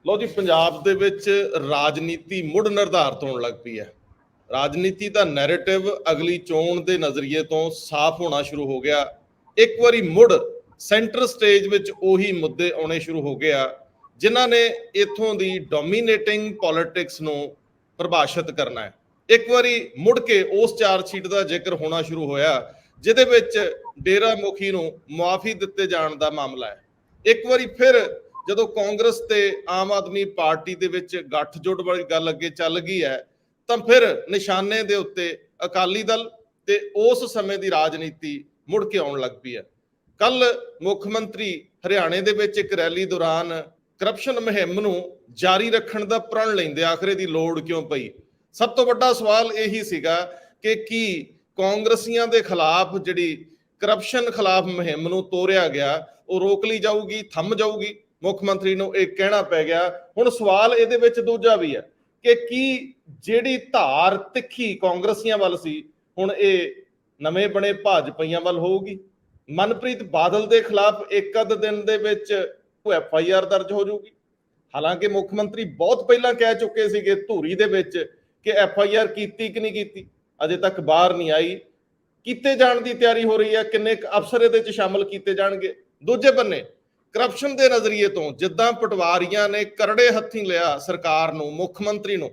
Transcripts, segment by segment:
ਲੋ ਜੀ, ਪੰਜਾਬ ਦੇ ਵਿੱਚ ਰਾਜਨੀਤੀ ਮੁੜ ਨਿਰਧਾਰਤ ਹੋਣ ਲੱਗ ਪਈ ਹੈ। ਰਾਜਨੀਤੀ ਦਾ ਨੈਰੇਟਿਵ ਅਗਲੀ ਚੋਣ ਦੇ ਨਜ਼ਰੀਏ ਤੋਂ ਸਾਫ਼ ਹੋਣਾ ਸ਼ੁਰੂ ਹੋ ਗਿਆ। ਇੱਕ ਵਾਰੀ ਮੁੜ ਸੈਂਟਰ ਸਟੇਜ ਵਿੱਚ ਉਹੀ ਮੁੱਦੇ ਆਉਣੇ ਸ਼ੁਰੂ ਹੋ ਗਏ ਆ ਜਿਨ੍ਹਾਂ ਨੇ ਇੱਥੋਂ ਦੀ ਡੋਮੀਨੇਟਿੰਗ ਪੋਲਿਟਿਕਸ ਨੂੰ ਪ੍ਰਭਾਸ਼ਿਤ ਕਰਨਾ ਹੈ। ਇੱਕ ਵਾਰੀ ਮੁੜ ਕੇ ਉਸ ਚਾਰਜਸ਼ੀਟ ਦਾ ਜ਼ਿਕਰ ਹੋਣਾ ਸ਼ੁਰੂ ਹੋਇਆ ਜਿਹਦੇ ਵਿੱਚ ਡੇਰਾ ਮੁਖੀ ਨੂੰ ਮੁਆਫੀ ਦਿੱਤੇ ਜਾਣ ਦਾ ਮਾਮਲਾ ਹੈ। ਇੱਕ ਵਾਰੀ ਫਿਰ ਜਦੋਂ ਕਾਂਗਰਸ ਤੇ ਆਮ ਆਦਮੀ ਪਾਰਟੀ ਦੇ ਵਿੱਚ ਗੱਠਜੋੜ ਵਾਲੀ ਗੱਲ ਅੱਗੇ ਚੱਲ ਗਈ ਹੈ ਤਾਂ ਫਿਰ ਨਿਸ਼ਾਨੇ ਦੇ ਉੱਤੇ ਅਕਾਲੀ ਦਲ ਤੇ ਉਸ ਸਮੇਂ ਦੀ ਰਾਜਨੀਤੀ ਮੁੜ ਕੇ ਆਉਣ ਲੱਗ ਪਈ ਹੈ। ਕੱਲ ਮੁੱਖ ਮੰਤਰੀ ਹਰਿਆਣੇ ਦੇ ਵਿੱਚ ਇੱਕ ਰੈਲੀ ਦੌਰਾਨ ਕਰਪਸ਼ਨ ਮੁਹਿੰਮ ਨੂੰ ਜਾਰੀ ਰੱਖਣ ਦਾ ਪ੍ਰਣ ਲੈਂਦੇ ਆਖਰੇ ਦੀ ਲੋੜ ਕਿਉਂ ਪਈ। ਸਭ ਤੋਂ ਵੱਡਾ ਸਵਾਲ ਇਹੀ ਸੀਗਾ ਕਿ ਕੀ ਕਾਂਗਰਸੀਆਂ ਦੇ ਖਿਲਾਫ ਜਿਹੜੀ ਕਰਪਸ਼ਨ ਖਿਲਾਫ ਮੁਹਿੰਮ ਨੂੰ ਤੋਰਿਆ ਗਿਆ ਉਹ ਰੋਕ ਲਈ ਜਾਊਗੀ, ਥੰਮ ਜਾਊਗੀ। ਮੁੱਖ ਮੰਤਰੀ ਨੂੰ ਇਹ ਕਹਿਣਾ ਪੈ ਗਿਆ। ਹੁਣ ਸਵਾਲ ਇਹਦੇ ਵਿੱਚ ਦੂਜਾ ਵੀ ਹੈ ਕਿ ਕੀ ਜਿਹੜੀ ਧਾਰ ਤਿੱਖੀ ਕਾਂਗਰਸੀਆਂ ਵੱਲ ਸੀ ਹੁਣ ਇਹ ਨਵੇਂ ਬਣੇ ਭਾਜਪਾਈਆਂ ਵੱਲ ਹੋਊਗੀ। ਮਨਪ੍ਰੀਤ ਬਾਦਲ ਦੇ ਖਿਲਾਫ ਇੱਕ ਅੱਧ ਦਿਨ ਦੇ ਵਿੱਚ ਕੋਈ FIR ਦਰਜ ਹੋ ਜਾਊਗੀ। ਹਾਲਾਂਕਿ ਮੁੱਖ ਮੰਤਰੀ ਬਹੁਤ ਪਹਿਲਾਂ ਕਹਿ ਚੁੱਕੇ ਸੀਗੇ ਧੂਰੀ ਦੇ ਵਿੱਚ ਕਿ FIR ਕੀਤੀ ਕਿ ਨਹੀਂ ਕੀਤੀ, ਅਜੇ ਤੱਕ ਬਾਹਰ ਨਹੀਂ ਆਈ। ਕੀਤੇ ਜਾਣ ਦੀ ਤਿਆਰੀ ਹੋ ਰਹੀ ਹੈ, ਕਿੰਨੇ ਅਫਸਰ ਇਹਦੇ ਵਿੱਚ ਸ਼ਾਮਲ ਕੀਤੇ ਜਾਣਗੇ। ਦੂਜੇ ਬੰਨੇ ਕਰਪਸ਼ਨ ਦੇ ਨਜ਼ਰੀਏ ਤੋਂ ਜਿੱਦਾਂ ਪਟਵਾਰੀਆਂ ਨੇ ਕਰੜੇ ਹੱਥੀਂ ਲਿਆ ਸਰਕਾਰ ਨੂੰ, ਮੁੱਖ ਮੰਤਰੀ ਨੂੰ,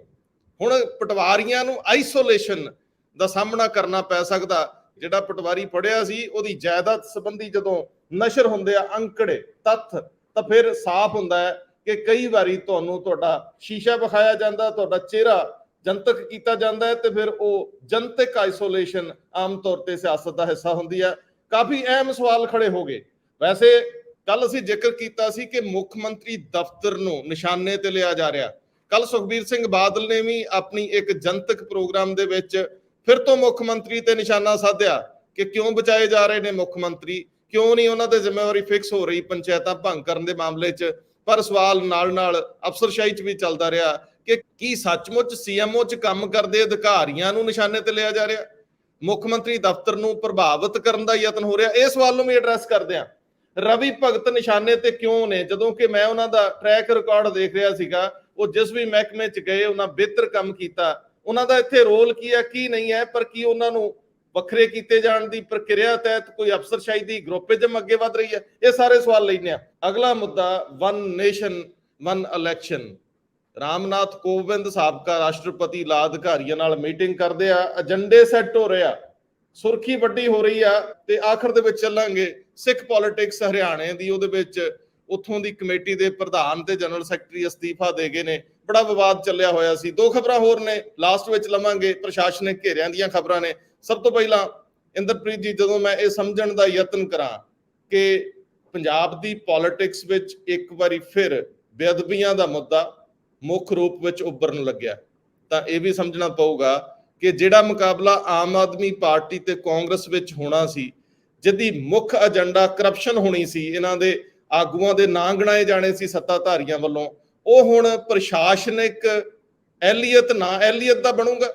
ਹੁਣ ਪਟਵਾਰੀਆਂ ਨੂੰ ਆਈਸੋਲੇਸ਼ਨ ਦਾ ਸਾਹਮਣਾ ਕਰਨਾ ਪੈ ਸਕਦਾ। ਜਿਹੜਾ ਪਟਵਾਰੀ ਫੜਿਆ ਸੀ ਉਹਦੀ ਜਾਇਦਾਦ ਸੰਬੰਧੀ ਜਦੋਂ ਨਸ਼ਰ ਹੁੰਦੇ ਆ ਅੰਕੜੇ ਤੱਥ ਤਾਂ ਫਿਰ ਸਾਫ਼ ਹੁੰਦਾ ਹੈ ਕਿ ਕਈ ਵਾਰੀ ਤੁਹਾਨੂੰ ਤੁਹਾਡਾ ਸ਼ੀਸ਼ਾ ਵਿਖਾਇਆ ਜਾਂਦਾ, ਤੁਹਾਡਾ ਚਿਹਰਾ ਜਨਤਕ ਕੀਤਾ ਜਾਂਦਾ ਹੈ ਤੇ ਫਿਰ ਉਹ ਜਨਤਕ ਆਈਸੋਲੇਸ਼ਨ ਆਮ ਤੌਰ ਤੇ ਸਿਆਸਤ ਦਾ ਹਿੱਸਾ ਹੁੰਦੀ ਹੈ। ਕਾਫੀ ਅਹਿਮ ਸਵਾਲ ਖੜੇ ਹੋ ਗਏ। ਵੈਸੇ ਕੱਲ ਅਸੀਂ ਜ਼ਿਕਰ ਕੀਤਾ ਸੀ ਕਿ ਮੁੱਖ ਮੰਤਰੀ ਦਫ਼ਤਰ ਨੂੰ ਨਿਸ਼ਾਨੇ ਤੇ ਲਿਆ ਜਾ ਰਿਹਾ। ਕੱਲ ਸੁਖਬੀਰ ਸਿੰਘ ਬਾਦਲ ਨੇ ਵੀ ਆਪਣੀ ਇੱਕ ਜਨਤਕ ਪ੍ਰੋਗਰਾਮ ਦੇ ਵਿੱਚ ਫਿਰ ਤੋਂ ਮੁੱਖ ਮੰਤਰੀ ਤੇ ਨਿਸ਼ਾਨਾ ਸਾਧਿਆ ਕਿ ਕਿਉਂ ਬਚਾਏ ਜਾ ਰਹੇ ਨੇ ਮੁੱਖ ਮੰਤਰੀ, ਕਿਉਂ ਨਹੀਂ ਉਹਨਾਂ ਤੇ ਜ਼ਿੰਮੇਵਾਰੀ ਫਿਕਸ ਹੋ ਰਹੀ ਪੰਚਾਇਤਾਂ ਭੰਗ ਕਰਨ ਦੇ ਮਾਮਲੇ 'ਚ। ਪਰ ਸਵਾਲ ਨਾਲ ਅਫਸਰਸ਼ਾਹੀ 'ਚ ਵੀ ਚੱਲਦਾ ਰਿਹਾ ਕਿ ਕੀ ਸੱਚਮੁੱਚ CMO 'ਚ ਕੰਮ ਕਰਦੇ ਅਧਿਕਾਰੀਆਂ ਨੂੰ ਨਿਸ਼ਾਨੇ ਤੇ ਲਿਆ ਜਾ ਰਿਹਾ, ਮੁੱਖ ਮੰਤਰੀ ਦਫ਼ਤਰ ਨੂੰ ਪ੍ਰਭਾਵਿਤ ਕਰਨ ਦਾ ਯਤਨ ਹੋ ਰਿਹਾ। ਇਹ ਸਵਾਲ ਨੂੰ ਵੀ ਐਡਰੈਸ ਕਰਦੇ ਆ। ਰਵੀ ਭਗਤ ਨਿਸ਼ਾਨੇ ਤੇ ਕਿਉਂ ਨੇ, ਜਦੋਂ ਕਿ ਮੈਂ ਉਹਨਾਂ ਦਾ ਟਰੈਕ ਰਿਕਾਰਡ ਦੇਖ ਰਿਹਾ ਸੀਗਾ, ਉਹ ਜਿਸ ਵੀ ਮਹਿਕਮੇ 'ਚ ਗਏ ਉਹਨਾਂ ਬਿਹਤਰ ਕੰਮ ਕੀਤਾ। ਉਹਨਾਂ ਦਾ ਇੱਥੇ ਰੋਲ ਕੀ ਹੈ ਕੀ ਨਹੀਂ ਹੈ, ਪਰ ਕੀ ਉਹਨਾਂ ਨੂੰ ਵੱਖਰੇ ਕੀਤੇ ਜਾਣ ਦੀ ਪ੍ਰਕਿਰਿਆ ਤਹਿਤ ਕੋਈ ਅਫਸਰਸ਼ਾਹੀ ਦੀ ਗਰੁੱਪਿਜ਼ਮ ਅੱਗੇ ਵਧ ਰਹੀ ਹੈ। ਇਹ ਸਾਰੇ ਸਵਾਲ ਲੈਣੇ ਆ। ਅਗਲਾ ਮੁੱਦਾ one nation one election. Ramnath Kovind ਸਾਬਕਾ ਰਾਸ਼ਟਰਪਤੀ ਲਾ ਅਧਿਕਾਰੀਆਂ ਨਾਲ ਮੀਟਿੰਗ ਕਰਦੇ ਆ, ਏਜੰਡੇ ਸੈੱਟ ਹੋ ਰਹੇ ਆ, ਸੁਰਖੀ ਵੱਡੀ ਹੋ ਰਹੀ ਆ ਤੇ ਆਖਰ ਦੇ ਵਿੱਚ ਚੱਲਾਂਗੇ ਸਿੱਖ ਪੋਲਿਟਿਕਸ ਹਰਿਆਣੇ ਦੀ। ਉਹਦੇ ਵਿੱਚ ਉੱਥੋਂ ਦੀ ਕਮੇਟੀ ਦੇ ਪ੍ਰਧਾਨ ਤੇ ਜਨਰਲ ਸੈਕਟਰੀ ਅਸਤੀਫਾ ਦੇ ਗਏ ਨੇ, ਬੜਾ ਵਿਵਾਦ ਚੱਲਿਆ ਹੋਇਆ ਸੀ। ਦੋ ਖਬਰਾਂ ਹੋਰ ਨੇ ਲਾਸਟ ਵਿੱਚ ਲਵਾਂਗੇ, ਪ੍ਰਸ਼ਾਸਨਿਕ ਘੇਰਿਆਂ ਦੀਆਂ ਖਬਰਾਂ ਨੇ। ਸਭ ਤੋਂ ਪਹਿਲਾਂ ਇੰਦਰਪ੍ਰੀਤ ਜੀ, ਜਦੋਂ ਮੈਂ ਇਹ ਸਮਝਣ ਦਾ ਯਤਨ ਕਰਾਂ ਕਿ ਪੰਜਾਬ ਦੀ ਪੋਲਿਟਿਕਸ ਵਿੱਚ ਇੱਕ ਵਾਰੀ ਫਿਰ ਬੇਅਦਬੀਆਂ ਦਾ ਮੁੱਦਾ ਮੁੱਖ ਰੂਪ ਵਿੱਚ ਉੱਭਰਨ ਲੱਗਿਆ ਤਾਂ ਇਹ ਵੀ ਸਮਝਣਾ ਪਊਗਾ ਕਿ ਜਿਹੜਾ ਮੁਕਾਬਲਾ ਆਮ ਆਦਮੀ ਪਾਰਟੀ ਤੇ ਕਾਂਗਰਸ ਵਿੱਚ ਹੋਣਾ ਸੀ, ਜਿਹਦੀ ਮੁੱਖ ਏਜੰਡਾ ਕਰਪਸ਼ਨ ਹੋਣੀ ਸੀ, ਇਹਨਾਂ ਦੇ ਆਗੂਆਂ ਦੇ ਨਾਂ ਗਿਣਾਏ ਜਾਣੇ ਸੀ ਸੱਤਾਧਾਰੀਆਂ ਵੱਲੋਂ, ਉਹ ਹੁਣ ਪ੍ਰਸ਼ਾਸਨਿਕ ਅਹਿਲੀਅਤ ਨਾ ਅਹਿਲੀਅਤ ਦਾ ਬਣੂਗਾ।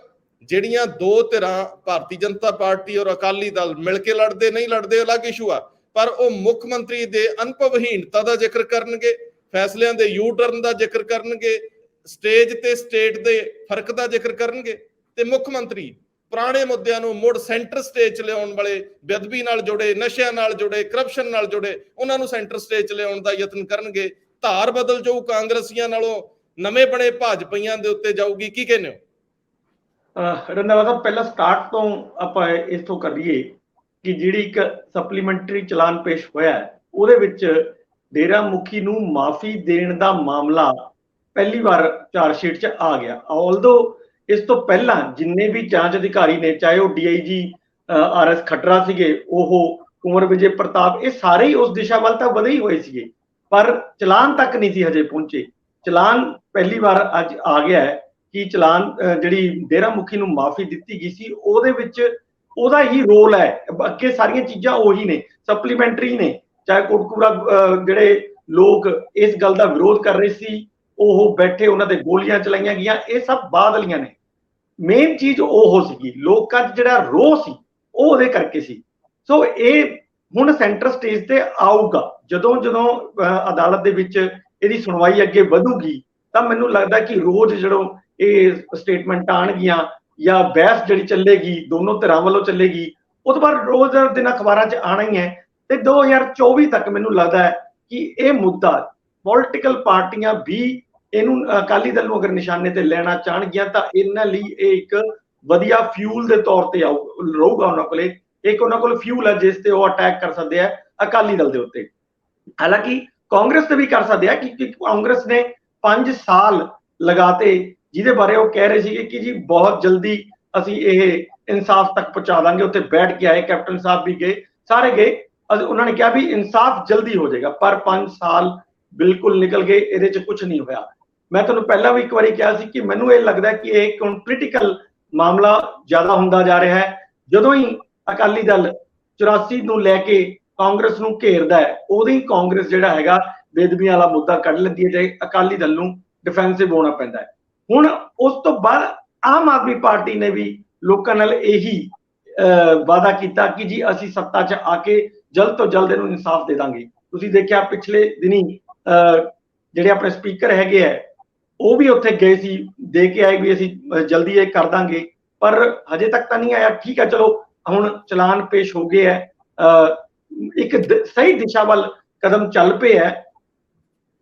ਜਿਹੜੀਆਂ ਦੋ ਧਿਰਾਂ ਭਾਰਤੀ ਜਨਤਾ ਪਾਰਟੀ ਔਰ ਅਕਾਲੀ ਦਲ ਮਿਲ ਕੇ ਲੜਦੇ ਨਹੀਂ ਲੜਦੇ ਅਲੱਗ ਇਸ਼ੂ ਆ, ਪਰ ਉਹ ਮੁੱਖ ਮੰਤਰੀ ਦੇ ਅਨੁਭਵਹੀਣਤਾ ਦਾ ਜ਼ਿਕਰ ਕਰਨਗੇ, ਫੈਸਲਿਆਂ ਦੇ ਯੂ ਟਰਨ ਦਾ ਜ਼ਿਕਰ ਕਰਨਗੇ, ਸਟੇਜ ਤੇ ਸਟੇਟ ਦੇ ਫਰਕ ਦਾ ਜ਼ਿਕਰ ਕਰਨਗੇ ਤੇ ਮੁੱਖ ਮੰਤਰੀ ਪੁਰਾਣੇ ਮੁੱਦਿਆਂ ਨੂੰ ਮੁੜ ਸੈਂਟਰ ਸਟੇਜ 'ਚ ਲਿਆਉਣ ਵਾਲੇ, ਬੇਅਦਬੀ ਨਾਲ ਜੁੜੇ, ਨਸ਼ਿਆਂ ਨਾਲ ਜੁੜੇ, ਕਰਪਸ਼ਨ ਨਾਲ ਜੁੜੇ, ਉਹਨਾਂ ਨੂੰ ਸੈਂਟਰ ਸਟੇਜ 'ਚ ਲਿਆਉਣ ਦਾ ਯਤਨ ਕਰਨਗੇ। ਧਾਰ ਬਦਲ ਜਾਊ, ਕਾਂਗਰਸੀਆਂ ਨਾਲੋਂ ਨਵੇਂ ਬਣੇ ਭਾਜਪਾਈਆਂ ਦੇ ਉੱਤੇ ਜਾਊਗੀ। ਕੀ ਕਹਿੰਦੇ ਹੋ? ਰੰਧਾਵਾ ਸਾਹਿਬ, ਪਹਿਲਾਂ ਸਟਾਰਟ ਤੋਂ ਆਪਾਂ ਇੱਥੋਂ ਕਰੀਏ ਕਿ ਜਿਹੜੀ ਇੱਕ ਸਪਲੀਮੈਂਟਰੀ ਚਲਾਨ ਪੇਸ਼ ਹੋਇਆ ਉਹਦੇ ਵਿੱਚ ਡੇਰਾ ਮੁਖੀ ਨੂੰ ਮਾਫੀ ਦੇਣ ਦਾ ਮਾਮਲਾ ਪਹਿਲੀ ਵਾਰ ਚਾਰਜਸ਼ੀਟ 'ਚ ਆ ਗਿਆ। ਆਲਦੋ ਇਸ ਤੋਂ ਪਹਿਲਾਂ ਜਿੰਨੇ ਵੀ ਜਾਂਚ ਅਧਿਕਾਰੀ ਨੇ, ਚਾਹੇ ਉਹ DIG RS ਖੱਟਰਾ ਸੀਗੇ, ਉਹ ਕੁੰਵਰ ਵਿਜੇ ਪ੍ਰਤਾਪ, ਇਹ ਸਾਰੇ ਹੀ ਉਸ ਦਿਸ਼ਾ ਵੱਲ ਤਾਂ ਵਧੇ ਹੀ ਹੋਏ ਸੀਗੇ, ਪਰ ਚਲਾਨ ਤੱਕ ਨਹੀਂ ਸੀ ਹਜੇ ਪਹੁੰਚੇ। ਚਲਾਨ ਪਹਿਲੀ ਵਾਰ ਅੱਜ ਆ ਗਿਆ ਹੈ ਕਿ ਚਲਾਨ ਜਿਹੜੀ ਡੇਰਾ ਮੁਖੀ ਨੂੰ ਮਾਫੀ ਦਿੱਤੀ ਗਈ ਸੀ ਉਹਦੇ ਵਿੱਚ ਉਹਦਾ ਹੀ ਰੋਲ ਹੈ। ਅੱਗੇ ਸਾਰੀਆਂ ਚੀਜ਼ਾਂ ਉਹੀ ਨੇ, ਸਪਲੀਮੈਂਟਰੀ ਨੇ। ਚਾਹੇ ਕੋਟਕਪੂਰਾ ਜਿਹੜੇ ਲੋਕ ਇਸ ਗੱਲ ਦਾ ਵਿਰੋਧ ਕਰ ਰਹੇ ਸੀ ਉਹ ਬੈਠੇ, ਉਹਨਾਂ ਤੇ ਗੋਲੀਆਂ ਚਲਾਈਆਂ ਗਈਆਂ, ਇਹ ਸਭ ਬਾਅਦ ਵਾਲੀਆਂ ਨੇ। ਮੇਨ ਚੀਜ਼ ਉਹ ਸੀਗੀ, ਲੋਕਾਂ 'ਚ ਜਿਹੜਾ ਰੋਹ ਸੀ ਉਹ ਉਹਦੇ ਕਰਕੇ ਸੀ। ਸੋ ਇਹ ਹੁਣ ਸੈਂਟਰ ਸਟੇਜ ਤੇ ਆਊਗਾ ਜਦੋਂ ਅਦਾਲਤ ਦੇ ਵਿੱਚ ਇਹਦੀ ਸੁਣਵਾਈ ਅੱਗੇ ਵਧੂਗੀ ਤਾਂ ਮੈਨੂੰ ਲੱਗਦਾ ਕਿ ਰੋਜ਼ ਜਦੋਂ ਇਹ ਸਟੇਟਮੈਂਟ ਆਉਣਗੀਆਂ ਜਾਂ ਬਹਿਸ ਜਿਹੜੀ ਚੱਲੇਗੀ ਦੋਨੋਂ ਧਿਰਾਂ ਵੱਲੋਂ ਚੱਲੇਗੀ, ਉਹ ਤੋਂ ਬਾਅਦ ਰੋਜ਼ ਦਿਨ ਅਖਬਾਰਾਂ 'ਚ ਆਣਾ ਹੀ ਹੈ। ਤੇ 2024 ਤੱਕ ਮੈਨੂੰ ਲੱਗਦਾ ਹੈ ਕਿ ਇਹ ਮੁੱਦਾ ਪੋਲੀਟੀਕਲ ਪਾਰਟੀਆਂ ਵੀ ਇਹਨੂੰ ਅਕਾਲੀ ਦਲ ਨੂੰ ਅਗਰ ਨਿਸ਼ਾਨੇ ਤੇ ਲੈਣਾ ਚਾਹਣਗੀਆਂ ਤਾਂ ਇਹਨਾਂ ਲਈ ਇਹ ਇੱਕ ਵਧੀਆ ਫਿਊਲ ਦੇ ਤੌਰ ਤੇ ਰਹੂਗਾ ਉਹਨਾਂ ਕੋਲੇ। ਇੱਕ ਉਹਨਾਂ ਕੋਲ ਫਿਊਲ ਹੈ ਜਿਸ ਤੇ ਉਹ ਅਟੈਕ ਕਰ ਸਕਦੇ ਆ ਅਕਾਲੀ ਦਲ ਦੇ ਉੱਤੇ। ਹਾਲਾਂਕਿ ਕਾਂਗਰਸ ਤੇ ਵੀ ਕਰ ਸਕਦੇ ਆ, ਕਿਉਂਕਿ ਕਾਂਗਰਸ ਨੇ 5 ਸਾਲ ਲਗਾਤੇ ਜਿਹਦੇ ਬਾਰੇ ਉਹ ਕਹਿ ਰਹੇ ਸੀਗੇ ਕਿ ਜੀ ਬਹੁਤ ਜਲਦੀ ਅਸੀਂ ਇਹ ਇਨਸਾਫ ਤੱਕ ਪਹੁੰਚਾ ਦਾਂਗੇ। ਉੱਥੇ ਬੈਠ ਕੇ ਆਏ, ਕੈਪਟਨ ਸਾਹਿਬ ਵੀ ਗਏ, ਸਾਰੇ ਗਏ, ਉਹਨਾਂ ਨੇ ਕਿਹਾ ਵੀ ਇਨਸਾਫ ਜਲਦੀ ਹੋ ਜਾਏਗਾ। ਪਰ 5 ਸਾਲ ਬਿਲਕੁਲ ਨਿਕਲ ਗਏ, ਇਹਦੇ 'ਚ ਕੁਝ ਨਹੀਂ ਹੋਇਆ। ਮੈਂ ਤੁਹਾਨੂੰ ਪਹਿਲਾਂ ਵੀ ਇੱਕ ਵਾਰੀ ਕਿਹਾ ਸੀ ਕਿ ਮੈਨੂੰ ਇਹ ਲੱਗਦਾ ਕਿ ਇਹ ਕ੍ਰਿਟੀਕਲ ਮਾਮਲਾ ਜ਼ਿਆਦਾ ਹੁੰਦਾ ਜਾ ਰਿਹਾ ਹੈ। ਜਦੋਂ ਹੀ ਅਕਾਲੀ ਦਲ 84 ਨੂੰ ਲੈ ਕੇ ਕਾਂਗਰਸ ਨੂੰ ਘੇਰਦਾ ਹੈ, ਉਦੋਂ ਹੀ ਕਾਂਗਰਸ ਜਿਹੜਾ ਹੈਗਾ ਬੇਦਬੀਆਂ ਵਾਲਾ ਮੁੱਦਾ ਕੱਢ ਲੈਂਦੀ ਹੈ ਤੇ ਅਕਾਲੀ ਦਲ ਨੂੰ ਡਿਫੈਂਸਿਵ ਹੋਣਾ ਪੈਂਦਾ ਹੈ। ਹੁਣ ਉਸ ਤੋਂ ਬਾਅਦ ਆਮ ਆਦਮੀ ਪਾਰਟੀ ਨੇ ਵੀ ਲੋਕਾਂ ਨਾਲ ਇਹੀ ਵਾਅਦਾ ਕੀਤਾ ਕਿ ਜੀ ਅਸੀਂ ਸੱਤਾ 'ਚ ਆ ਕੇ ਜਲਦ ਤੋਂ ਜਲਦ ਇਹਨੂੰ ਇਨਸਾਫ ਦੇ ਦਾਂਗੇ। ਤੁਸੀਂ ਦੇਖਿਆ ਪਿਛਲੇ ਦਿਨੀ ਜਿਹੜੇ ਆਪਣੇ ਸਪੀਕਰ ਹੈਗੇ ਆ ਉਹ ਵੀ ਉੱਥੇ ਗਏ ਸੀ, ਦੇ ਕੇ ਆਏ ਵੀ ਅਸੀਂ ਜਲਦੀ ਇਹ ਕਰ ਦਾਂਗੇ, ਪਰ ਹਜੇ ਤੱਕ ਤਾਂ ਨਹੀਂ ਆਇਆ। ਠੀਕ ਹੈ, ਚਲੋ ਹੁਣ ਚਲਾਨ ਪੇਸ਼ ਹੋ ਗਏ ਹੈ, ਇੱਕ ਸਹੀ ਦਿਸ਼ਾ ਵੱਲ ਕਦਮ ਚੱਲ ਪਏ ਹੈ,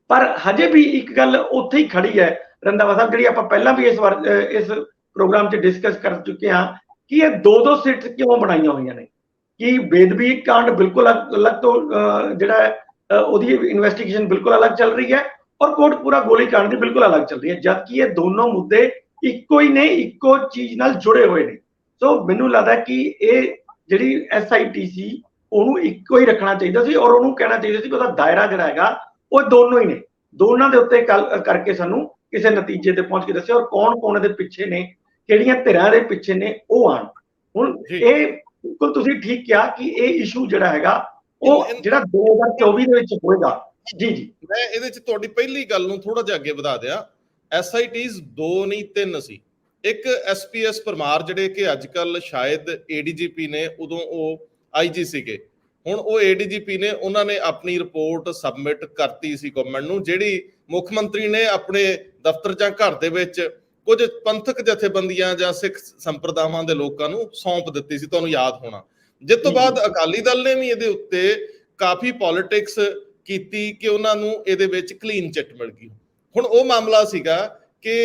ਪਰ ਹਜੇ ਵੀ ਇੱਕ ਗੱਲ ਉੱਥੇ ਹੀ ਖੜੀ ਹੈ ਰੰਧਾਵਾ ਸਾਹਿਬ, ਜਿਹੜੀ ਆਪਾਂ ਪਹਿਲਾਂ ਵੀ ਇਸ ਪ੍ਰੋਗਰਾਮ 'ਚ ਡਿਸਕਸ ਕਰ ਚੁੱਕੇ ਹਾਂ ਕਿ ਇਹ 2-2 ਸਿੱਟ ਕਿਉਂ ਬਣਾਈਆਂ ਹੋਈਆਂ ਨੇ। ਕਿ ਬੇਦਬੀ ਕਾਂਡ ਬਿਲਕੁਲ ਅਲੱਗ ਤੋਂ ਜਿਹੜਾ ਉਹਦੀ ਇਨਵੈਸਟੀਗੇਸ਼ਨ ਬਿਲਕੁਲ ਅਲੱਗ ਚੱਲ ਰਹੀ ਹੈ, ਔਰ ਕੋਟਕਪੂਰਾ ਗੋਲੀ ਕਾਂਡ ਦੀ ਬਿਲਕੁਲ ਅਲੱਗ ਚੱਲ ਰਹੀ ਹੈ, ਜਦਕਿ ਇਹ ਦੋਨੋਂ ਮੁੱਦੇ ਇੱਕੋ ਹੀ ਨੇ, ਇੱਕੋ ਚੀਜ਼ ਨਾਲ ਜੁੜੇ ਹੋਏ ਨੇ। ਸੋ ਮੈਨੂੰ ਲੱਗਦਾ ਕਿ ਇਹ ਜਿਹੜੀ SIT ਸੀ ਉਹਨੂੰ ਇੱਕੋ ਹੀ ਰੱਖਣਾ ਚਾਹੀਦਾ ਸੀ, ਔਰ ਉਹਨੂੰ ਕਹਿਣਾ ਚਾਹੀਦਾ ਸੀ ਕਿ ਉਹਦਾ ਦਾਇਰਾ ਜਿਹੜਾ ਹੈਗਾ ਉਹ ਦੋਨੋਂ ਹੀ ਨੇ। ਦੋਨਾਂ ਦੇ ਉੱਤੇ ਕਰਕੇ ਸਾਨੂੰ ਕਿਸੇ ਨਤੀਜੇ ਤੇ ਪਹੁੰਚ ਕੇ ਦੱਸਿਆ, ਔਰ ਕੌਣ ਇਹਦੇ ਪਿੱਛੇ ਨੇ, ਕਿਹੜੀਆਂ ਧਿਰਾਂ ਦੇ ਪਿੱਛੇ ਨੇ, ਉਹ ਆਣ। ਹੁਣ ਇਹ ਬਿਲਕੁਲ ਤੁਸੀਂ ਠੀਕ ਕਿਹਾ ਕਿ ਇਹ ਇਸ਼ੂ ਜਿਹੜਾ ਹੈਗਾ ਉਹ ਜਿਹੜਾ 2024 ਦੇ ਵਿੱਚ ਹੋਏਗਾ। ਜੀ ਮੈਂ ਇਹਦੇ ਚ ਤੁਹਾਡੀ ਪਹਿਲੀ ਗੱਲ ਨੂੰ ਥੋੜਾ ਜਿਹਾ ਅੱਗੇ ਵਧਾ ਦਿਆਂ। SITs 2 ਨਹੀਂ 3 ਸੀ। ਇੱਕ SPS ਪਰਮਾਰ ਜਿਹੜੇ ਕਿ ਅੱਜ ਕੱਲ ਸ਼ਾਇਦ ADGP ਨੇ, ਉਦੋਂ ਉਹ IG ਸੀਗੇ, ਹੁਣ ਉਹ ADGP ਨੇ। ਉਹਨਾਂ ਨੇ ਆਪਣੀ ਰਿਪੋਰਟ ਸਬਮਿਟ ਕਰਤੀ ਸੀ ਗਵਰਨਮੈਂਟ ਨੂੰ, ਜਿਹੜੀ ਮੁੱਖ ਮੰਤਰੀ ਨੇ ਆਪਣੇ ਦਫ਼ਤਰ ਜਾਂ ਘਰ ਦੇ ਵਿੱਚ ਕੁਝ ਪੰਥਕ ਜਥੇਬੰਦੀਆਂ ਜਾਂ ਸਿੱਖ ਸੰਪਰਦਾਵਾਂ ਦੇ ਲੋਕਾਂ ਨੂੰ ਸੌਂਪ ਦਿੱਤੀ ਸੀ, ਤੁਹਾਨੂੰ ਯਾਦ ਹੋਣਾ। ਜਿਸ ਤੋਂ ਬਾਅਦ ਅਕਾਲੀ ਦਲ ਨੇ ਵੀ ਇਹਦੇ ਉੱਤੇ ਕਾਫੀ ਪੋਲਿਟਿਕਸ ਕੀਤੀ ਕਿ ਉਹਨਾਂ ਨੂੰ ਇਹਦੇ ਵਿੱਚ ਕਲੀਨ ਚਿੱਟ ਮਿਲ ਗਈ। ਹੁਣ ਉਹ ਮਾਮਲਾ ਸੀਗਾ ਕਿ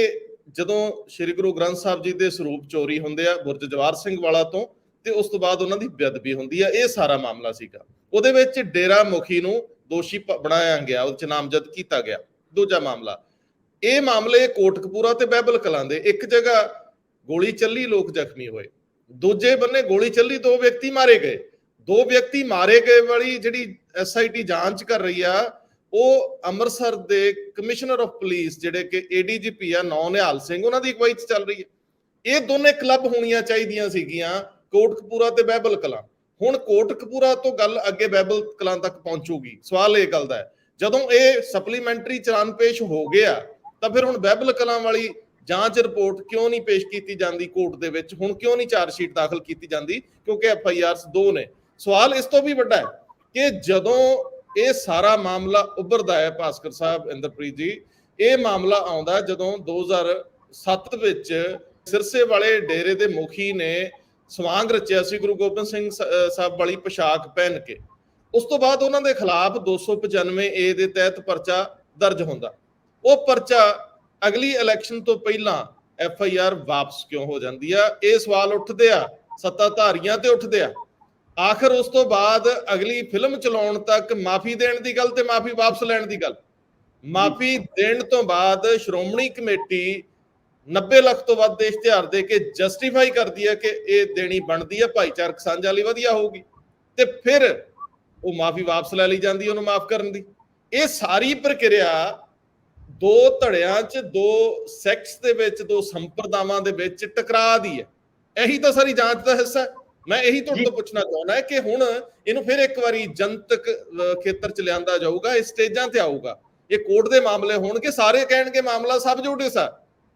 ਜਦੋਂ ਸ੍ਰੀ ਗੁਰੂ ਗ੍ਰੰਥ ਸਾਹਿਬ ਜੀ ਦੇ ਸਰੂਪ ਚੋਰੀ ਹੁੰਦੇ ਆ ਬੁਰਜ ਜਵਾਹਰ ਸਿੰਘ ਵਾਲਾ ਤੋਂ, ਤੇ ਉਸ ਤੋਂ ਬਾਅਦ ਉਹਨਾਂ ਦੀ ਬੇਅਦਬੀ ਹੁੰਦੀ ਆ, ਇਹ ਸਾਰਾ ਮਾਮਲਾ ਸੀਗਾ। ਉਹਦੇ ਵਿੱਚ ਡੇਰਾ ਮੁਖੀ ਨੂੰ ਦੋਸ਼ੀ ਬਣਾਇਆ ਗਿਆ, ਉਹਦੇ ਚ ਨਾਮਜ਼ਦ ਕੀਤਾ ਗਿਆ। ਦੂਜਾ ਮਾਮਲਾ, ਇਹ ਮਾਮਲੇ ਕੋਟਕਪੂਰਾ ਤੇ ਬਹਿਬਲ ਕਲਾਂ ਦੇ, ਇੱਕ ਜਗ੍ਹਾ ਗੋਲੀ ਚੱਲੀ, ਲੋਕ ਜ਼ਖਮੀ ਹੋਏ, ਦੂਜੇ ਬੰਨੇ ਗੋਲੀ ਚੱਲੀ, 2 ਵਿਅਕਤੀ ਮਾਰੇ ਗਏ। 2 ਵਿਅਕਤੀ ਮਾਰੇ ਗਏ ਵਾਲੀ ਜਿਹੜੀ SIT ਜਾਂਚ ਕਰ ਰਹੀ ਆ, ਉਹ ਅੰਮ੍ਰਿਤਸਰ ਦੇ ਕਮਿਸ਼ਨਰ ਆਫ ਪੁਲਿਸ ਜਿਹੜੇ ਕਿ ADGP ਆ ਨੌ ਨਿਹਾਲ ਸਿੰਘ, ਉਹਨਾਂ ਦੀ ਅਗਵਾਈ 'ਚ ਚੱਲ ਰਹੀ ਹੈ। ਇਹ ਦੋਨੇ ਕਲੱਬ ਹੋਣੀਆਂ ਚਾਹੀਦੀਆਂ ਸੀਗੀਆਂ, ਕੋਟਕਪੂਰਾ ਤੇ ਬਹਿਬਲ ਕਲਾਂ। ਹੁਣ ਕੋਟਕਪੂਰਾ ਤੋਂ ਗੱਲ ਅੱਗੇ ਬਹਿਬਲ ਕਲਾਂ ਤੱਕ ਪਹੁੰਚੂਗੀ। ਸਵਾਲ ਇਹ ਗੱਲ ਦਾ ਹੈ, ਜਦੋਂ ਇਹ ਸਪਲੀਮੈਂਟਰੀ ਚਲਾਨ ਪੇਸ਼ ਹੋ ਗਿਆ ਤਾਂ ਫਿਰ ਹੁਣ ਬਹਿਬਲ ਕਲਾਂ ਵਾਲੀ ਜਾਂਚ ਰਿਪੋਰਟ ਕਿਉਂ ਨਹੀਂ ਪੇਸ਼ ਕੀਤੀ ਜਾਂਦੀ ਕੋਰਟ ਦੇ ਵਿੱਚ? ਹੁਣ ਕਿਉਂ ਨਹੀਂ ਚਾਰਜ ਸ਼ੀਟ ਦਾਖਲ ਕੀਤੀ ਜਾਂਦੀ? ਕਿਉਂਕਿ FIRs 2 ਨੇ। ਸਵਾਲ ਇਸ ਤੋਂ ਵੀ ਵੱਡਾ ਹੈ ਕਿ ਜਦੋਂ ਇਹ ਸਾਰਾ ਮਾਮਲਾ ਉੱਭਰਦਾ ਹੈ, ਭਾਸਕਰ ਸਾਹਿਬ, ਇੰਦਰਪ੍ਰੀਤ ਜੀ, ਇਹ ਮਾਮਲਾ ਆਉਂਦਾ ਜਦੋਂ 2007 ਵਿੱਚ ਸਿਰਸੇ ਵਾਲੇ ਡੇਰੇ ਦੇ ਮੁਖੀ ਨੇ ਸਵਾਂਗ ਰਚਿਆ ਸੀ ਗੁਰੂ ਗੋਬਿੰਦ ਸਿੰਘ ਸਾਹਿਬ ਵਾਲੀ ਪੋਸ਼ਾਕ ਪਹਿਨ ਕੇ। ਉਸ ਤੋਂ ਬਾਅਦ ਉਹਨਾਂ ਦੇ ਖਿਲਾਫ 295A ਦੇ ਤਹਿਤ ਪਰਚਾ ਦਰਜ ਹੁੰਦਾ। ਉਹ ਪਰਚਾ ਅਗਲੀ ਇਲੈਕਸ਼ਨ ਤੋਂ ਪਹਿਲਾਂ FIR ਵਾਪਸ ਕਿਉਂ ਹੋ ਜਾਂਦੀ ਆ? ਇਹ ਸਵਾਲ ਉੱਠਦੇ ਆ, ਸੱਤਾਧਾਰੀਆਂ ਤੇ ਉੱਠਦੇ ਆ। ਆਖਰ ਉਸ ਤੋਂ ਬਾਅਦ ਅਗਲੀ ਫਿਲਮ ਚਲਾਉਣ ਤੱਕ ਮਾਫੀ ਦੇਣ ਦੀ ਗੱਲ ਤੇ ਮਾਫੀ ਵਾਪਸ ਲੈਣ ਦੀ ਗੱਲ। ਮਾਫੀ ਦੇਣ ਤੋਂ ਬਾਅਦ ਸ਼੍ਰੋਮਣੀ ਕਮੇਟੀ 90 ਲੱਖ ਤੋਂ ਵੱਧ ਦੇ ਇਸ਼ਤਿਹਾਰ ਦੇ ਕੇ ਜਸਟੀਫਾਈ ਕਰਦੀ ਹੈ ਕਿ ਇਹ ਦੇਣੀ ਬਣਦੀ ਹੈ, ਭਾਈਚਾਰਕ ਸਾਂਝਾ ਲਈ ਵਧੀਆ ਹੋਊਗੀ, ਤੇ ਫਿਰ ਉਹ ਮਾਫੀ ਵਾਪਸ ਲੈ ਲਈ ਜਾਂਦੀ ਉਹਨੂੰ ਮਾਫ ਕਰਨ ਦੀ। ਇਹ ਸਾਰੀ ਪ੍ਰਕਿਰਿਆ 2 ਧੜਿਆਂ 'ਚ, 2 ਸੈਕਟਸ ਦੇ ਵਿੱਚ, 2 ਸੰਪਰਦਾਵਾਂ ਦੇ ਵਿੱਚ ਟਕਰਾ ਦੀ ਹੈ। ਇਹੀ ਤਾਂ ਸਾਰੀ ਜਾਂਚ ਦਾ ਹਿੱਸਾ। ਮੈਂ ਇਹੀ ਤੁਹਾਡੇ ਤੋਂ ਪੁੱਛਣਾ ਚਾਹੁੰਦਾ ਹੈ ਕਿ ਹੁਣ ਇਹਨੂੰ ਫਿਰ ਇੱਕ ਵਾਰੀ ਜਨਤਕ ਖੇਤਰ 'ਚ ਲਿਆਂਦਾ ਜਾਊਗਾ, ਇਹ ਸਟੇਜਾਂ ਤੇ ਆਊਗਾ, ਇਹ ਕੋਰਟ ਦੇ ਮਾਮਲੇ ਹੋਣਗੇ, ਸਾਰੇ ਕਹਿਣਗੇ ਮਾਮਲਾ ਸਬ ਜੁਡਿਸ ਆ,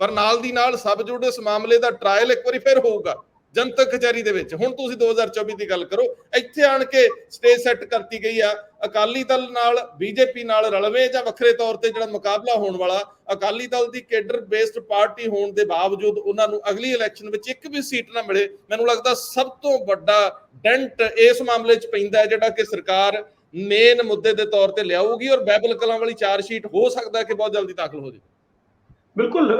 ਪਰ ਨਾਲ ਦੀ ਨਾਲ ਸਬ ਜੁਡਿਸ ਮਾਮਲੇ ਦਾ ਟ੍ਰਾਇਲ ਇੱਕ ਵਾਰੀ ਫਿਰ ਹੋਊਗਾ। ਜਨਤਕ ਕਚਹਿਰੀ ਦੇ ਵਿੱਚ। ਹੁਣ ਤੁਸੀਂ 2024 ਦੀ ਗੱਲ ਕਰੋ, ਇੱਥੇ ਆਣ ਕੇ ਸਟੇਜ ਸੈੱਟ ਕਰਤੀ ਗਈ ਆ। ਅਕਾਲੀ ਦਲ ਨਾਲ ਬੀਜੇਪੀ ਨਾਲ ਰਲਵੇਂ ਜਾਂ ਵੱਖਰੇ ਤੌਰ ਤੇ ਜਿਹੜਾ ਮੁਕਾਬਲਾ ਹੋਣ ਵਾਲਾ, ਅਕਾਲੀ ਦਲ ਦੀ ਕੇਡਰ ਬੇਸਡ ਪਾਰਟੀ ਹੋਣ ਦੇ ਬਾਵਜੂਦ ਉਹਨਾਂ ਨੂੰ ਅਗਲੀ ਇਲੈਕਸ਼ਨ ਵਿੱਚ ਇੱਕ ਵੀ ਸੀਟ ਨਾ ਮਿਲੇ, ਮੈਨੂੰ ਲੱਗਦਾ ਸਭ ਤੋਂ ਵੱਡਾ ਡੈਂਟ ਇਸ ਮਾਮਲੇ 'ਚ ਪੈਂਦਾ ਹੈ, ਜਿਹੜਾ ਕਿ ਸਰਕਾਰ ਮੇਨ ਮੁੱਦੇ ਦੇ ਤੌਰ ਤੇ ਲਿਆਊਗੀ ਔਰ ਬਾਈਬਲ ਕਲਾਂ ਵਾਲੀ ਚਾਰਜ ਸ਼ੀਟ ਹੋ ਸਕਦਾ ਕਿ ਬਹੁਤ ਜਲਦੀ ਦਾਖਲ ਹੋ ਜਾਵੇ। ਬਿਲਕੁਲ।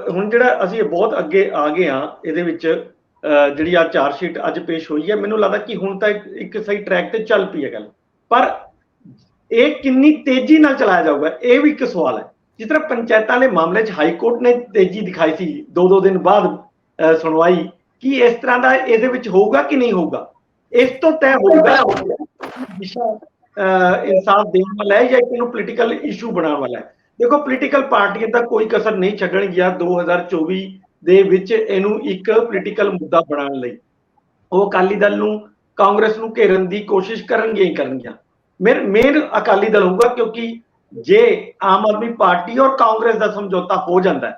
ਹੁਣ ਜਿਹੜਾ ਅਸੀਂ ਬਹੁਤ ਅੱਗੇ ਆ ਗਏ ਆ ਇਹਦੇ ਵਿੱਚ, ਜਿਹੜੀ ਆ ਚਾਰਜ ਸ਼ੀਟ ਅੱਜ ਪੇਸ਼ ਹੋਈ ਹੈ, ਮੈਨੂੰ ਲੱਗਦਾ ਕਿ ਹੁਣ ਤਾਂ ਇੱਕ ਸਹੀ ਟਰੈਕ ਤੇ ਚੱਲ ਪਈ ਹੈ ਗੱਲ, ਪਰ ਇਹ ਕਿੰਨੀ ਤੇਜ਼ੀ ਨਾਲ ਚਲਾਇਆ ਜਾਊਗਾ ਇਹ ਵੀ ਇੱਕ ਸਵਾਲ ਹੈ। ਜਿਸ ਤਰ੍ਹਾਂ ਪੰਚਾਇਤਾਂ ਦੇ ਮਾਮਲੇ 'ਚ ਹਾਈ ਕੋਰਟ ਨੇ ਤੇਜ਼ੀ ਦਿਖਾਈ ਸੀ, 2-2 ਦਿਨ ਬਾਅਦ ਸੁਣਵਾਈ, ਕੀ ਇਸ ਤਰ੍ਹਾਂ ਦਾ ਇਹਦੇ ਵਿੱਚ ਹੋਊਗਾ ਕਿ ਨਹੀਂ ਹੋਊਗਾ, ਇਸ ਤੋਂ ਤੈਅ ਹੋਊਗਾ ਇਨਸਾਫ ਦੇਣ ਵਾਲਾ ਹੈ ਜਾਂ ਇਹਨੂੰ ਪੋਲੀਟੀਕਲ ਇਸ਼ੂ ਬਣਾਉਣ ਵਾਲਾ ਹੈ। ਦੇਖੋ, ਪੋਲੀਟੀਕਲ ਪਾਰਟੀਆਂ ਤਾਂ ਕੋਈ ਕਸਰ ਨਹੀਂ ਛੱਡਣਗੀਆਂ 2024 ਦੇ ਵਿੱਚ ਇਹਨੂੰ ਇੱਕ ਪੋਲੀਟੀਕਲ ਮੁੱਦਾ ਬਣਾਉਣ ਲਈ। ਉਹ ਅਕਾਲੀ ਦਲ ਨੂੰ, ਕਾਂਗਰਸ ਨੂੰ ਘੇਰਨ ਦੀ ਕੋਸ਼ਿਸ਼ ਕਰਨਗੀਆਂ ਹੀ ਕਰਨਗੀਆਂ। ਮੇਨ ਅਕਾਲੀ ਦਲ ਹੋਊਗਾ, ਕਿਉਂਕਿ ਜੇ ਆਮ ਆਦਮੀ ਪਾਰਟੀ ਔਰ ਕਾਂਗਰਸ ਦਾ ਸਮਝੌਤਾ ਹੋ ਜਾਂਦਾ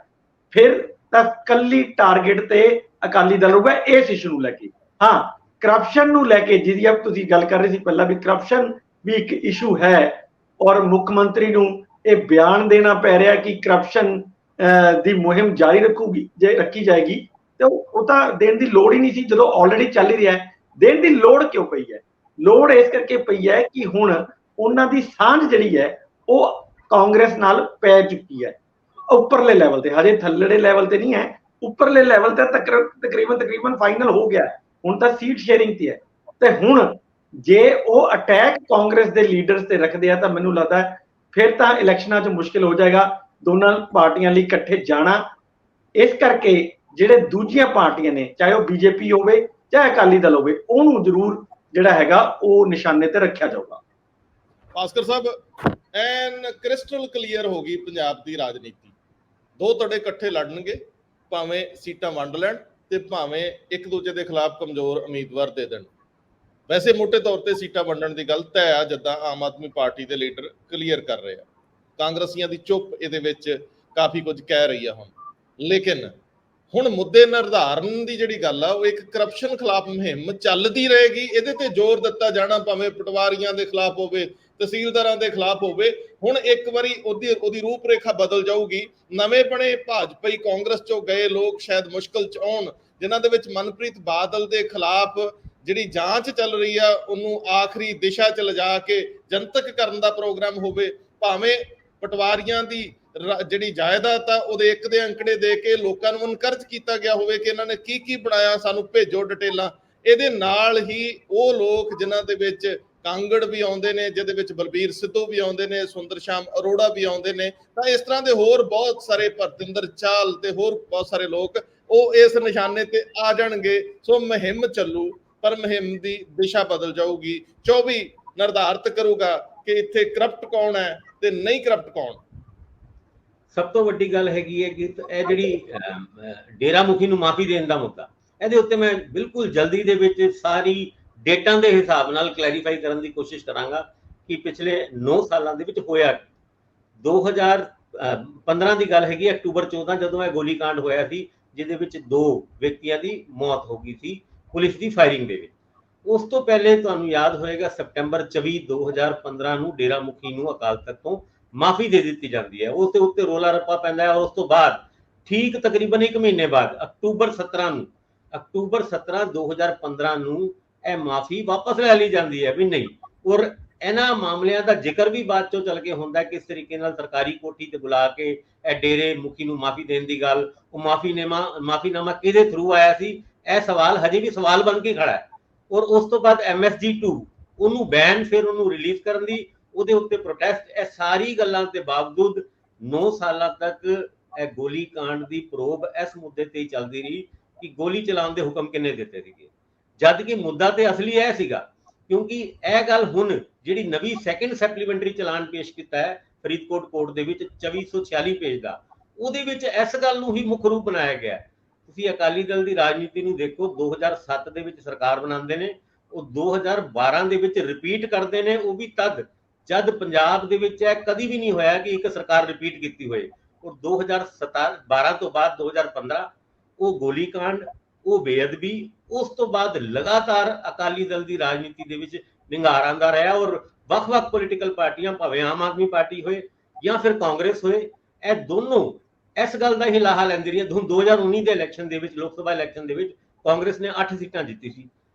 ਫਿਰ ਤਾਂ ਕੱਲੀ ਟਾਰਗੇਟ ਤੇ ਅਕਾਲੀ ਦਲ ਹੋਊਗਾ ਇਸ ਇਸ਼ੂ ਨੂੰ ਲੈ ਕੇ। ਹਾਂ, ਕਰਪਸ਼ਨ ਨੂੰ ਲੈ ਕੇ ਜਿਹਦੀ ਆਪ ਤੁਸੀਂ ਗੱਲ ਕਰ ਰਹੇ ਸੀ ਪਹਿਲਾਂ, ਵੀ ਕਰਪਸ਼ਨ ਵੀ ਇੱਕ ਇਸ਼ੂ ਹੈ ਔਰ ਮੁੱਖ ਮੰਤਰੀ ਨੂੰ ਇਹ ਬਿਆਨ ਦੇਣਾ ਪੈ ਰਿਹਾ ਕਿ ਕਰਪਸ਼ਨ ਦੀ ਮੁਹਿੰਮ ਜਾਰੀ ਰੱਖੀ ਜਾਏਗੀ, ਤੇ ਉਹ ਤਾਂ ਦੇਣ ਦੀ ਲੋੜ ਹੀ ਨਹੀਂ ਸੀ ਜਦੋਂ ਆਲਰੇਡੀ ਚੱਲ ਹੀ ਰਿਹਾ ਹੈ। ਦੇਣ ਦੀ ਲੋੜ ਕਿਉਂ ਪਈ ਹੈ? ਲੋੜ ਇਸ ਕਰਕੇ ਪਈ ਹੈ ਕਿ ਹੁਣ ਉਹਨਾਂ ਦੀ ਸਾਂਝ ਜਿਹੜੀ ਹੈ ਉਹ ਕਾਂਗਰਸ ਨਾਲ ਪੈ ਚੁੱਕੀ ਹੈ ਉੱਪਰਲੇ ਲੈਵਲ ਤੇ, ਹਜੇ ਥੱਲੜੇ ਲੈਵਲ ਤੇ ਨਹੀਂ ਹੈ, ਉੱਪਰਲੇ ਲੈਵਲ ਤੇ ਤਕਰੀਬਨ ਫਾਈਨਲ ਹੋ ਗਿਆ। ਹੁਣ ਤਾਂ ਸੀਟ ਸ਼ੇਅਰਿੰਗ ਤੇ ਹੈ, ਤੇ ਹੁਣ ਜੇ ਉਹ ਅਟੈਕ ਕਾਂਗਰਸ ਦੇ ਲੀਡਰਸ ਤੇ ਰੱਖਦੇ ਆ ਤਾਂ ਮੈਨੂੰ ਲੱਗਦਾ ਫਿਰ ਤਾਂ ਇਲੈਕਸ਼ਨਾਂ 'ਚ ਮੁਸ਼ਕਿਲ ਹੋ ਜਾਏਗਾ ਦੋਨਾਂ ਪਾਰਟੀਆਂ ਲਈ ਇਕੱਠੇ ਜਾਣਾ। ਇਸ ਕਰਕੇ ਜਿਹੜੇ ਦੂਜੀਆਂ ਪਾਰਟੀਆਂ ਨੇ, ਚਾਹੇ ਉਹ ਬੀਜੇਪੀ ਹੋਵੇ ਚਾਹੇ ਅਕਾਲੀ ਦਲ ਹੋਵੇ, ਉਹਨੂੰ ਜ਼ਰੂਰ ਜਿਹੜਾ ਹੈਗਾ ਉਹ ਨਿਸ਼ਾਨੇ ਤੇ ਰੱਖਿਆ ਜਾਊਗਾ। ਭਾਸਕਰ ਸਾਹਿਬ, ਐਨ ਕ੍ਰਿਸਟਲ ਕਲੀਅਰ ਹੋ ਗਈ ਪੰਜਾਬ ਦੀ ਰਾਜਨੀਤੀ। ਦੋ ਧੜੇ ਇਕੱਠੇ ਲੜਨਗੇ, ਭਾਵੇਂ ਸੀਟਾਂ ਵੰਡ ਲੈਣ ਤੇ ਭਾਵੇਂ ਇੱਕ ਦੂਜੇ ਦੇ ਖਿਲਾਫ ਕਮਜ਼ੋਰ ਉਮੀਦਵਾਰ ਦੇ ਦੇਣ। ਵੈਸੇ ਮੋਟੇ ਤੌਰ ਤੇ ਸੀਟਾਂ ਵੰਡਣ ਦੀ ਗੱਲ ਤੈਅ ਆ, ਜਿੱਦਾਂ ਆਮ ਆਦਮੀ ਪਾਰਟੀ ਦੇ ਲੀਡਰ ਕਲੀਅਰ ਕਰ ਰਹੇ ਆ। ਕਾਂਗਰਸੀਆਂ ਦੀ ਚੁੱਪ ਇਹਦੇ ਵਿੱਚ ਕਾਫੀ ਕੁਝ ਕਹਿ ਰਹੀ ਆ ਹੁਣ। ਲੇਕਿਨ ਹੁਣ ਮੁੱਦੇ ਨਿਰਧਾਰਨ ਦੀ ਜਿਹੜੀ ਗੱਲ ਆ, ਉਹ ਇੱਕ ਕਰਪਸ਼ਨ ਖਿਲਾਫ ਮੁਹਿੰਮ ਚੱਲਦੀ ਰਹੇਗੀ। ਇਹਦੇ ਤੇ ਜ਼ੋਰ ਦਿੱਤਾ ਜਾਣਾ, ਭਾਵੇਂ ਪਟਵਾਰੀਆਂ ਦੇ ਖਿਲਾਫ ਹੋਵੇ, ਤਹਿਸੀਲਦਾਰਾਂ ਦੇ ਖਿਲਾਫ ਹੋਵੇ। ਹੁਣ ਇੱਕ ਵਾਰੀ ਉਹਦੀ ਰੂਪਰੇਖਾ ਬਦਲ ਜਾਊਗੀ। ਨਵੇਂ ਬਣੇ ਭਾਜਪਾਈ ਕਾਂਗਰਸ ਚੋਂ ਗਏ ਲੋਕ ਸ਼ਾਇਦ ਮੁਸ਼ਕਲ ਚ ਆਉਣ, ਜਿਨ੍ਹਾਂ ਦੇ ਵਿੱਚ ਮਨਪ੍ਰੀਤ ਬਾਦਲ ਦੇ ਖਿਲਾਫ ਜਿਹੜੀ ਜਾਂਚ ਚੱਲ ਰਹੀ ਆ ਉਹਨੂੰ ਆਖਰੀ ਦਿਸ਼ਾ ਚ ਲਿਜਾ ਕੇ ਜਨਤਕ ਕਰਨ ਦਾ ਪ੍ਰੋਗਰਾਮ ਹੋਵੇ, ਭਾਵੇਂ ਪਟਵਾਰੀਆਂ ਦੀ ਜਿਹੜੀ ਜਾਇਦਾਦ ਆ ਉਹਦੇ ਇੱਕ ਦੇ ਅੰਕੜੇ ਦੇ ਕੇ ਲੋਕਾਂ ਨੂੰ ਇਨਕਰਜ ਕੀਤਾ ਗਿਆ ਹੋਵੇ ਕਿ ਇਹਨਾਂ ਨੇ ਕੀ ਕੀ ਬਣਾਇਆ, ਸਾਨੂੰ ਭੇਜੋ ਡਿਟੇਲਾਂ। ਇਹਦੇ ਨਾਲ ਹੀ ਉਹ ਲੋਕ ਜਿਨ੍ਹਾਂ ਦੇ ਵਿੱਚ ਕਾਂਗੜ ਵੀ ਆਉਂਦੇ ਨੇ, ਜਿਹਦੇ ਵਿੱਚ ਬਲਬੀਰ ਸਿੱਧੂ ਵੀ ਆਉਂਦੇ ਨੇ, ਸੁੰਦਰ ਸ਼ਾਮ ਅਰੋੜਾ ਵੀ ਆਉਂਦੇ ਨੇ, ਤਾਂ ਇਸ ਤਰ੍ਹਾਂ ਦੇ ਹੋਰ ਬਹੁਤ ਸਾਰੇ, ਭਰਤਿੰਦਰ ਚਾਲ ਤੇ ਹੋਰ ਬਹੁਤ ਸਾਰੇ ਲੋਕ ਉਹ ਇਸ ਨਿਸ਼ਾਨੇ ਤੇ ਆ ਜਾਣਗੇ। ਸੋ ਮੁਹਿੰਮ ਚੱਲੂ, ਪਰ ਮੁਹਿੰਮ ਦੀ ਦਿਸ਼ਾ ਬਦਲ ਜਾਊਗੀ। 24 ਨਿਰਧਾਰਿਤ ਕਰੂਗਾ ਕਿ ਇੱਥੇ ਕਰਪਟ ਕੌਣ ਹੈ ਤੇ ਨਹੀਂ ਕਰਪਟ ਕੌਣ। ਸਭ ਤੋਂ ਵੱਡੀ ਗੱਲ ਹੈਗੀ ਹੈ ਕਿ ਇਹ ਜਿਹੜੀ ਡੇਰਾ ਮੁਖੀ ਨੂੰ ਮਾਫੀ ਦੇਣ ਦਾ ਮੁੱਦਾ, ਇਹਦੇ ਉੱਤੇ ਮੈਂ ਬਿਲਕੁਲ ਜਲਦੀ ਦੇ ਵਿੱਚ ਸਾਰੀ ਡੇਟਾਂ ਦੇ ਹਿਸਾਬ ਨਾਲ ਕਲੈਰੀਫਾਈ ਕਰਨ ਦੀ ਕੋਸ਼ਿਸ਼ ਕਰਾਂਗਾ ਕਿ ਪਿਛਲੇ 9 ਸਾਲਾਂ ਦੇ ਵਿੱਚ ਹੋਇਆ। 2015 ਦੀ ਗੱਲ ਹੈਗੀ, ਅਕਤੂਬਰ 14 ਜਦੋਂ ਇਹ ਗੋਲੀकांड ਹੋਇਆ ਸੀ, ਜਿਹਦੇ ਵਿੱਚ 2 ਵਿਅਕਤੀਆਂ ਦੀ ਮੌਤ ਹੋ ਗਈ ਸੀ ਪੁਲਿਸ ਦੀ ਫਾਇਰਿੰਗ ਦੇ ਵਿੱਚ। ਉਸ ਤੋਂ ਪਹਿਲੇ ਤੁਹਾਨੂੰ ਯਾਦ ਹੋਏਗਾ ਸਤੰਬਰ 24 2015 ਨੂੰ ਡੇਰਾ ਮੁਖੀ ਨੂੰ ਅਕਾਲ ਤਖਤ ਤੋਂ ਮਾਫੀ ਦੇ ਦਿੱਤੀ ਜਾਂਦੀ ਹੈ। ਉਸ ਦੇ ਉੱਤੇ ਰੋਲਾ ਰੱਪਾ ਪੈਂਦਾ ਹੈ। ਉਸ ਤੋਂ ਬਾਅਦ ਠੀਕ ਤਕਰੀਬਨ 1 ਮਹੀਨੇ ਬਾਅਦ ਅਕਤੂਬਰ 17 2015 ਨੂੰ ਇਹ ਮਾਫੀ ਵਾਪਸ ਲੈ ਲਈ ਜਾਂਦੀ ਹੈ ਵੀ ਨਹੀਂ। ਔਰ ਇਹਨਾਂ ਮਾਮਲਿਆਂ ਦਾ ਜ਼ਿਕਰ ਵੀ ਬਾਅਦ ਚੋਂ ਚੱਲ ਕੇ ਹੁੰਦਾ ਕਿਸ ਤਰੀਕੇ ਨਾਲ ਸਰਕਾਰੀ ਕੋਠੀ ਤੇ ਬੁਲਾ ਕੇ ਇਹ ਡੇਰੇ ਮੁਖੀ ਨੂੰ ਮਾਫੀ ਦੇਣ ਦੀ ਗੱਲ, ਉਹ ਮਾਫੀਨਾਮਾ ਕਿਹਦੇ ਥਰੂ ਆਇਆ ਸੀ, ਇਹ ਸਵਾਲ ਹਜੇ ਵੀ ਸਵਾਲ ਬਣ ਕੇ ਖੜਾ ਹੈ। ਔਰ ਉਸ ਤੋਂ ਬਾਅਦ MSG2 ਉਹਨੂੰ ਬੈਨ, ਫਿਰ ਉਹਨੂੰ ਰਿਲੀਜ਼ ਕਰਨ ਦੀ, ਉਹਦੇ ਉੱਤੇ ਪ੍ਰੋਟੈਸਟ, ਇਹ ਸਾਰੀ ਗੱਲਾਂ ਦੇ ਬਾਵਜੂਦ 9 ਸਾਲਾਂ ਤੱਕ ਇਹ ਗੋਲੀकांड ਦੀ ਪ੍ਰੋਬ ਇਸ ਮੁੱਦੇ ਤੇ ਹੀ ਚੱਲਦੀ ਰਹੀ ਕਿ ਗੋਲੀ ਚਲਾਉਣ ਦੇ ਹੁਕਮ ਕਿੰਨੇ ਦਿੱਤੇ ਸੀਗੇ, ਜਦ ਕਿ ਮੁੱਦਾ ਤੇ ਅਸਲੀ ਇਹ ਸੀਗਾ। ਕਿਉਂਕਿ ਇਹ ਗੱਲ ਹੁਣ ਜਿਹੜੀ ਨਵੀਂ ਸੈਕੰਡ ਸੈਪਲੀਮੈਂਟਰੀ ਚਲਾਨ ਪੇਸ਼ ਕੀਤਾ ਹੈ ਫਰੀਦਕੋਟ ਕੋਰਟ ਦੇ ਵਿੱਚ 2446 ਪੇਜ ਦਾ, ਉਹਦੇ ਵਿੱਚ ਇਸ ਗੱਲ ਨੂੰ ਹੀ ਮੁੱਖ ਰੂਪ ਬਣਾਇਆ ਗਿਆ। ਤੁਸੀਂ ਅਕਾਲੀ ਦਲ ਦੀ ਰਾਜਨੀਤੀ ਨੂੰ ਦੇਖੋ, 2007 ਦੇ ਵਿੱਚ ਸਰਕਾਰ ਬਣਾਉਂਦੇ ਨੇ, ਉਹ 2012 ਦੇ ਵਿੱਚ ਰਿਪੀਟ ਕਰਦੇ ਨੇ, ਉਹ ਵੀ ਤਦ ਜਦ ਪੰਜਾਬ ਦੇ ਵਿੱਚ ਇਹ ਕਦੀ ਵੀ ਨਹੀਂ ਹੋਇਆ ਕਿ ਇੱਕ ਸਰਕਾਰ ਰਿਪੀਟ ਕੀਤੀ ਹੋਏ। ਔਰ 2012 ਤੋਂ ਬਾਅਦ 2015 ਉਹ ਗੋਲੀकांड ਉਹ ਬੇਅਦਬੀ ਉਸ ਤੋਂ ਬਾਅਦ ਲਗਾਤਾਰ ਅਕਾਲੀ ਦਲ ਦੀ ਰਾਜਨੀਤੀ ਦੇ ਵਿੱਚ ਨਿੰਗਾਰ ਆਉਂਦਾ ਰਿਹਾ ਔਰ ਵੱਖ-ਵੱਖ ਪੋਲੀਟੀਕਲ ਪਾਰਟੀਆਂ ਭਾਵੇਂ ਆਮ ਆਦਮੀ ਪਾਰਟੀ ਹੋਏ ਜਾਂ ਫਿਰ ਕਾਂਗਰਸ ਹੋਏ, ਇਹ ਦੋਨੋਂ ਇਸ ਗੱਲ ਦਾ ਹੀ ਲਾਹਾ ਲੈਂਦੀ ਰਹੀ। 2019 ਦੇ ਇਲੈਕਸ਼ਨ ਦੇ ਵਿੱਚ, ਲੋਕ ਸਭਾ ਇਲੈਕਸ਼ਨ ਦੇ ਵਿੱਚ ਕਾਂਗਰਸ ਨੇ 8 ਸੀਟਾਂ ਜਿੱਤੀ ਸੀ।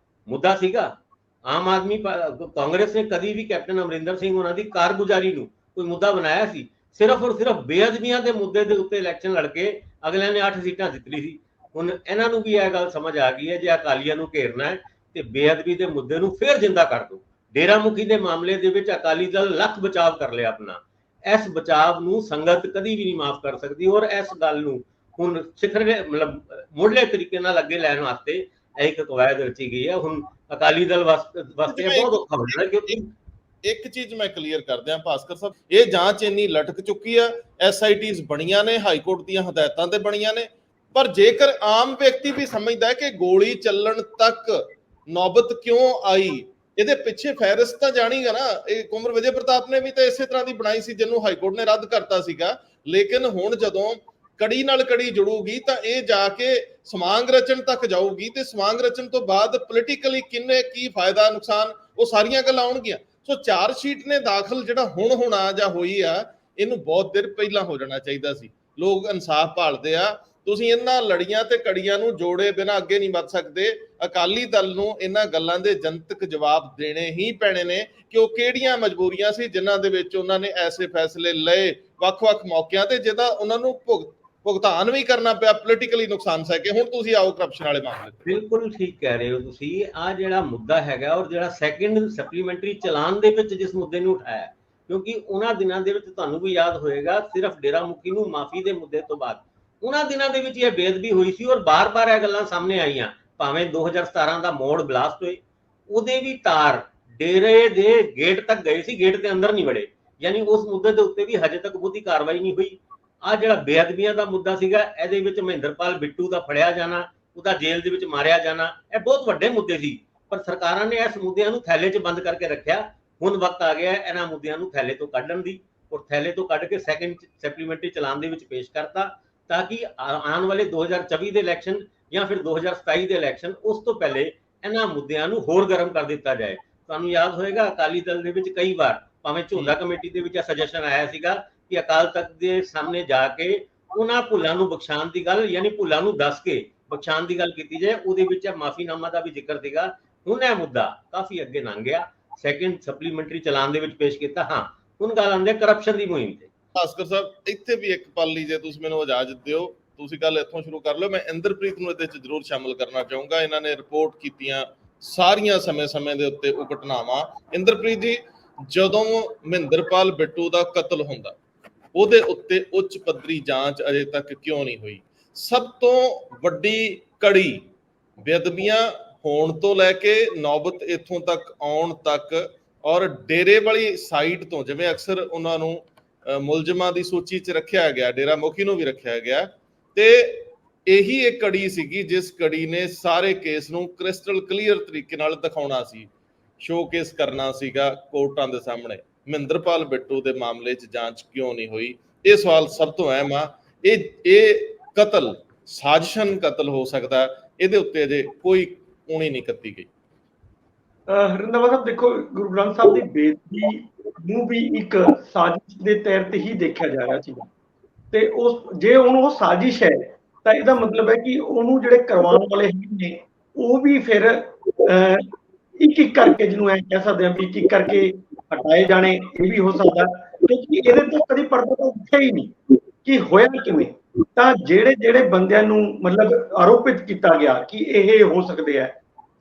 ਮੁੱਦਾ ਸੀਗਾ ਆਮ ਆਦਮੀ ਕਾਂਗਰਸ ਨੇ ਕਦੀ ਵੀ ਕੈਪਟਨ ਅਮਰਿੰਦਰ ਸਿੰਘ ਉਹਨਾਂ ਦੀ ਕਾਰਗੁਜ਼ਾਰੀ ਨੂੰ ਕੋਈ ਮੁੱਦਾ ਬਣਾਇਆ ਸੀ? ਸਿਰਫ ਔਰ ਸਿਰਫ ਬੇਅਦਬੀਆਂ ਦੇ ਮੁੱਦੇ ਦੇ ਉੱਤੇ ਇਲੈਕਸ਼ਨ ਲੜ ਕੇ ਅਗਲਿਆਂ ਨੇ 8 ਸੀਟਾਂ ਜਿੱਤ ਲਈ ਸੀ। ਹੁਣ ਇਹਨਾਂ ਨੂੰ ਵੀ ਇਹ ਗੱਲ ਸਮਝ ਆ ਗਈ ਹੈ, ਜੇ ਅਕਾਲੀਆਂ ਨੂੰ ਘੇਰਨਾ ਹੈ ਤੇ ਬੇਅਦਬੀ ਦੇ ਮੁੱਦੇ ਨੂੰ ਫੇਰ ਜਿੰਦਾ ਕਰ ਦਿਓ। ਡੇਰਾ ਮੁਖੀ ਦੇ ਮਾਮਲੇ ਦੇ ਵਿੱਚ ਅਕਾਲੀ ਦਲ ਲੱਖ ਬਚਾਵ ਕਰ ਲਿਆ ਆਪਣਾ, ਇਸ ਬਚਾਵ ਨੂੰ ਸੰਗਤ ਕਦੀ ਵੀ ਨਹੀਂ ਮਾਫ ਕਰ ਸਕਦੀ ਔਰ ਇਸ ਗੱਲ ਨੂੰ ਹੁਣ ਸਿਖਰਲੇ ਮਤਲਬ ਮੁੱਢਲੇ ਤਰੀਕੇ ਨਾਲ ਅੱਗੇ ਲੈਣ ਵਾਸਤੇ ਇੱਕ ਕਵਾਇਦ ਰਚੀ ਗਈ ਹੈ। ਹੁਣ ਅਕਾਲੀ ਦਲ ਵਾਸਤੇ ਬਹੁਤ ਔਖਾ ਹੋ ਜਾਣਾ, ਕਿਉਂਕਿ ਇੱਕ ਚੀਜ਼ ਮੈਂ ਕਲੀਅਰ ਕਰ ਦਿਆਂ ਭਾਸਕਰ ਸਾਹਿਬ, ਇਹ ਜਾਂਚ ਇੰਨੀ ਲਟਕ ਚੁੱਕੀ ਆ, SITs ਬਣੀਆਂ ਨੇ, ਹਾਈ ਕੋਰਟ ਦੀਆਂ ਹਦਾਇਤਾਂ ਤੇ ਬਣੀਆਂ ਨੇ, ਪਰ ਜੇਕਰ ਆਮ ਵਿਅਕਤੀ ਵੀ ਸਮਝਦਾ ਹੈ ਕਿ ਗੋਲੀ ਚੱਲਣ ਤੱਕ ਨੌਬਤ ਕਿਉਂ ਆਈ, ਇਹਦੇ ਪਿੱਛੇ ਫਹਿਰਿਸਤ ਤਾਂ ਜਾਣੀਗਾ ਨਾ। ਇਹ ਕੁੰਵਰ ਵਿਜੇ ਪ੍ਰਤਾਪ ਨੇ ਵੀ ਤਾਂ ਇਸੇ ਤਰ੍ਹਾਂ ਦੀ ਬਣਾਈ ਸੀ, ਜਿਹਨੂੰ ਹਾਈ ਕੋਰਟ ਨੇ ਰੱਦ ਕਰਤਾ ਸੀਗਾ। ਲੇਕਿਨ ਹੁਣ ਜਦੋਂ ਕੜੀ ਨਾਲ ਕੜੀ ਜੁੜੂਗੀ ਤਾਂ ਇਹ ਜਾ ਕੇ ਸਮਾਂਗ ਰਚਨ ਤੱਕ ਜਾਊਗੀ, ਤੇ ਸਮਾਂਗ ਰਚਨ ਤੋਂ ਬਾਅਦ ਪੋਲੀਟੀਕਲੀ ਕਿੰਨੇ ਕੀ ਫਾਇਦਾ ਨੁਕਸਾਨ, ਉਹ ਸਾਰੀਆਂ ਗੱਲਾਂ ਆਉਣਗੀਆਂ। ਸੋ ਚਾਰਜ ਸ਼ੀਟ ਨੇ ਦਾਖਲ ਜਿਹੜਾ ਹੁਣ ਹੋਣਾ ਜਾਂ ਹੋਈ ਆ, ਇਹਨੂੰ ਬਹੁਤ ਦੇਰ ਪਹਿਲਾਂ ਹੋ ਜਾਣਾ ਚਾਹੀਦਾ ਸੀ। ਲੋਕ ਇਨਸਾਫ ਭਾਲਦੇ ਆ, ਤੁਸੀਂ ਇਹਨਾਂ ਲੜੀਆਂ ਤੇ ਕੜੀਆਂ ਨੂੰ ਜੋੜੇ ਬਿਨਾਂ ਅੱਗੇ ਨਹੀਂ ਵੱਧ ਸਕਦੇ। ਅਕਾਲੀ ਦਲ ਨੂੰ ਇਹਨਾਂ ਗੱਲਾਂ ਦੇ ਜਨਤਕ ਜਵਾਬ ਦੇਣੇ ਹੀ ਪੈਣੇ ਨੇ ਕਿ ਉਹ ਕਿਹੜੀਆਂ ਮਜਬੂਰੀਆਂ ਸੀ ਜਿਨ੍ਹਾਂ ਦੇ ਵਿੱਚ ਉਹਨਾਂ ਨੇ ਐਸੇ ਫੈਸਲੇ ਲਏ ਵੱਖ-ਵੱਖ ਮੌਕਿਆਂ ਤੇ, ਜਿਹਦਾ ਉਹਨਾਂ ਨੂੰ ਭੁਗਤਾਨ ਵੀ ਕਰਨਾ ਪਿਆ, ਪੋਲੀਟੀਕਲੀ ਨੁਕਸਾਨ ਸਹਿ ਕੇ। ਹੁਣ ਤੁਸੀਂ ਆਓ ਕਰਪਸ਼ਨ ਵਾਲੇ ਮਾਮਲੇ ਤੇ। ਬਿਲਕੁਲ ਠੀਕ ਕਹਿ ਰਹੇ ਹੋ ਤੁਸੀਂ। ਆ ਜਿਹੜਾ ਮੁੱਦਾ ਹੈਗਾ ਔਰ ਜਿਹੜਾ ਸੈਕੰਡ ਸਪਲੀਮੈਂਟਰੀ ਚਲਾਨ ਦੇ ਵਿੱਚ ਜਿਸ ਮੁੱਦੇ ਨੂੰ ਉਠਾਇਆ, ਕਿਉਂਕਿ ਉਹਨਾਂ ਦਿਨਾਂ ਦੇ ਵਿੱਚ ਤੁਹਾਨੂੰ ਵੀ ਯਾਦ ਹੋਏਗਾ, ਸਿਰਫ ਡੇਰਾ ਮੁਖੀ ਨੂੰ ਮਾਫੀ ਦੇ ਮੁੱਦੇ ਤੋਂ ਬਾਅਦ ਉਹਨਾਂ ਦਿਨਾਂ ਦੇ ਵਿੱਚ ਇਹ ਬੇਅਦਬੀ ਹੋਈ ਸੀ ਔਰ ਬਾਰ-ਬਾਰ ਇਹ ਗੱਲਾਂ ਸਾਹਮਣੇ ਆਈਆਂ। ਭਾਵੇਂ 2017 ਦਾ ਮੋੜ ਬਲਾਸਟ ਹੋਏ, ਉਹਦੇ ਵੀ ਤਾਰ ਡੇਰੇ ਦੇ ਗੇਟ ਤੱਕ ਗਏ ਸੀ, ਗੇਟ ਦੇ ਅੰਦਰ ਨਹੀਂ ਵੜੇ। ਯਾਨੀ ਉਸ ਮੁੱਦੇ ਦੇ ਉੱਤੇ ਵੀ ਹਜੇ ਤੱਕ ਬਹੁਤੀ ਕਾਰਵਾਈ ਨਹੀਂ ਹੋਈ। ਆ ਜਿਹੜਾ ਬੇਅਦਬੀਆਂ ਦਾ ਮੁੱਦਾ ਸੀਗਾ, ਇਹਦੇ ਵਿੱਚ ਮਹਿੰਦਰਪਾਲ ਬਿੱਟੂ ਦਾ ਫੜਿਆ ਜਾਣਾ, ਉਹਦਾ ਜੇਲ੍ਹ ਦੇ ਵਿੱਚ ਮਾਰਿਆ ਜਾਣਾ, ਇਹ ਬਹੁਤ ਵੱਡੇ ਮੁੱਦੇ ਸੀ, ਪਰ ਸਰਕਾਰਾਂ ਨੇ ਇਸ ਮੁੱਦਿਆਂ ਨੂੰ ਥੈਲੇ 'ਚ ਬੰਦ ਕਰਕੇ ਰੱਖਿਆ। ਹੁਣ ਵਕਤ ਆ ਗਿਆ ਇਹਨਾਂ ਮੁੱਦਿਆਂ ਨੂੰ ਥੈਲੇ ਤੋਂ ਕੱਢਣ ਦੀ, ਔਰ ਥੈਲੇ ਤੋਂ ਕੱਢ ਕੇ ਸੈਕੰਡ ਸਪਲੀਮੈਂਟਰੀ ਚਲਾਨ ਦੇ ਵਿੱਚ ਪੇਸ਼ ਕਰਤਾ, ਤਾਂ ਕਿ ਆਉਣ ਵਾਲੇ 2024 ਦੇ ਇਲੈਕਸ਼ਨ ਜਾਂ ਫਿਰ 2027 ਦੇ ਇਲੈਕਸ਼ਨ, ਉਸ ਤੋਂ ਪਹਿਲੇ ਇਹਨਾਂ ਮੁੱਦਿਆਂ ਨੂੰ ਹੋਰ ਗਰਮ ਕਰ ਦਿੱਤਾ ਜਾਏ। ਤੁਹਾਨੂੰ ਯਾਦ ਹੋਏਗਾ ਅਕਾਲੀ ਦਲ ਦੇ ਵਿੱਚ ਕਈ ਵਾਰ ਭਾਵੇਂ ਝੋਲਾ ਕਮੇਟੀ ਦੇ ਵਿੱਚ ਇਹ ਸੁਜੈਸ਼ਨ ਆਇਆ ਸੀਗਾ ਕਿ ਅਕਾਲ ਤਖਤ ਦੇ ਸਾਹਮਣੇ ਜਾ ਕੇ ਉਹਨਾਂ ਭੁੱਲਾਂ ਨੂੰ ਬਖਸ਼ਾਉਣ ਦੀ ਗੱਲ, ਯਾਨੀ ਭੁੱਲਾਂ ਨੂੰ ਦੱਸ ਕੇ ਬਖਸ਼ਾਉਣ ਦੀ ਗੱਲ ਕੀਤੀ ਜਾਏ। ਉਹਦੇ ਵਿੱਚ ਮਾਫੀਨਾਮਾ ਦਾ ਵੀ ਜ਼ਿਕਰ ਸੀਗਾ। ਹੁਣ ਇਹ ਮੁੱਦਾ ਕਾਫੀ ਅੱਗੇ ਲੰਘ ਗਿਆ, ਸੈਕੰਡ ਸਪਲੀਮੈਂਟਰੀ ਚਲਾਨ ਦੇ ਵਿੱਚ ਪੇਸ਼ ਕੀਤਾ। ਹਾਂ, ਹੁਣ ਗੱਲ ਆਉਂਦੀ ਹੈ ਕਰਪਸ਼ਨ ਦੀ ਮੁਹਿੰਮ ਤੇ। ਭਾਸਕਰ ਸਾਹਿਬ, ਇੱਥੇ ਵੀ ਇੱਕ ਪਲ ਲਈ ਜੇ ਤੁਸੀਂ ਮੈਨੂੰ ਇਜਾਜ਼ਤ ਦਿਓ, ਤੁਸੀਂ ਗੱਲ ਇੱਥੋਂ ਸ਼ੁਰੂ ਕਰ ਲਓ। ਮੈਂ ਇੰਦਰਪ੍ਰੀਤ ਨੂੰ ਇਹਦੇ ਵਿੱਚ ਜ਼ਰੂਰ ਸ਼ਾਮਲ ਕਰਨਾ ਚਾਹੂੰਗਾ। ਇਹਨਾਂ ਨੇ ਰਿਪੋਰਟ ਕੀਤੀਆਂ ਸਾਰੀਆਂ ਸਮੇਂ-ਸਮੇਂ ਦੇ ਉੱਤੇ ਉਹ ਘਟਨਾਵਾਂ। ਇੰਦਰਪ੍ਰੀਤ ਜੀ, ਜਦੋਂ ਮਹਿੰਦਰਪਾਲ ਬਿੱਟੂ ਦਾ ਕਤਲ ਹੁੰਦਾ, ਉਹਦੇ ਉੱਤੇ ਉੱਚ ਪੱਧਰੀ ਜਾਂਚ ਅਜੇ ਤੱਕ ਕਿਉਂ ਨਹੀਂ ਹੋਈ? ਸਭ ਤੋਂ ਵੱਡੀ ਕੜੀ ਬੇਅਦਬੀਆਂ ਹੋਣ ਤੋਂ ਲੈ ਕੇ ਨੌਬਤ ਇੱਥੋਂ ਤੱਕ ਆਉਣ ਤੱਕ, ਔਰ ਡੇਰੇ ਵਾਲੀ ਸਾਈਡ ਤੋਂ ਜਿਵੇਂ ਅਕਸਰ ਉਹਨਾਂ ਨੂੰ ਮੁਲਜ਼ਮਾਂ ਦੀ ਸੂਚੀ 'ਚ ਰੱਖਿਆ ਗਿਆ, ਡੇਰਾ ਮੁਖੀ ਨੂੰ ਵੀ ਰੱਖਿਆ ਗਿਆ, ਤੇ ਇਹੀ ਇੱਕ ਕੜੀ ਸੀਗੀ ਜਿਸ ਕੜੀ ਨੇ ਸਾਰੇ ਕੇਸ ਨੂੰ ਕ੍ਰਿਸਟਲ ਕਲੀਅਰ ਤਰੀਕੇ ਨਾਲ ਦਿਖਾਉਣਾ ਸੀ, ਸ਼ੋਕੇਸ ਕਰਨਾ ਸੀਗਾ ਕੋਰਟਾਂ ਦੇ ਸਾਹਮਣੇ। ਮਹਿੰਦਰਪਾਲ ਬਿੱਟੂ ਦੇ ਮਾਮਲੇ 'ਚ ਜਾਂਚ ਕਿਉਂ ਨਹੀਂ ਹੋਈ? ਇਹ ਸਵਾਲ ਸਭ ਤੋਂ ਅਹਿਮ ਆ। ਇਹ ਕਤਲ ਸਾਜ਼ਿਸ਼ਨ ਕਤਲ ਹੋ ਸਕਦਾ, ਇਹਦੇ ਉੱਤੇ ਅਜੇ ਕੋਈ ਕੂਣੀ ਨਹੀਂ ਕੱਤੀ ਗਈ। ਰੰਧਾਵਾ ਸਾਹਿਬ, ਦੇਖੋ, ਗੁਰੂ ਗ੍ਰੰਥ ਸਾਹਿਬ ਦੀ ਬੇਦਬੀ ਨੂੰ ਵੀ ਇੱਕ ਸਾਜ਼ਿਸ਼ ਦੇ ਤਹਿਤ ਹੀ ਦੇਖਿਆ ਜਾ ਰਿਹਾ ਸੀ, ਤੇ ਉਸ ਜੇ ਹੁਣ ਉਹ ਸਾਜ਼ਿਸ਼ ਹੈ ਤਾਂ ਇਹਦਾ ਮਤਲਬ ਹੈ ਕਿ ਉਹਨੂੰ ਜਿਹੜੇ ਕਰਵਾਉਣ ਵਾਲੇ ਨੇ ਉਹ ਵੀ ਫਿਰ ਇੱਕ ਇੱਕ ਕਰਕੇ, ਜਿਹਨੂੰ ਐ ਕਹਿ ਸਕਦੇ ਹਾਂ ਵੀ ਇੱਕ ਇੱਕ ਕਰਕੇ ਹਟਾਏ ਜਾਣੇ, ਇਹ ਵੀ ਹੋ ਸਕਦਾ, ਕਿਉਂਕਿ ਇਹਦੇ ਤੋਂ ਕਦੀ ਪਰਦਾ ਤਾਂ ਉੱਠਿਆ ਹੀ ਨਹੀਂ ਕਿ ਹੋਇਆ ਕਿਵੇਂ। ਤਾਂ ਜਿਹੜੇ ਬੰਦਿਆਂ ਨੂੰ ਮਤਲਬ ਆਰੋਪਿਤ ਕੀਤਾ ਗਿਆ ਕਿ ਇਹ ਹੋ ਸਕਦੇ ਆ,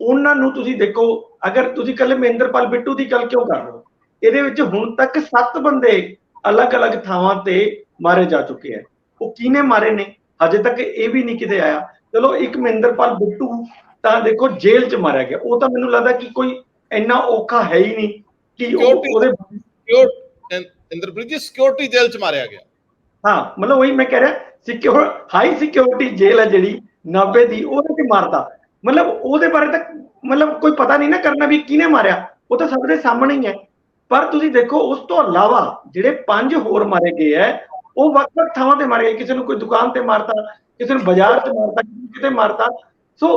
ਉਹਨਾਂ ਨੂੰ ਤੁਸੀਂ ਦੇਖੋ, ਅਗਰ ਤੁਸੀਂ ਕੱਲੇ ਮਹਿੰਦਰਪਾਲ ਬਿੱਟੂ ਦੀ ਗੱਲ ਕਿਉਂ ਕਰ ਰਹੇ ਹੋ, ਇਹਦੇ ਵਿੱਚ ਹੁਣ ਤੱਕ 7 ਬੰਦੇ ਅਲੱਗ-ਅਲੱਗ ਥਾਵਾਂ ਤੇ ਮਾਰੇ ਜਾ ਚੁੱਕੇ ਆ। ਉਹ ਕਿਹਨੇ ਮਾਰੇ ਨੇ ਹਜੇ ਤੱਕ ਇਹ ਵੀ ਨਹੀਂ ਕਿਤੇ ਆਇਆ। ਚਲੋ, ਇੱਕ ਮਹਿੰਦਰਪਾਲ ਬਿੱਟੂ ਤਾਂ ਦੇਖੋ ਜੇਲ੍ਹ 'ਚ ਮਾਰਿਆ ਗਿਆ, ਉਹ ਤਾਂ ਮੈਨੂੰ ਲੱਗਦਾ ਕਿ ਕੋਈ ਇੰਨਾ ਔਖਾ ਹੈ ਹੀ ਨਹੀਂ ਕਿ ਉਹਦੇ ਇੰਦਰਪ੍ਰੀਤ ਜੀ ਸਿਕਿਉਰਿਟੀ ਜੇਲ੍ਹ 'ਚ ਮਾਰਿਆ ਗਿਆ। ਹਾਂ, ਮਤਲਬ ਉਹੀ ਮੈਂ ਕਹਿ ਰਿਹਾ, ਹਾਈ ਸਿਕਿਉਰਿਟੀ ਜੇਲ੍ਹ ਹੈ ਜਿਹੜੀ 90 ਦੀ, ਉਹਦੇ 'ਚ ਮਾਰਤਾ। ਮਤਲਬ ਉਹਦੇ ਬਾਰੇ ਤਾਂ ਮਤਲਬ ਕੋਈ ਪਤਾ ਨਹੀਂ ਨਾ ਕਰਨਾ ਵੀ ਕਿਹਨੇ ਮਾਰਿਆ, ਉਹ ਤਾਂ ਸਭ ਦੇ ਸਾਹਮਣੇ ਹੀ ਹੈ। ਪਰ ਤੁਸੀਂ ਦੇਖੋ, ਉਸ ਤੋਂ ਇਲਾਵਾ ਜਿਹੜੇ 5 ਹੋਰ ਮਾਰੇ ਗਏ ਹੈ, ਉਹ ਵੱਖ-ਵੱਖ ਥਾਵਾਂ ਤੇ ਮਾਰੇ ਗਏ। ਕਿਸੇ ਨੂੰ ਕੋਈ ਦੁਕਾਨ ਤੇ ਮਾਰਤਾ, ਕਿਸੇ ਨੂੰ ਬਾਜ਼ਾਰ 'ਚ ਮਾਰਤਾ, ਕਿਤੇ ਮਾਰਤਾ। ਸੋ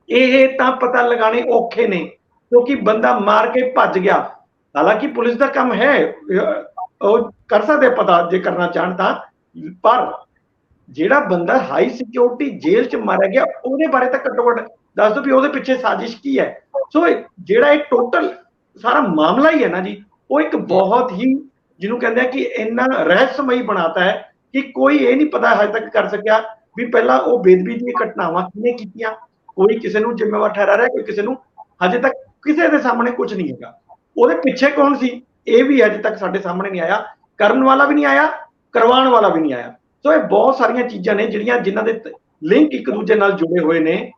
ਇਹ ਤਾਂ ਪਤਾ ਲਗਾਣੇ ਔਖੇ ਨੇ ਕਿਉਂਕਿ ਬੰਦਾ ਮਾਰ ਕੇ ਭੱਜ ਗਿਆ। ਹਾਲਾਂਕਿ ਪੁਲਿਸ ਦਾ ਕੰਮ ਹੈ, ਉਹ ਕਰ ਸਕਦੇ ਪਤਾ ਜੇ ਕਰਨਾ ਚਾਹਣ ਤਾਂ, ਪਰ ਜਿਹੜਾ ਬੰਦਾ ਹਾਈ ਸਿਕਿਉਰਿਟੀ ਜੇਲ੍ਹ 'ਚ ਮਾਰਿਆ ਗਿਆ ਉਹਦੇ ਬਾਰੇ ਤਾਂ ਘੱਟੋ ਘੱਟ ਦੱਸ ਦਿਓ ਵੀ ਉਹਦੇ ਪਿੱਛੇ ਸਾਜ਼ਿਸ਼ ਕੀ ਹੈ। ਸੋ ਜਿਹੜਾ ਇਹ ਟੋਟਲ ਸਾਰਾ ਮਾਮਲਾ ਹੀ ਹੈ ਨਾ ਜੀ, ਉਹ ਇੱਕ ਬਹੁਤ ਹੀ ਜਿਹਨੂੰ ਕਹਿੰਦੇ ਆ ਕਿ ਇੰਨਾ ਰਹੱਸਮਈ ਬਣਾਤਾ ਹੈ ਕਿ ਕੋਈ ਇਹ ਨਹੀਂ ਪਤਾ ਹਜੇ ਤੱਕ ਕਰ ਸਕਿਆ ਵੀ ਪਹਿਲਾਂ ਉਹ ਬੇਦਬੀ ਦੀਆਂ ਘਟਨਾਵਾਂ ਕਿਹਨੇ ਕੀਤੀਆਂ। ਕੋਈ ਕਿਸੇ ਨੂੰ ਜ਼ਿੰਮੇਵਾਰ ਠਹਿਰਾ ਰਿਹਾ, ਕੋਈ ਕਿਸੇ ਨੂੰ, ਹਜੇ ਤੱਕ ਕਿਸੇ ਦੇ ਸਾਹਮਣੇ ਕੁਝ ਨਹੀਂ ਹੈਗਾ। ਉਹਦੇ ਪਿੱਛੇ ਕੌਣ ਸੀ ਇਹ ਵੀ ਹਜੇ ਤੱਕ ਸਾਡੇ ਸਾਹਮਣੇ ਨਹੀਂ ਆਇਆ, ਕਰਨ ਵਾਲਾ ਵੀ ਨਹੀਂ ਆਇਆ, ਕਰਵਾਉਣ ਵਾਲਾ ਵੀ ਨਹੀਂ ਆਇਆ। ਸੋ ਇਹ ਬਹੁਤ ਸਾਰੀਆਂ ਚੀਜ਼ਾਂ ਨੇ ਜਿਨ੍ਹਾਂ ਦੇ ਲਿੰਕ ਇੱਕ ਦੂਜੇ ਨਾਲ ਜੁੜੇ ਹੋਏ ਨੇ,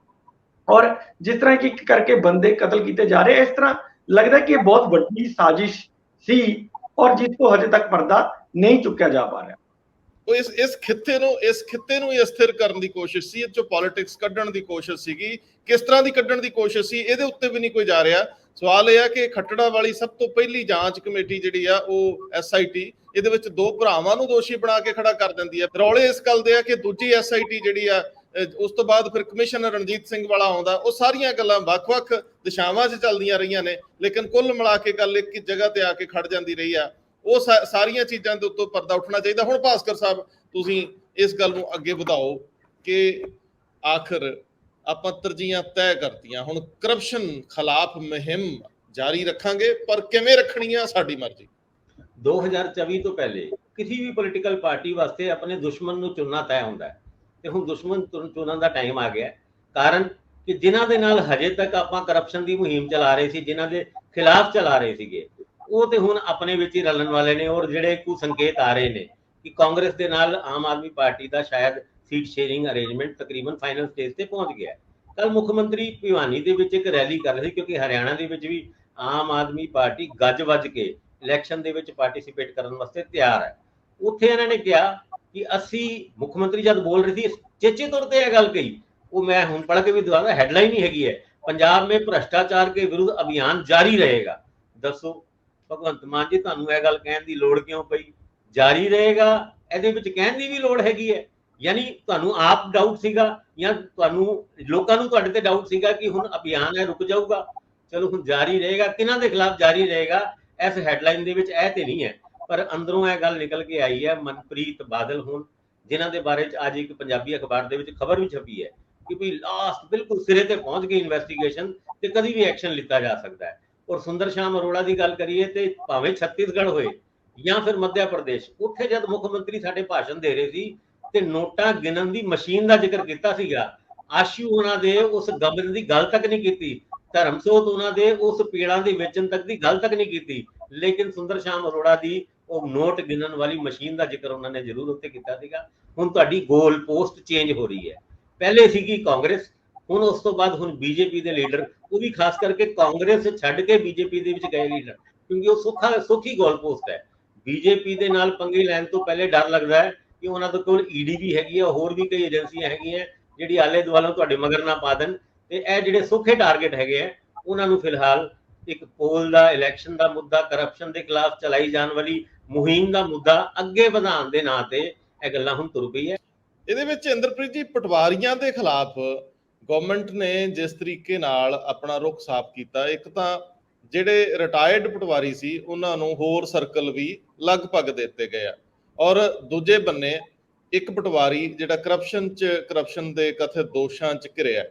ਔਰ ਜਿਸ ਤਰ੍ਹਾਂ ਕਿ ਇੱਕ ਕਰਕੇ ਬੰਦੇ ਕਤਲ ਕੀਤੇ ਜਾ ਰਹੇ, ਇਸ ਤਰ੍ਹਾਂ ਲੱਗਦਾ ਕਿ ਇਹ ਬਹੁਤ ਵੱਡੀ ਸਾਜ਼ਿਸ਼ ਸੀ ਔਰ ਜਿਸ ਤੋਂ ਹਜੇ ਤੱਕ ਪਰਦਾ ਨਹੀਂ ਚੁੱਕਿਆ ਜਾ ਪਾ ਰਿਹਾ। ਉਹ ਇਸ ਖਿੱਤੇ ਨੂੰ ਹੀ ਅਸਥਿਰ ਕਰਨ ਦੀ ਕੋਸ਼ਿਸ਼ ਸੀ, ਇਹ ਚੋਂ ਪੋਲਿਟਿਕਸ ਕੱਢਣ ਦੀ ਕੋਸ਼ਿਸ਼ ਸੀਗੀ। ਕਿਸ ਤਰ੍ਹਾਂ ਦੀ ਕੱਢਣ ਦੀ ਕੋਸ਼ਿਸ਼ ਸੀ ਇਹਦੇ ਉੱਤੇ ਵੀ ਨਹੀਂ ਕੋਈ ਜਾ ਰਿਹਾ। ਸਵਾਲ ਇਹ ਆ ਕਿ ਖੱਟੜਾ ਵਾਲੀ ਸਭ ਤੋਂ ਪਹਿਲੀ ਜਾਂਚ ਕਮੇਟੀ ਜਿਹੜੀ ਆ ਉਹ SIT, ਇਹਦੇ ਵਿੱਚ ਦੋ ਭਰਾਵਾਂ ਨੂੰ ਦੋਸ਼ੀ ਬਣਾ ਕੇ ਖੜਾ ਕਰ ਦਿੰਦੀ ਹੈ। ਰੌਲੇ ਇਸ ਗੱਲ ਦੇ ਆ ਕਿ ਦੂਜੀ SIT ਜਿਹੜੀ ਆ ਉਸ ਤੋਂ ਬਾਅਦ ਫਿਰ ਕਮਿਸ਼ਨਰ ਰਣਜੀਤ ਸਿੰਘ ਵਾਲਾ ਆਉਂਦਾ। ਉਹ ਸਾਰੀਆਂ ਗੱਲਾਂ ਵੱਖ-ਵੱਖ ਦਿਸ਼ਾਵਾਂ 'ਚ ਚੱਲਦੀਆਂ ਰਹੀਆਂ ਨੇ, ਲੇਕਿਨ ਕੁੱਲ ਮਿਲਾ ਕੇ ਗੱਲ ਇੱਕ ਜਗ੍ਹਾ ਤੇ ਆ ਕੇ ਖੜ ਜਾਂਦੀ ਰਹੀ ਆ। ਉਹ ਸਾਰੀਆਂ ਚੀਜ਼ਾਂ ਦੇ ਉੱਤੋਂ ਪਰਦਾ ਉੱਠਣਾ ਚਾਹੀਦਾ। ਹੁਣ ਭਾਸਕਰ ਸਾਹਿਬ ਤੁਸੀਂ ਇਸ ਗੱਲ ਨੂੰ ਅੱਗੇ ਵਧਾਓ ਕਿ ਆਖਰ ਆਪਾਂ ਤਰਜੀਹਾਂ ਤੈਅ ਕਰਤੀਆਂ, ਹੁਣ ਕਰਪਸ਼ਨ ਖਿਲਾਫ ਮੁਹਿੰਮ ਜਾਰੀ ਰੱਖਾਂਗੇ, ਪਰ ਕਿਵੇਂ ਰੱਖਣੀ ਆ ਸਾਡੀ ਮਰਜ਼ੀ। 2024 ਤੋਂ ਪਹਿਲੇ ਕਿਸੇ ਵੀ ਪੋਲੀਟੀਕਲ ਪਾਰਟੀ ਵਾਸਤੇ ਆਪਣੇ ਦੁਸ਼ਮਣ ਨੂੰ ਚੁਣਨਾ ਤੈਅ ਹੁੰਦਾ ਹੈ, ਤੇ ਹੁਣ ਦੁਸ਼ਮਣ ਚੁਣਨ ਦਾ ਟਾਈਮ ਆ ਗਿਆ। ਕਾਰਨ ਕਿ ਜਿਨ੍ਹਾਂ ਦੇ ਨਾਲ ਹਜੇ ਤੱਕ ਆਪਾਂ ਕਰਪਸ਼ਨ ਦੀ ਮੁਹਿੰਮ ਚਲਾ ਰਹੇ ਸੀ, ਜਿਨ੍ਹਾਂ ਦੇ ਖਿਲਾਫ ਚਲਾ ਰਹੇ ਸੀਗੇ, ਉਹ ਤੇ ਹੁਣ ਆਪਣੇ ਵਿੱਚ ਹੀ ਰਲਣ ਵਾਲੇ ਨੇ। ਔਰ ਜਿਹੜੇ ਕੁ ਸੰਕੇਤ ਆ ਰਹੇ ਨੇ ਕਿ ਕਾਂਗਰਸ ਦੇ ਨਾਲ ਆਮ ਆਦਮੀ ਪਾਰਟੀ ਦਾ ਸ਼ਾਇਦ ਸੀਟ ਸ਼ੇਅਰਿੰਗ ਅਰੇਂਜਮੈਂਟ ਤਕਰੀਬਨ ਫਾਈਨਲ ਸਟੇਜ ਤੇ ਪਹੁੰਚ ਗਿਆ। ਕੱਲ ਮੁੱਖ ਮੰਤਰੀ ਭਿਵਾਨੀ ਦੇ ਵਿੱਚ ਇੱਕ ਰੈਲੀ ਕਰ ਰਹੇ ਸੀ, ਕਿਉਂਕਿ ਹਰਿਆਣਾ ਦੇ ਵਿੱਚ ਵੀ ਆਮ ਆਦਮੀ ਪਾਰਟੀ ਗੱਜ ਵੱਜ ਕੇ ਇਲੈਕਸ਼ਨ ਦੇ ਵਿੱਚ ਪਾਰਟਿਸਿਪੇਟ ਕਰਨ ਵਾਸਤੇ ਤਿਆਰ ਹੈ। ਉੱਥੇ ਇਹਨਾਂ ਨੇ ਕਿਹਾ ਕਿ ਅਸੀਂ, ਮੁੱਖ ਮੰਤਰੀ ਜਦ ਬੋਲ ਰਹੀ ਸੀ ਚੇਚੇ ਤੌਰ ਤੇ ਇਹ ਗੱਲ ਕਹੀ, ਉਹ ਮੈਂ ਹੁਣ ਪੜ੍ਹ ਕੇ ਵੀ ਦੁਬਾਰਾ, ਹੈਡਲਾਈਨ ਹੀ ਹੈਗੀ ਹੈ, ਪੰਜਾਬ ਮੇਂ ਭ੍ਰਿਸ਼ਟਾਚਾਰ ਕੇ ਵਿਰੁੱਧ ਅਭਿਆਨ ਜਾਰੀ ਰਹੇਗਾ। ਦੱਸੋ ਭਗਵੰਤ ਮਾਨ ਜੀ, ਤੁਹਾਨੂੰ ਇਹ ਗੱਲ ਕਹਿਣ ਦੀ ਲੋੜ ਕਿਉਂ ਪਈ? ਜਾਰੀ ਰਹੇਗਾ, ਇਹਦੇ ਵਿੱਚ ਕਹਿਣ ਦੀ ਵੀ ਲੋੜ ਹੈਗੀ ਹੈ? ਯਾਨੀ ਤੁਹਾਨੂੰ ਆਪ ਡਾਊਟ ਸੀਗਾ ਜਾਂ ਤੁਹਾਨੂੰ ਲੋਕਾਂ ਨੂੰ ਤੁਹਾਡੇ ਤੇ ਡਾਊਟ ਸੀਗਾ ਕਿ ਹੁਣ ਅਭਿਆਨ ਹੈ ਰੁਕ ਜਾਊਗਾ? ਚਲੋ ਹੁਣ ਜਾਰੀ ਰਹੇਗਾ, ਕਿਹਨਾਂ ਦੇ ਖਿਲਾਫ ਜਾਰੀ ਰਹੇਗਾ ਇਸ ਹੈਡਲਾਈਨ ਦੇ ਵਿੱਚ ਇਹ ਤੇ ਨਹੀਂ ਹੈ, ਪਰ ਅੰਦਰੋਂ ਇਹ ਗੱਲ ਨਿਕਲ ਕੇ ਆਈ ਹੈ। ਮਨਪ੍ਰੀਤ ਬਾਦਲ ਹੁਣ, ਜਿਨ੍ਹਾਂ ਦੇ ਬਾਰੇ ਚ ਅੱਜ ਇੱਕ ਪੰਜਾਬੀ ਅਖਬਾਰ ਦੇ ਵਿੱਚ ਖਬਰ ਵੀ ਛਪੀ ਹੈ ਕਿ ਵੀ ਲਾਸਟ ਬਿਲਕੁਲ ਸਿਰੇ ਤੇ ਪਹੁੰਚ ਗਈ ਇਨਵੈਸਟੀਗੇਸ਼ਨ ਤੇ ਕਦੀ ਵੀ ਐਕਸ਼ਨ ਲਿੱਤਾ ਜਾ ਸਕਦਾ ਹੈ। ਔਰ ਸੁੰਦਰ ਸ਼ਾਮ ਅਰੋੜਾ ਦੀ ਗੱਲ ਕਰੀਏ ਤੇ ਭਾਵੇਂ ਛੱਤੀਸਗੜ੍ਹ ਹੋਏ ਜਾਂ ਫਿਰ ਮੱਧ ਪ੍ਰਦੇਸ਼, ਉੱਥੇ ਜਦ ਮੁੱਖ ਮੰਤਰੀ ਸਾਡੇ ਭਾਸ਼ਣ ਦੇ ਰਹੇ ਸੀ ਤੇ ਨੋਟਾਂ ਗਿਣਨ ਦੀ ਮਸ਼ੀਨ ਦਾ ਜ਼ਿਕਰ ਕੀਤਾ ਸੀਗਾ, ਆਸ਼ੂ ਉਹਨਾਂ ਦੇ ਉਸ ਗਬਨ ਦੀ ਗੱਲ ਤੱਕ ਨਹੀਂ ਕੀਤੀ, ਧਰਮਸੋਤ ਉਹਨਾਂ ਦੇ ਉਸ ਪੀੜਾਂ ਦੇ ਵੇਚਣ ਤੱਕ ਦੀ ਗੱਲ ਤੱਕ ਨਹੀਂ ਕੀਤੀ, ਲੇਕਿਨ ਸੁੰਦਰ ਸ਼ਾਮ ਅਰੋੜਾ ਦੀ ਉਹ ਨੋਟ ਗਿਣਨ ਵਾਲੀ ਮਸ਼ੀਨ ਦਾ ਜ਼ਿਕਰ ਉਹਨਾਂ ਨੇ ਜ਼ਰੂਰ ਉੱਤੇ ਕੀਤਾ ਸੀਗਾ। ਹੁਣ ਤੁਹਾਡੀ ਗੋਲ ਪੋਸਟ ਚੇਂਜ ਹੋ ਰਹੀ ਹੈ। ਪਹਿਲੇ ਸੀਗੀ ਕਾਂਗਰਸ, ਹੁਣ ਉਸ ਤੋਂ ਬਾਅਦ ਹੁਣ ਬੀਜੇਪੀ ਦੇ ਲੀਡਰ, ਉਹ ਵੀ ਖਾਸ ਕਰਕੇ ਕਾਂਗਰਸ ਛੱਡ ਕੇ ਬੀਜੇਪੀ ਦੇ ਵਿੱਚ ਗਏ ਲੀਡਰ, ਕਿਉਂਕਿ ਉਹ ਸੌਖੀ ਗੋਲ ਪੋਸਟ ਹੈ। ਬੀਜੇਪੀ ਦੇ ਨਾਲ ਪੰਗੇ ਲੈਣ ਤੋਂ ਪਹਿਲੇ ਡਰ ਲੱਗਦਾ ਹੈ ਕਿ ਉਹਨਾਂ ਦੇ ਕੋਲ ਈਡੀ ਵੀ ਹੈਗੀ ਹੈ, ਹੋਰ ਵੀ ਕਈ ਏਜੰਸੀਆਂ ਹੈਗੀਆਂ ਜਿਹੜੀ ਆਲੇ ਦੁਆਲੇ ਤੁਹਾਡੇ ਮਗਰ ਨਾ ਪਾ ਦੇਣ, ਤੇ ਇਹ ਜਿਹੜੇ ਸੌਖੇ ਟਾਰਗੇਟ ਹੈਗੇ ਆ ਉਹਨਾਂ ਨੂੰ ਫਿਲਹਾਲ ਇੱਕ ਪੋਲ ਦਾ, ਇਲੈਕਸ਼ਨ ਦਾ ਮੁੱਦਾ, ਕਰਪਸ਼ਨ ਦੇ ਖਿਲਾਫ ਚਲਾਈ ਜਾਣ ਵਾਲੀ ਮੁਹਿੰਮ ਦਾ ਮੁੱਦਾ ਅੱਗੇ ਵਧਾਉਣ ਦੇ ਨਾਂ ਤੇ ਇਹ ਗੱਲਾਂ ਹੁਣ ਤੁਰ ਪਈ ਹੈ। ਇਹਦੇ ਵਿੱਚ ਇੰਦਰਪ੍ਰੀਤ ਜੀ, ਪਟਵਾਰੀਆਂ ਦੇ ਖਿਲਾਫ ਗਵਰਨਮੈਂਟ ਨੇ ਜਿਸ ਤਰੀਕੇ ਨਾਲ ਆਪਣਾ ਰੁਖ ਸਾਫ਼ ਕੀਤਾ, ਇੱਕ ਤਾਂ ਜਿਹੜੇ ਰਿਟਾਇਰਡ ਪਟਵਾਰੀ ਸੀ ਉਹਨਾਂ ਨੂੰ ਹੋਰ ਸਰਕਲ ਵੀ ਲਗਭਗ ਦਿੱਤੇ ਗਏ ਆ, ਔਰ ਦੂਜੇ ਬੰਨੇ ਇੱਕ ਪਟਵਾਰੀ ਜਿਹੜਾ ਕਰਪਸ਼ਨ ਦੇ ਕਥਿਤ ਦੋਸ਼ਾਂ 'ਚ ਘਿਰਿਆ,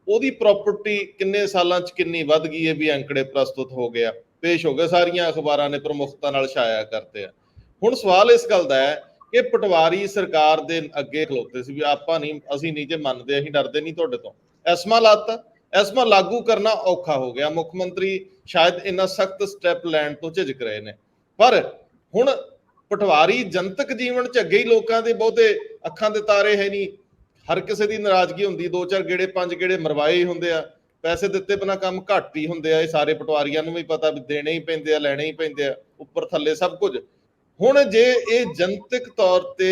ਉਹਦੀ ਪ੍ਰਾਪਰਟੀ ਕਿੰਨੇ ਸਾਲਾਂ 'ਚ ਕਿੰਨੀ ਵੱਧ ਗਈ ਹੈ ਵੀ ਅੰਕੜੇ ਪ੍ਰਸਤੁਤ ਹੋ ਗਿਆ, ਪੇਸ਼ ਹੋ ਗਏ, ਸਾਰੀਆਂ ਅਖਬਾਰਾਂ ਨੇ ਪ੍ਰਮੁਖਤਾ ਨਾਲ ਛਾਇਆ ਕਰਤੇ ਆ। ਹੁਣ ਸਵਾਲ ਇਸ ਗੱਲ ਦਾ ਹੈ ਕਿ ਪਟਵਾਰੀ ਸਰਕਾਰ ਦੇ ਅੱਗੇ ਖਲੋਤੇ ਸੀ ਵੀ ਅਸੀਂ ਨਹੀਂ ਜੇ ਮੰਨਦੇ, ਅਸੀਂ ਡਰਦੇ ਨਹੀਂ ਤੁਹਾਡੇ ਤੋਂ। ਐਸਮਾ ਲਾਗੂ ਕਰਨਾ ਔਖਾ ਹੋ ਗਿਆ, ਮੁੱਖ ਮੰਤਰੀ ਸ਼ਾਇਦ ਇੰਨਾ ਸਖਤ ਸਟੈਪ ਲੈਣ ਤੋਂ ਝਿਜਕ ਰਹੇ ਨੇ, ਪਰ ਹੁਣ ਪਟਵਾਰੀ ਜਨਤਕ ਜੀਵਨ 'ਚ ਅੱਗੇ ਹੀ ਲੋਕਾਂ ਦੇ ਬਹੁਤੇ ਅੱਖਾਂ ਦੇ ਤਾਰੇ ਹੈ ਨਹੀਂ, ਹਰ ਕਿਸੇ ਦੀ ਨਾਰਾਜ਼ਗੀ ਹੁੰਦੀ, 2-4 ਗੇੜੇ 5 ਗੇੜੇ ਮਰਵਾਏ ਹੀ ਹੁੰਦੇ ਆ, ਪੈਸੇ ਦਿੱਤੇ ਬਿਨਾਂ ਕੰਮ ਘੱਟ ਹੀ ਹੁੰਦੇ ਆ। ਇਹ ਸਾਰੇ ਪਟਵਾਰੀਆਂ ਨੂੰ ਵੀ ਪਤਾ ਵੀ ਦੇਣੇ ਹੀ ਪੈਂਦੇ ਆ, ਲੈਣੇ ਹੀ ਪੈਂਦੇ ਆ, ਉੱਪਰ ਥੱਲੇ ਸਭ ਕੁਝ। ਹੁਣ ਜੇ ਇਹ ਜਨਤਕ ਤੌਰ ਤੇ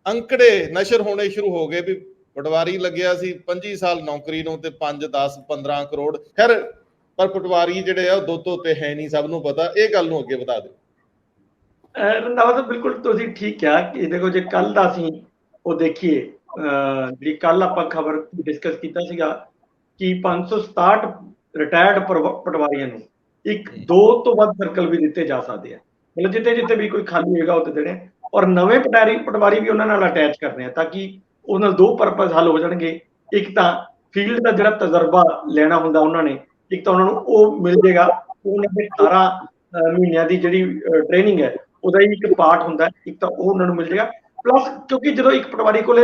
ਅੰਕੜੇ ਨਸ਼ਰ ਹੋਣੇ ਸ਼ੁਰੂ ਹੋ ਗਏ ਵੀ ਪਟਵਾਰੀ ਲੱਗਿਆ ਸੀ 25 ਸਾਲ ਨੌਕਰੀ ਨੂੰ ਤੇ 5, 10, 15 ਕਰੋੜ, ਖੈਰ ਪਰ ਪਟਵਾਰੀ ਜਿਹੜੇ ਆ ਉਹ ਦੋ ਤੋਂ ਤੇ ਹੈ ਨਹੀਂ, ਸਭ ਨੂੰ ਪਤਾ। ਇਹ ਗੱਲ ਨੂੰ ਅੱਗੇ ਵਧਾ ਦਿਓ। ਰੰਧਾਵਾ ਸਾਹਿਬ, ਬਿਲਕੁਲ ਤੁਸੀਂ ਠੀਕ ਕਿਹਾ ਕਿ ਦੇਖੋ ਜੇ ਕੱਲ ਦਾ ਅਸੀਂ ਉਹ ਦੇਖੀਏ ਜਿਹੜੀ ਕੱਲ ਆਪਾਂ ਖਬਰ ਡਿਸਕਸ ਕੀਤਾ ਸੀਗਾ ਕਿ 567 ਰਿਟਾਇਰਡ ਪਟਵਾਰੀਆਂ ਨੂੰ ਇੱਕ ਦੋ ਤੋਂ ਵੱਧ ਸਰਕਲ ਵੀ ਦਿੱਤੇ ਜਾ ਸਕਦੇ ਆ, ਮਤਲਬ ਜਿੱਥੇ ਜਿੱਥੇ ਵੀ ਕੋਈ ਖਾਲੀ ਹੋਏਗਾ ਉੱਥੇ ਦੇਣੇ, ਔਰ ਨਵੇਂ ਪਟਵਾਰੀ ਵੀ ਉਹਨਾਂ ਨਾਲ ਅਟੈਚ ਕਰਨੇ ਆ ਤਾਂ ਕਿ ਉਹਨਾਂ ਦੋ ਪਰਪਸ ਹੱਲ ਹੋ ਜਾਣਗੇ। ਇੱਕ ਤਾਂ ਫੀਲਡ ਦਾ ਜਿਹੜਾ ਤਜਰਬਾ ਲੈਣਾ ਹੁੰਦਾ ਉਹਨਾਂ ਨੇ, ਇੱਕ ਤਾਂ ਉਹਨਾਂ ਨੂੰ ਉਹ ਮਿਲ ਜਾਏਗਾ, ਉਹਨਾਂ ਦੇ 18 ਮਹੀਨਿਆਂ ਦੀ ਜਿਹੜੀ ਟ੍ਰੇਨਿੰਗ ਹੈ ਉਹਦਾ ਹੀ ਇੱਕ ਪਾਰਟ ਹੁੰਦਾ, ਇੱਕ ਤਾਂ ਉਹ ਉਹਨਾਂ ਨੂੰ ਮਿਲ ਜਾਏਗਾ। ਪਲੱਸ ਕਿਉਂਕਿ ਜਦੋਂ ਇੱਕ ਪਟਵਾਰੀ ਕੋਲੇ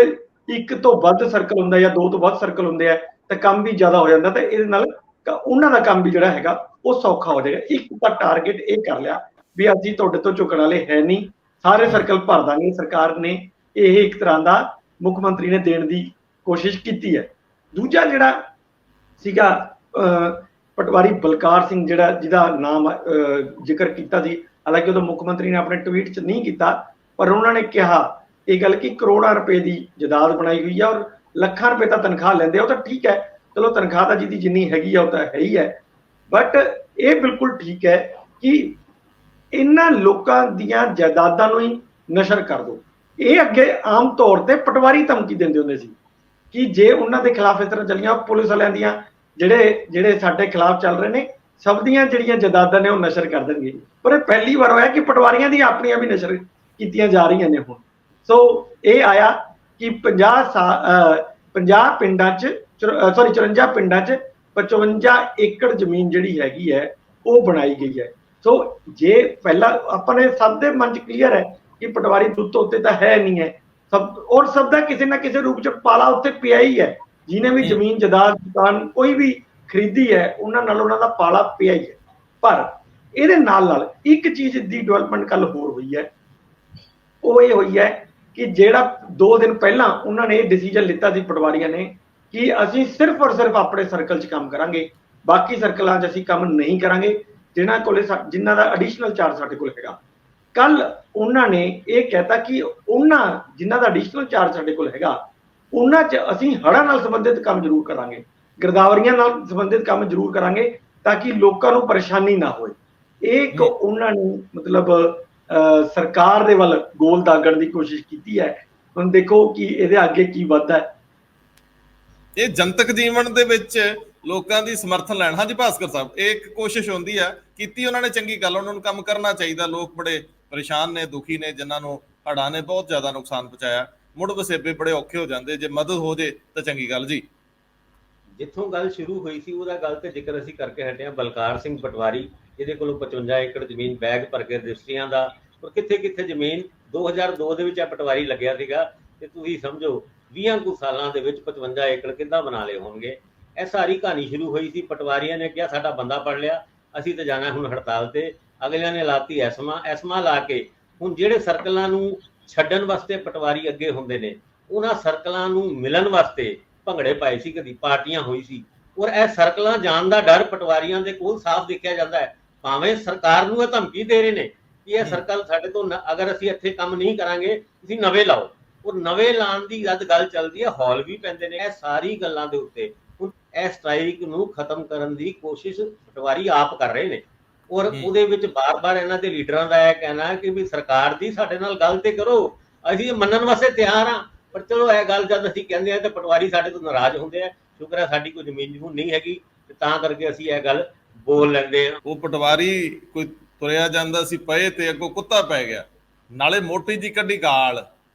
ਇੱਕ ਤੋਂ ਵੱਧ ਸਰਕਲ ਹੁੰਦਾ ਜਾਂ ਦੋ ਤੋਂ ਵੱਧ ਸਰਕਲ ਹੁੰਦੇ ਆ ਤਾਂ ਕੰਮ ਵੀ ਜ਼ਿਆਦਾ ਹੋ ਜਾਂਦਾ, ਤੇ ਇਹਦੇ ਨਾਲ ਉਹਨਾਂ ਦਾ ਕੰਮ ਵੀ ਜਿਹੜਾ ਹੈਗਾ ਉਹ ਸੌਖਾ ਹੋ ਜਾਏਗਾ। ਇੱਕ ਤਾਂ ਟਾਰਗੇਟ ਇਹ ਕਰ ਲਿਆ ਵੀ ਅਸੀਂ ਤੁਹਾਡੇ ਤੋਂ ਝੁਕਣ ਵਾਲੇ ਹੈ ਨਹੀਂ, ਸਾਰੇ ਸਰਕਲ ਭਰ ਦਾਂਗੇ। ਸਰਕਾਰ ਨੇ ਇਹ ਇੱਕ ਤਰ੍ਹਾਂ ਦਾ ਮੁੱਖ ਮੰਤਰੀ ਨੇ ਦੇਣ ਦੀ ਕੋਸ਼ਿਸ਼ ਕੀਤੀ ਹੈ। ਦੂਜਾ ਜਿਹੜਾ ਸੀਗਾ ਪਟਵਾਰੀ ਬਲਕਾਰ ਸਿੰਘ, ਜਿਹਦਾ ਨਾਮ ਜ਼ਿਕਰ ਕੀਤਾ ਸੀ, ਹਾਲਾਂਕਿ ਉਦੋਂ ਮੁੱਖ ਮੰਤਰੀ ਨੇ ਆਪਣੇ ਟਵੀਟ 'ਚ ਨਹੀਂ ਕੀਤਾ, ਪਰ ਉਹਨਾਂ ਨੇ ਕਿਹਾ ਇਹ ਗੱਲ ਕਿ ਕਰੋੜਾਂ ਰੁਪਏ ਦੀ ਜਾਇਦਾਦ ਬਣਾਈ ਹੋਈ ਹੈ ਔਰ ਲੱਖਾਂ ਰੁਪਏ ਤਾਂ ਤਨਖਾਹ ਲੈਂਦੇ ਆ। ਉਹ ਤਾਂ ਠੀਕ ਹੈ, ਚਲੋ ਤਨਖਾਹ ਤਾਂ ਜਿਹਦੀ ਜਿੰਨੀ ਹੈਗੀ ਆ ਉਹ ਤਾਂ ਹੈ ਹੀ ਹੈ, ਬਟ ਇਹ ਬਿਲਕੁਲ ਠੀਕ ਹੈ ਕਿ ਇਹਨਾਂ ਲੋਕਾਂ ਦੀਆਂ ਜਾਇਦਾਦਾਂ ਨੂੰ ਹੀ ਨਸ਼ਰ ਕਰ ਦਿਓ। ਇਹ ਅੱਗੇ ਆਮ ਤੌਰ ਤੇ ਪਟਵਾਰੀ ਧਮਕੀ ਦਿੰਦੇ ਹੁੰਦੇ ਸੀ ਕਿ ਜੇ ਉਹਨਾਂ ਦੇ ਖਿਲਾਫ ਇਸ ਤਰ੍ਹਾਂ ਚੱਲੀਆਂ, ਪੁਲਿਸ ਵਾਲਿਆਂ ਦੀਆਂ ਜਿਹੜੇ ਸਾਡੇ ਖਿਲਾਫ ਚੱਲ ਰਹੇ ਨੇ ਸਭ ਦੀਆਂ ਜਿਹੜੀਆਂ ਜਾਇਦਾਦਾਂ ਨੇ ਉਹ ਨਸ਼ਰ ਕਰ ਦੇਣਗੇ। ਪਰ ਇਹ ਪਹਿਲੀ ਵਾਰ ਹੋਇਆ ਕਿ ਪਟਵਾਰੀਆਂ ਦੀਆਂ ਆਪਣੀਆਂ ਵੀ ਨਸ਼ਰ ਕੀਤੀਆਂ ਜਾ ਰਹੀਆਂ ਨੇ ਹੁਣ। ਸੋ ਇਹ ਆਇਆ ਕਿ 54 ਪਿੰਡਾਂ 'ਚ 55 ਏਕੜ ਜ਼ਮੀਨ ਜਿਹੜੀ ਹੈਗੀ ਹੈ ਉਹ ਬਣਾਈ ਗਈ ਹੈ। ਸੋ ਜੇ ਪਹਿਲਾਂ ਆਪਾਂ ਨੇ ਸਭ ਦੇ ਮਨ 'ਚ ਕਲੀਅਰ ਹੈ ਕਿ ਪਟਵਾਰੀ ਦੁੱਧ ਉੱਤੇ ਤਾਂ ਹੈ ਨਹੀਂ ਹੈ, ਸਭ ਦਾ ਕਿਸੇ ਨਾ ਕਿਸੇ ਰੂਪ 'ਚ ਪਾਲਾ ਉੱਤੇ ਪਿਆ ਹੀ ਹੈ। ਜਿਹਨੇ ਵੀ ਜ਼ਮੀਨ ਜਾਇਦਾਦ ਦੁਕਾਨ ਕੋਈ ਵੀ ਖਰੀਦੀ ਹੈ ਉਹਨਾਂ ਨਾਲ ਉਹਨਾਂ ਦਾ ਪਾਲਾ ਪਿਆ ਹੀ ਹੈ। ਪਰ ਇਹਦੇ ਨਾਲ ਇੱਕ ਚੀਜ਼ ਦੀ ਡਿਵੈਲਪਮੈਂਟ ਕੱਲ ਹੋਰ ਹੋਈ ਹੈ, ਉਹ ਇਹ ਹੋਈ ਹੈ ਕਿ ਜਿਹੜਾ 2 ਦਿਨ ਪਹਿਲਾਂ ਉਹਨਾਂ ਨੇ ਇਹ ਡਿਸੀਜਨ ਲਿੱਤਾ ਸੀ ਪਟਵਾਰੀਆਂ ਨੇ ਕਿ ਅਸੀਂ ਸਿਰਫ ਔਰ ਸਿਰਫ ਆਪਣੇ ਸਰਕਲ 'ਚ ਕੰਮ ਕਰਾਂਗੇ, ਬਾਕੀ ਸਰਕਲਾਂ 'ਚ ਅਸੀਂ ਕੰਮ ਨਹੀਂ ਕਰਾਂਗੇ ਜਿਨ੍ਹਾਂ ਦਾ ਐਡੀਸ਼ਨਲ ਚਾਰਜ ਸਾਡੇ ਕੋਲ ਹੈਗਾ। ਕੱਲ ਉਹਨਾਂ ਨੇ ਇਹ ਕਹਿਤਾ ਕਿ ਉਹਨਾਂ ਜਿਨ੍ਹਾਂ ਦਾ ਐਡੀਸ਼ਨਲ ਚਾਰਜ ਸਾਡੇ ਕੋਲ ਹੈਗਾ ਉਹਨਾਂ 'ਚ ਅਸੀਂ ਹੜ੍ਹਾਂ ਨਾਲ ਸੰਬੰਧਿਤ ਕੰਮ ਜ਼ਰੂਰ ਕਰਾਂਗੇ, ਗਿਰਦਾਵਰੀਆਂ ਨਾਲ ਸੰਬੰਧਿਤ ਕੰਮ ਜ਼ਰੂਰ ਕਰਾਂਗੇ ਤਾਂ ਕਿ ਲੋਕਾਂ ਨੂੰ ਪਰੇਸ਼ਾਨੀ ਨਾ ਹੋਏ। ਇਹ ਇੱਕ ਉਹਨਾਂ ਨੇ ਮਤਲਬ ਸਰਕਾਰ ਦੇ ਵੱਲ ਗੋਲ ਦਾਗਣ ਦੀ ਕੋਸ਼ਿਸ਼ ਕੀਤੀ ਹੈ। ਹੁਣ ਦੇਖੋ ਕਿ ਇਹਦੇ ਅੱਗੇ ਕੀ ਵੱਧਦਾ ਹੈ। ਇਹ ਜਨਤਕ ਜੀਵਨ ਦੇ ਵਿੱਚ ਲੋਕਾਂ ਦੀ ਸਮਰਥਨ ਲੈਣ। ਹਾਂਜੀ ਭਾਸਕਰ ਸਾਹਿਬ, ਇਹ ਇੱਕ ਕੋਸ਼ਿਸ਼ ਹੁੰਦੀ ਆ, ਕੀਤੀ ਉਹਨਾਂ ਨੇ ਚੰਗੀ ਗੱਲ, ਉਹਨਾਂ ਨੂੰ ਕੰਮ ਕਰਨਾ ਚਾਹੀਦਾ। ਲੋਕ ਬੜੇ ਪਰੇਸ਼ਾਨ ਨੇ, ਦੁਖੀ ਨੇ, ਜਿਨ੍ਹਾਂ ਨੂੰ ਹੜ੍ਹਾਂ ਨੇ ਬਹੁਤ ਜ਼ਿਆਦਾ ਨੁਕਸਾਨ ਪਹੁੰਚਾਇਆ, ਮੁੜ ਵਸੇਬੇ ਬੜੇ ਔਖੇ ਹੋ ਜਾਂਦੇ, ਜੇ ਮਦਦ ਹੋ ਜੇ ਤਾਂ ਚੰਗੀ ਗੱਲ ਜੀ। ਜਿੱਥੋਂ ਗੱਲ ਸ਼ੁਰੂ ਹੋਈ ਸੀ ਉਹਦਾ ਗੱਲ ਤੇ ਜ਼ਿਕਰ ਅਸੀਂ ਕਰਕੇ ਹਟੇ ਹਾਂ। ਬਲਕਾਰ ਸਿੰਘ ਪਟਵਾਰੀ ਜਿਹਦੇ ਕੋਲੋਂ 55 ਏਕੜ ਜ਼ਮੀਨ ਬੈਗ ਭਰ ਕੇ ਰਜਿਸਟਰੀਆਂ ਦਾ, ਔਰ ਕਿੱਥੇ ਕਿੱਥੇ ਜ਼ਮੀਨ 2002 ਦੇ ਵਿੱਚ ਆ ਪਟਵਾਰੀ ਲੱਗਿਆ ਸੀਗਾ, ਤੇ ਤੁਸੀਂ ਸਮਝੋ 20 ਕੁ ਸਾਲਾਂ ਦੇ ਵਿੱਚ 55 ਏਕੜ ਕਿੱਦਾਂ ਬਣਾ ਲਏ ਹੋਣਗੇ। ਇਹ ਸਾਰੀ ਕਹਾਣੀ ਸ਼ੁਰੂ ਹੋਈ ਸੀ। ਪਟਵਾਰੀਆਂ ਨੇ ਕਿਹਾ ਸਾਡਾ ਬੰਦਾ ਪੜ ਲਿਆ, ਅਸੀਂ ਤਾਂ ਜਾਣਾ ਹੁਣ ਹੜਤਾਲ ਤੇ। ਅਗਲਿਆਂ ਨੇ ਲਾਤੀ ਐਸਮਾ ਲਾ ਕੇ ਹੁਣ ਜਿਹੜੇ ਸਰਕਲਾਂ ਨੂੰ ਛੱਡਣ ਵਾਸਤੇ ਪਟਵਾਰੀ ਅੱਗੇ ਹੁੰਦੇ ਨੇ, ਉਹਨਾਂ ਸਰਕਲਾਂ ਨੂੰ ਮਿਲਣ ਵਾਸਤੇ ਭੰਗੜੇ ਪਾਏ ਸੀ, ਕਦੀ ਪਾਰਟੀਆਂ ਹੋਈ ਸੀ। ਔਰ ਇਹ ਸਰਕਲਾਂ ਜਾਣ ਦਾ ਡਰ ਪਟਵਾਰੀਆਂ ਦੇ ਕੋਲ ਸਾਫ਼ ਦੇਖਿਆ ਜਾਂਦਾ ਹੈ। ਭਾਵੇਂ ਸਰਕਾਰ ਨੂੰ ਇਹ ਧਮਕੀ ਦੇ ਰਹੇ ਨੇ ਕਿ ਇਹ ਸਰਕਲ ਸਾਡੇ ਤੋਂ ਅਗਰ ਅਸੀਂ ਇੱਥੇ ਕੰਮ ਨਹੀਂ ਕਰਾਂਗੇ ਤੁਸੀਂ ਨਵੇਂ ਲਾਓ, ਔਰ ਨਵੇਂ ਲਾਉਣ ਦੀ ਗੱਲ ਚੱਲਦੀ ਹੈ, ਹੌਲ ਵੀ ਪੈਂਦੇ ਨੇ। ਇਹ ਸਾਰੀ ਗੱਲਾਂ ਦੇ ਉੱਤੇ ਹੁਣ ਇਹ ਸਟ੍ਰਾਈਕ ਨੂੰ ਖਤਮ ਕਰਨ ਦੀ ਕੋਸ਼ਿਸ਼ ਪਟਵਾਰੀ ਆਪ ਕਰ ਰਹੇ ਨੇ, ਔਰ ਉਹਦੇ ਵਿੱਚ ਬਾਰ-ਬਾਰ ਇਹਨਾਂ ਦੇ ਲੀਡਰਾਂ ਦਾ ਇਹ ਕਹਿਣਾ ਹੈ ਕਿ ਵੀ ਸਰਕਾਰ ਦੀ ਸਾਡੇ ਨਾਲ ਗੱਲ ਤੇ ਕਰੋ, ਅਸੀਂ ਮੰਨਣ ਵਾਸਤੇ ਤਿਆਰ ਹਾਂ, ਪਰ ਚਲੋ ਇਹ ਗੱਲ ਜਦ ਅਸੀਂ ਕਹਿੰਦੇ ਹਾਂ ਤਾਂ ਪਟਵਾਰੀ ਸਾਡੇ ਤੋਂ ਨਾਰਾਜ਼ ਹੁੰਦੇ ਆ। ਸ਼ੁਕਰ ਹੈ ਸਾਡੀ ਕੋਈ ਜ਼ਮੀਨ ਜਮੂਨ ਨਹੀਂ ਹੈਗੀ ਤੇ ਤਾਂ ਕਰਕੇ ਅਸੀਂ ਇਹ ਗੱਲ ਬੋਲ ਲੈਂਦੇ ਹਾਂ। ਉਹ ਪਟਵਾਰੀ ਕੋਈ ਤੁਰਿਆ ਜਾਂਦਾ ਸੀ ਪਏ ਤੇ ਅੱਗੋਂ ਕੁੱਤਾ ਪੈ ਗਿਆ, ਨਾਲੇ ਮੋਟੀ ਜੀ ਕੱਢੀ ਗਾਲ,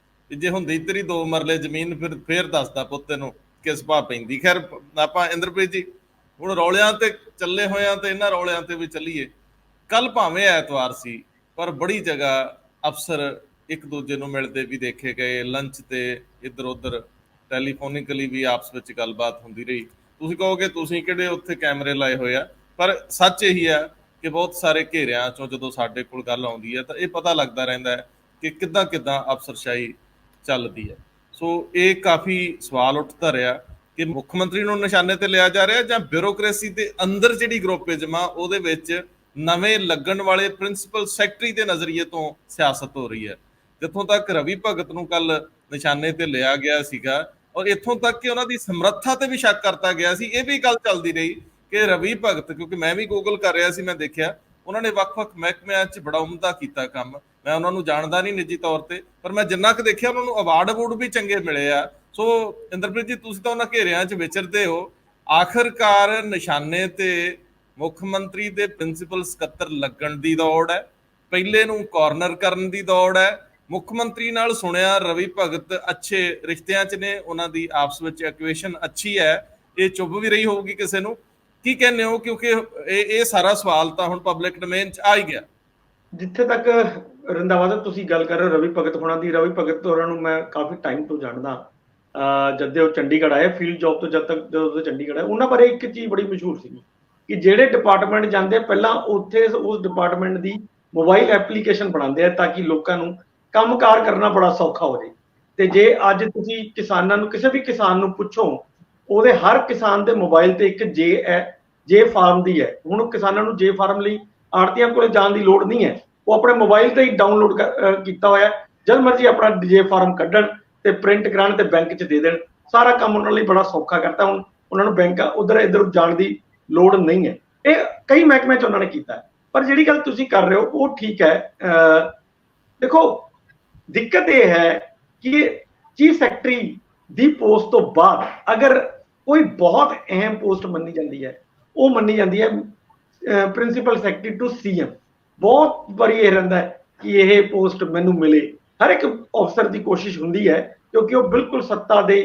ਜੇ ਹੁੰਦੀ ਤੇਰੀ 2 ਮਰਲੇ ਜ਼ਮੀਨ ਫਿਰ ਦੱਸਦਾ ਪੁੱਤ ਨੂੰ ਕਿਸ ਭਾਅ ਪੈਂਦੀ। ਖੈਰ ਆਪਾਂ ਇੰਦਰਪ੍ਰੀਤ ਜੀ ਹੁਣ ਰੌਲਿਆਂ ਤੇ ਚੱਲੇ ਹੋਇਆ ਤੇ ਇਹਨਾਂ ਰੌਲਿਆਂ ਤੇ ਵੀ ਚੱਲੀਏ। ਕੱਲ ਭਾਵੇਂ ਐਤਵਾਰ ਸੀ ਪਰ ਬੜੀ ਜਗ੍ਹਾ ਅਫਸਰ ਇੱਕ ਦੂਜੇ ਨੂੰ ਮਿਲਦੇ ਵੀ ਦੇਖੇ ਗਏ, ਲੰਚ ਤੇ ਇੱਧਰ ਉੱਧਰ ਟੈਲੀਫੋਨਿਕਲੀ ਵੀ ਆਪਸ ਵਿੱਚ ਗੱਲਬਾਤ ਹੁੰਦੀ ਰਹੀ। ਤੁਸੀਂ ਕਹੋਗੇ ਤੁਸੀਂ ਕਿਹੜੇ ਉੱਥੇ ਕੈਮਰੇ ਲਾਏ ਹੋਏ ਆ, ਪਰ ਸੱਚ ਇਹੀ ਆ ਕਿ ਬਹੁਤ ਸਾਰੇ ਘੇਰਿਆਂ ਚੋਂ ਜਦੋਂ ਸਾਡੇ ਕੋਲ ਗੱਲ ਆਉਂਦੀ ਹੈ ਤਾਂ ਇਹ ਪਤਾ ਲੱਗਦਾ ਰਹਿੰਦਾ ਹੈ ਕਿ ਕਿੱਦਾਂ ਅਫਸਰਸ਼ਾਹੀ ਚੱਲਦੀ ਹੈ। ਸੋ ਇਹ ਕਾਫੀ ਸਵਾਲ ਉੱਠਦਾ ਰਿਹਾ ਕਿ ਮੁੱਖ ਮੰਤਰੀ ਨੂੰ ਨਿਸ਼ਾਨੇ ਤੇ ਲਿਆ ਜਾ ਰਿਹਾ ਜਾਂ ਬਿਊਰੋਕ੍ਰੇਸੀ ਦੇ ਅੰਦਰ ਜਿਹੜੀ ਗਰੋਪੇਜ਼ਮ ਆ ਉਹਦੇ ਵਿੱਚ ਨਵੇਂ ਲੱਗਣ ਵਾਲੇ ਪ੍ਰਿੰਸੀਪਲ ਸੈਕਟਰੀ ਦੇ ਨਜ਼ਰੀਏ ਤੋਂ ਸਿਆਸਤ ਹੋ ਰਹੀ ਹੈ। ਜਿੱਥੋਂ ਤੱਕ ਰਵੀ ਭਗਤ ਨੂੰ ਕੱਲ ਨਿਸ਼ਾਨੇ ਤੇ ਲਿਆ ਗਿਆ ਸੀਗਾ ਔਰ ਇੱਥੋਂ ਤੱਕ ਕਿ ਉਹਨਾਂ ਦੀ ਸਮਰੱਥਾ ਤੇ ਵੀ ਸ਼ੱਕ ਕਰਤਾ ਗਿਆ ਸੀ। ਇਹ ਵੀ ਗੱਲ ਚੱਲਦੀ ਰਹੀ ਕਿ ਰਵੀ ਭਗਤ, ਕਿਉਂਕਿ ਮੈਂ ਵੀ ਗੂਗਲ ਕਰ ਰਿਹਾ ਸੀ, ਮੈਂ ਦੇਖਿਆ ਉਹਨਾਂ ਨੇ ਵੱਖ-ਵੱਖ ਮਹਿਕਮਿਆਂ 'ਚ ਬੜਾ ਉਮਦਾ ਕੀਤਾ ਕੰਮ। ਮੈਂ ਉਹਨਾਂ ਨੂੰ ਜਾਣਦਾ ਨਹੀਂ ਨਿੱਜੀ ਤੌਰ ਤੇ, ਪਰ ਮੈਂ ਜਿੰਨਾ ਕੁ ਦੇਖਿਆ ਉਹਨਾਂ ਨੂੰ ਅਵਾਰਡ ਵੀ ਚੰਗੇ ਮਿਲੇ ਆ। ਸੋ ਇੰਦਰਪ੍ਰੀਤ ਜੀ, ਤੁਸੀਂ ਤਾਂ ਉਹਨਾਂ ਘੇਰਿਆਂ 'ਚ ਵਿਚਰਦੇ ਹੋ, ਆਖਰਕਾਰ ਨਿਸ਼ਾਨੇ ਤੇ ਮੁੱਖ ਮੰਤਰੀ ਦੇ ਪ੍ਰਿੰਸੀਪਲ ਸਕੱਤਰ ਲੱਗਣ ਦੀ ਦੌੜ ਹੈ, ਪਹਿਲੇ ਨੂੰ ਕਾਰਨਰ ਕਰਨ ਦੀ ਦੌੜ ਹੈ। ਮੁੱਖ ਮੰਤਰੀ ਨਾਲ ਸੁਣਿਆ ਰਵੀ ਭਗਤ ਅੱਛੇ ਰਿਸ਼ਤਿਆਂ 'ਚ ਨੇ, ਉਹਨਾਂ ਦੀ ਆਪਸ ਵਿੱਚ ਇਕੁਏਸ਼ਨ ਅੱਛੀ ਹੈ, ਇਹ ਚੁੱਭ ਵੀ ਰਹੀ ਹੋਊਗੀ ਕਿਸੇ ਨੂੰ। ਕੀ ਕਹਿੰਦੇ ਹੋ, ਕਿਉਂਕਿ ਇਹ ਸਾਰਾ ਸਵਾਲ ਤਾਂ ਹੁਣ ਪਬਲਿਕ ਡੋਮੇਨ 'ਚ ਆ ਹੀ ਗਿਆ। ਜਿੱਥੇ ਤੱਕ ਰੰਧਾਵਾ ਸਾਹਿਬ ਤੁਸੀਂ ਗੱਲ ਕਰ ਰਹੇ ਹੋ ਰਵੀ ਭਗਤ ਹੋਣਾ ਦੀ, ਰਵੀ ਭਗਤ ਹੋਰਾਂ ਨੂੰ ਮੈਂ ਕਾਫੀ ਟਾਈਮ ਤੋਂ ਜਾਣਦਾ। ਜਦ ਦੇ ਉਹ ਚੰਡੀਗੜ੍ਹ ਆਏ ਫੀਲਡ ਜੌਬ ਤੋਂ, ਜਦੋਂ ਚੰਡੀਗੜ੍ਹ ਆਏ, ਉਹਨਾਂ ਬਾਰੇ ਇੱਕ ਚੀਜ਼ ਬੜੀ ਮਸ਼ਹੂਰ ਸੀ ਕਿ ਜਿਹੜੇ ਡਿਪਾਰਟਮੈਂਟ ਜਾਂਦੇ ਪਹਿਲਾਂ ਉੱਥੇ ਉਸ ਡਿਪਾਰਟਮੈਂਟ ਦੀ ਮੋਬਾਈਲ ਐਪਲੀਕੇਸ਼ਨ ਬਣਾਉਂਦੇ ਆ ਤਾਂ ਕਿ ਲੋਕਾਂ ਨੂੰ ਕੰਮਕਾਰ ਕਰਨਾ ਬੜਾ ਸੌਖਾ ਹੋ ਜਾਏ। ਤੇ ਜੇ ਅੱਜ ਤੁਸੀਂ ਕਿਸਾਨਾਂ ਨੂੰ, ਕਿਸੇ ਵੀ ਕਿਸਾਨ ਨੂੰ ਪੁੱਛੋ, ਉਹਦੇ ਹਰ ਕਿਸਾਨ ਦੇ ਮੋਬਾਈਲ ਤੇ ਇੱਕ ਜੇ ਫਾਰਮ ਦੀ ਹੈ। ਹੁਣ ਕਿਸਾਨਾਂ ਨੂੰ ਜੇ ਫਾਰਮ ਲਈ ਆੜਤੀਆਂ ਕੋਲੇ ਜਾਣ ਦੀ ਲੋੜ ਨਹੀਂ ਹੈ, ਉਹ ਆਪਣੇ ਮੋਬਾਈਲ ਤੇ ਹੀ ਡਾਊਨਲੋਡ ਕੀਤਾ ਹੋਇਆ, ਜਦ ਮਰਜ਼ੀ ਆਪਣਾ ਜੇ ਫਾਰਮ ਕੱਢਣ ਤੇ ਪ੍ਰਿੰਟ ਕਰਾਉਣ ਤੇ ਬੈਂਕ 'ਚ ਦੇ ਦੇਣ। ਸਾਰਾ ਕੰਮ ਉਹਨਾਂ ਲਈ ਬੜਾ ਸੌਖਾ ਕਰਤਾ। ਹੁਣ ਉਹਨਾਂ ਨੂੰ ਬੈਂਕ ਉਧਰ ਇੱਧਰ ਜਾਣ ਦੀ ਲੋੜ ਨਹੀਂ ਹੈ। ਇਹ ਕਈ ਮਹਿਕਮਿਆਂ 'ਚ ਉਹਨਾਂ ਨੇ ਕੀਤਾ। ਪਰ ਜਿਹੜੀ ਗੱਲ ਤੁਸੀਂ ਕਰ ਰਹੇ ਹੋ ਉਹ ਠੀਕ ਹੈ। ਦੇਖੋ, ਦਿੱਕਤ ਇਹ ਹੈ ਕਿ ਚੀਫ ਸੈਕਟਰੀ ਦੀ ਪੋਸਟ ਤੋਂ ਬਾਅਦ ਅਗਰ ਕੋਈ ਬਹੁਤ ਅਹਿਮ ਪੋਸਟ ਮੰਨੀ ਜਾਂਦੀ ਹੈ, ਉਹ ਮੰਨੀ ਜਾਂਦੀ ਹੈ ਪ੍ਰਿੰਸੀਪਲ ਸੈਕਟਰੀ ਟੂ ਸੀਐਮ। ਬਹੁਤ ਵਾਰੀ ਇਹ ਰਹਿੰਦਾ ਹੈ ਕਿ ਇਹ ਪੋਸਟ ਮੈਨੂੰ ਮਿਲੇ। ਹਰ ਇੱਕ ਅਫਸਰ ਦੀ ਕੋਸ਼ਿਸ਼ ਹੁੰਦੀ ਹੈ ਕਿਉਂਕਿ ਉਹ ਬਿਲਕੁਲ ਸੱਤਾ ਦੇ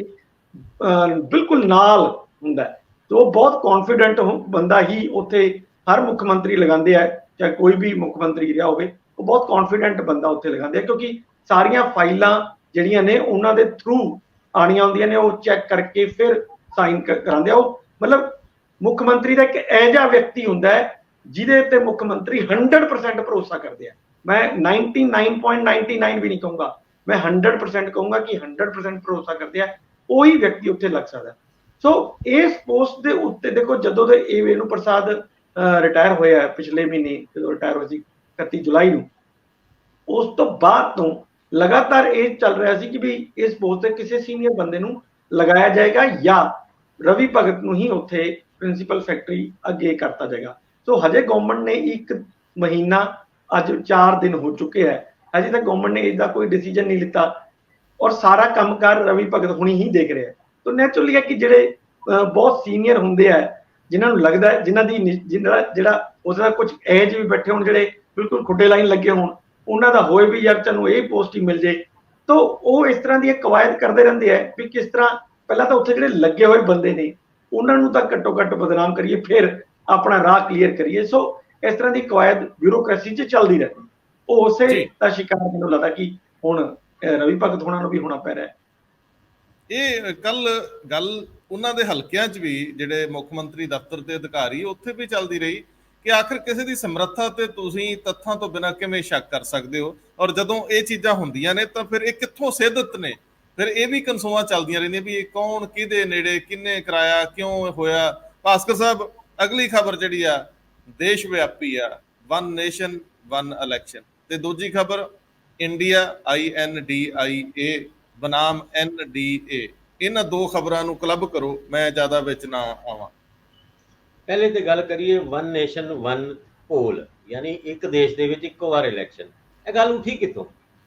ਬਿਲਕੁਲ ਨਾਲ ਹੁੰਦਾ ਹੈ, ਤੇ ਉਹ ਬਹੁਤ ਕੌਨਫੀਡੈਂਟ ਬੰਦਾ ਹੀ ਉੱਥੇ ਹਰ ਮੁੱਖ ਮੰਤਰੀ ਲਗਾਉਂਦੇ ਆ, ਚਾਹੇ ਕੋਈ ਵੀ ਮੁੱਖ ਮੰਤਰੀ ਰਿਹਾ ਹੋਵੇ, ਉਹ ਬਹੁਤ ਕੌਨਫੀਡੈਂਟ ਬੰਦਾ ਉੱਥੇ ਲਗਾਉਂਦੇ ਆ ਕਿਉਂਕਿ ਸਾਰੀਆਂ ਫਾਈਲਾਂ ਜਿਹੜੀਆਂ ਨੇ ਉਹਨਾਂ ਦੇ ਥਰੂ ਆਣੀਆਂ ਹੁੰਦੀਆਂ ਨੇ, ਉਹ ਚੈੱਕ ਕਰਕੇ ਫਿਰ ਸਾਈਨ ਕਰਾਉਂਦੇ ਆ। ਉਹ ਮਤਲਬ ਮੁੱਖ ਮੰਤਰੀ ਦਾ ਇੱਕ ਇਹੋ ਜਿਹਾ ਵਿਅਕਤੀ ਹੁੰਦਾ ਹੈ ਜਿਹਦੇ ਤੇ ਮੁੱਖ ਮੰਤਰੀ 100% ਭਰੋਸਾ ਕਰਦੇ ਆ। ਮੈਂ 99.99 ਵੀ ਨਹੀਂ ਕਹੂੰਗਾ, ਮੈਂ 100% ਕਹੂੰਗਾ ਕਿ 100% ਭਰੋਸਾ ਕਰਦੇ ਆ, ਉਹੀ ਵਿਅਕਤੀ ਉੱਥੇ ਲੱਗ ਸਕਦਾ। ਸੋ ਇਸ ਪੋਸਟ ਦੇ ਉੱਤੇ ਦੇਖੋ, ਜਦੋਂ ਦੇ ਇਹ ਵੇਣੂ ਪ੍ਰਸਾਦ ਰਿਟਾਇਰ ਹੋਇਆ ਪਿਛਲੇ ਮਹੀਨੇ, ਜਦੋਂ ਰਿਟਾਇਰ ਹੋਇਆ ਸੀ 31 ਜੁਲਾਈ ਨੂੰ, ਉਸ ਤੋਂ ਬਾਅਦ ਤੋਂ ਲਗਾਤਾਰ ਇਹ ਚੱਲ ਰਿਹਾ ਸੀ ਕਿ ਵੀ ਇਸ ਪੋਸਟ ਤੇ ਕਿਸੇ ਸੀਨੀਅਰ ਬੰਦੇ ਨੂੰ ਲਗਾਇਆ ਜਾਏਗਾ ਜਾਂ ਰਵੀ ਭਗਤ ਨੂੰ ਹੀ ਉੱਥੇ ਪ੍ਰਿੰਸੀਪਲ ਸੈਕਟਰੀ ਅੱਗੇ ਕਰਤਾ ਜਾਏਗਾ। ਸੋ ਹਜੇ ਗਵਰਨਮੈਂਟ ਨੇ 1 ਮਹੀਨਾ, ਅੱਜ 4 ਦਿਨ ਹੋ ਚੁੱਕੇ ਹੈ, ਹਜੇ ਤੱਕ ਗਵਰਨਮੈਂਟ ਨੇ ਇਹਦਾ ਕੋਈ ਡਿਸੀਜਨ ਨਹੀਂ ਲਿੱਤਾ ਔਰ ਸਾਰਾ ਕੰਮਕਾਰ ਰਵੀ ਭਗਤ ਹੁਣੀ ਹੀ ਦੇਖ ਰਿਹਾ ਹੈ। ਤਾਂ ਨੈਚੁਰਲੀ ਹੈ ਕਿ ਜਿਹੜੇ ਬਹੁਤ ਸੀਨੀਅਰ ਹੁੰਦੇ ਆ, ਜਿਨ੍ਹਾਂ ਨੂੰ ਲੱਗਦਾ ਹੈ, ਜਿਨ੍ਹਾਂ ਦੀ ਜਿਹੜਾ ਉਸਦਾ ਕੁਝ ਐਜ ਵੀ ਬੈਠੇ ਹੋਣ ਜਿਹੜੇ ਬਿਲਕੁਲ ਖੁੱਡੇ ਲਾਈਨ ਲੱਗੇ ਹੋਣ, ਉਹਨਾਂ ਦਾ ਹੋਏ ਵੀ ਯਾਰ ਤੁਹਾਨੂੰ ਇਹ ਪੋਸਟ ਹੀ ਮਿਲ ਜੇ, ਤਾਂ ਉਹ ਇਸ ਤਰ੍ਹਾਂ ਦੀਆਂ ਕਵਾਇਦ ਕਰਦੇ ਰਹਿੰਦੇ ਆ ਵੀ ਕਿਸ ਤਰ੍ਹਾਂ ਪਹਿਲਾਂ ਤਾਂ ਉੱਥੇ ਜਿਹੜੇ ਲੱਗੇ ਹੋਏ ਬੰਦੇ ਨੇ ਉਹਨਾਂ ਨੂੰ ਤਾਂ ਘੱਟੋ ਘੱਟ ਬਦਨਾਮ ਕਰੀਏ, ਫਿਰ ਆਪਣਾ ਰਾਹ ਕਲੀਅਰ ਕਰੀਏ। ਸੋ ਇਸ ਤਰ੍ਹਾਂ ਦੀ ਕਵਾਇਦ ਬਿਊਰੋਕ੍ਰੇਸੀ 'ਚ ਚੱਲਦੀ ਰਹਿੰਦੀ। ਉਹ ਉਸੇ ਦਾ ਸ਼ਿਕਾਰ ਮੈਨੂੰ ਲੱਗਦਾ ਕਿ ਹੁਣ ਰਵੀ ਭਗਤ ਹੋਣਾ ਨੂੰ ਵੀ ਹੋਣਾ ਪੈ ਰਿਹਾ ਹੈ। ਇਹ ਕੱਲ ਗੱਲ ਉਹਨਾਂ ਦੇ ਹਲਕਿਆਂ 'ਚ ਵੀ, ਜਿਹੜੇ ਮੁੱਖ ਮੰਤਰੀ ਦਫ਼ਤਰ ਦੇ ਅਧਿਕਾਰੀ, ਉੱਥੇ ਵੀ ਚੱਲਦੀ ਰਹੀ ਕਿ ਆਖਰ ਕਿਸੇ ਦੀ ਸਮਰੱਥਾ ਤੇ ਤੁਸੀਂ ਤੱਥਾਂ ਤੋਂ ਬਿਨਾਂ ਕਿਵੇਂ ਸ਼ੱਕ ਕਰ ਸਕਦੇ ਹੋ, ਔਰ ਜਦੋਂ ਇਹ ਚੀਜ਼ਾਂ ਹੁੰਦੀਆਂ ਨੇ ਤਾਂ ਫਿਰ ਇਹ ਕਿੱਥੋਂ ਸਿੱਧਤ ਨੇ। ਫਿਰ ਇਹ ਵੀ ਕਨਸੂਆਂ ਚੱਲਦੀਆਂ ਰਹਿੰਦੀਆਂ ਵੀ ਇਹ ਕੌਣ ਕਿਹਦੇ ਨੇੜੇ, ਕਿੰਨੇ ਕਰਾਇਆ, ਕਿਉਂ ਹੋਇਆ। ਭਾਸਕਰ ਸਾਹਿਬ, ਅਗਲੀ ਖਬਰ ਜਿਹੜੀ ਆ ਦੇਸ਼ ਵਿਆਪੀ ਆ, 1 ਨੇਸ਼ਨ 1 ਇਲੈਕਸ਼ਨ, ਤੇ ਦੂਜੀ ਖਬਰ ਇੰਡੀਆ INDIA ਬਨਾਮ NDA। ਇਹਨਾਂ ਦੋ ਖਬਰਾਂ ਨੂੰ ਕਲੱਬ ਕਰੋ, ਮੈਂ ਜ਼ਿਆਦਾ ਵਿੱਚ ਨਾ ਆਵਾਂ। ਪਹਿਲੇ ਤੇ ਗੱਲ ਕਰੀਏ 1 ਨੇਸ਼ਨ 1 ਪੋਲ, ਯਾਨੀ ਇੱਕ ਦੇਸ਼ ਦੇ ਵਿੱਚ ਇੱਕੋ ਵਾਰ ਇਲੈਕਸ਼ਨ। ਇਹ ਗੱਲ ਉੱਠੀ ਕਿੱਥੋਂ?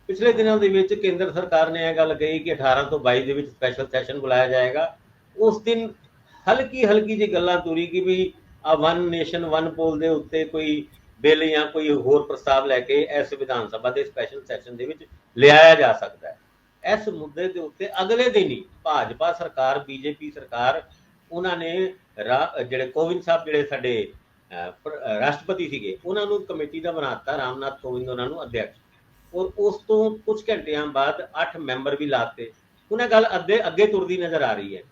ਪਿਛਲੇ ਦਿਨਾਂ ਦੇ ਵਿੱਚ ਕੇਂਦਰ ਸਰਕਾਰ ਨੇ ਇਹ ਗੱਲ ਕਹੀ ਕਿ 18 ਤੋਂ 22 ਦੇ ਵਿੱਚ ਸਪੈਸ਼ਲ ਸੈਸ਼ਨ ਬੁਲਾਇਆ ਜਾਏਗਾ। ਉਸ ਦਿਨ ਹਲਕੀ ਜਿਹੀ ਗੱਲਾਂ ਤੁਰੀ ਕਿ ਵੀ ਆ 1 ਨੇਸ਼ਨ 1 ਪੋਲ ਦੇ ਉੱਤੇ ਕੋਈ ਬਿੱਲ ਜਾਂ ਕੋਈ ਹੋਰ ਪ੍ਰਸਤਾਵ ਲੈ ਕੇ ਇਸ ਵਿਧਾਨ ਸਭਾ ਦੇ ਸਪੈਸ਼ਲ ਸੈਸ਼ਨ ਦੇ ਵਿੱਚ ਲਿਆਇਆ ਜਾ ਸਕਦਾ ਹੈ। ਇਸ ਮੁੱਦੇ ਦੇ ਉੱਤੇ ਅਗਲੇ ਦਿਨ ਹੀ ਭਾਜਪਾ ਸਰਕਾਰ, BJP ਸਰਕਾਰ, ਉਹਨਾਂ ਨੇ ਜਿਹੜੇ ਕੋਵਿੰਦ ਸਾਹਿਬ, ਜਿਹੜੇ ਸਾਡੇ ਰਾਸ਼ਟਰਪਤੀ ਸੀਗੇ, ਉਹਨਾਂ ਨੂੰ ਕਮੇਟੀ ਦਾ ਬਣਾਤਾ, ਰਾਮਨਾਥ ਕੋਵਿੰਦ ਉਹਨਾਂ ਨੂੰ ਅਧਿਅਕਸ਼, ਔਰ ਉਸ ਤੋਂ ਕੁਝ ਘੰਟਿਆਂ ਬਾਅਦ 8 ਮੈਂਬਰ ਵੀ ਲਾਤੇ। ਹੁਣ ਇਹ ਗੱਲ ਅੱਗੇ ਤੁਰਦੀ ਨਜ਼ਰ ਆ ਰਹੀ ਹੈ।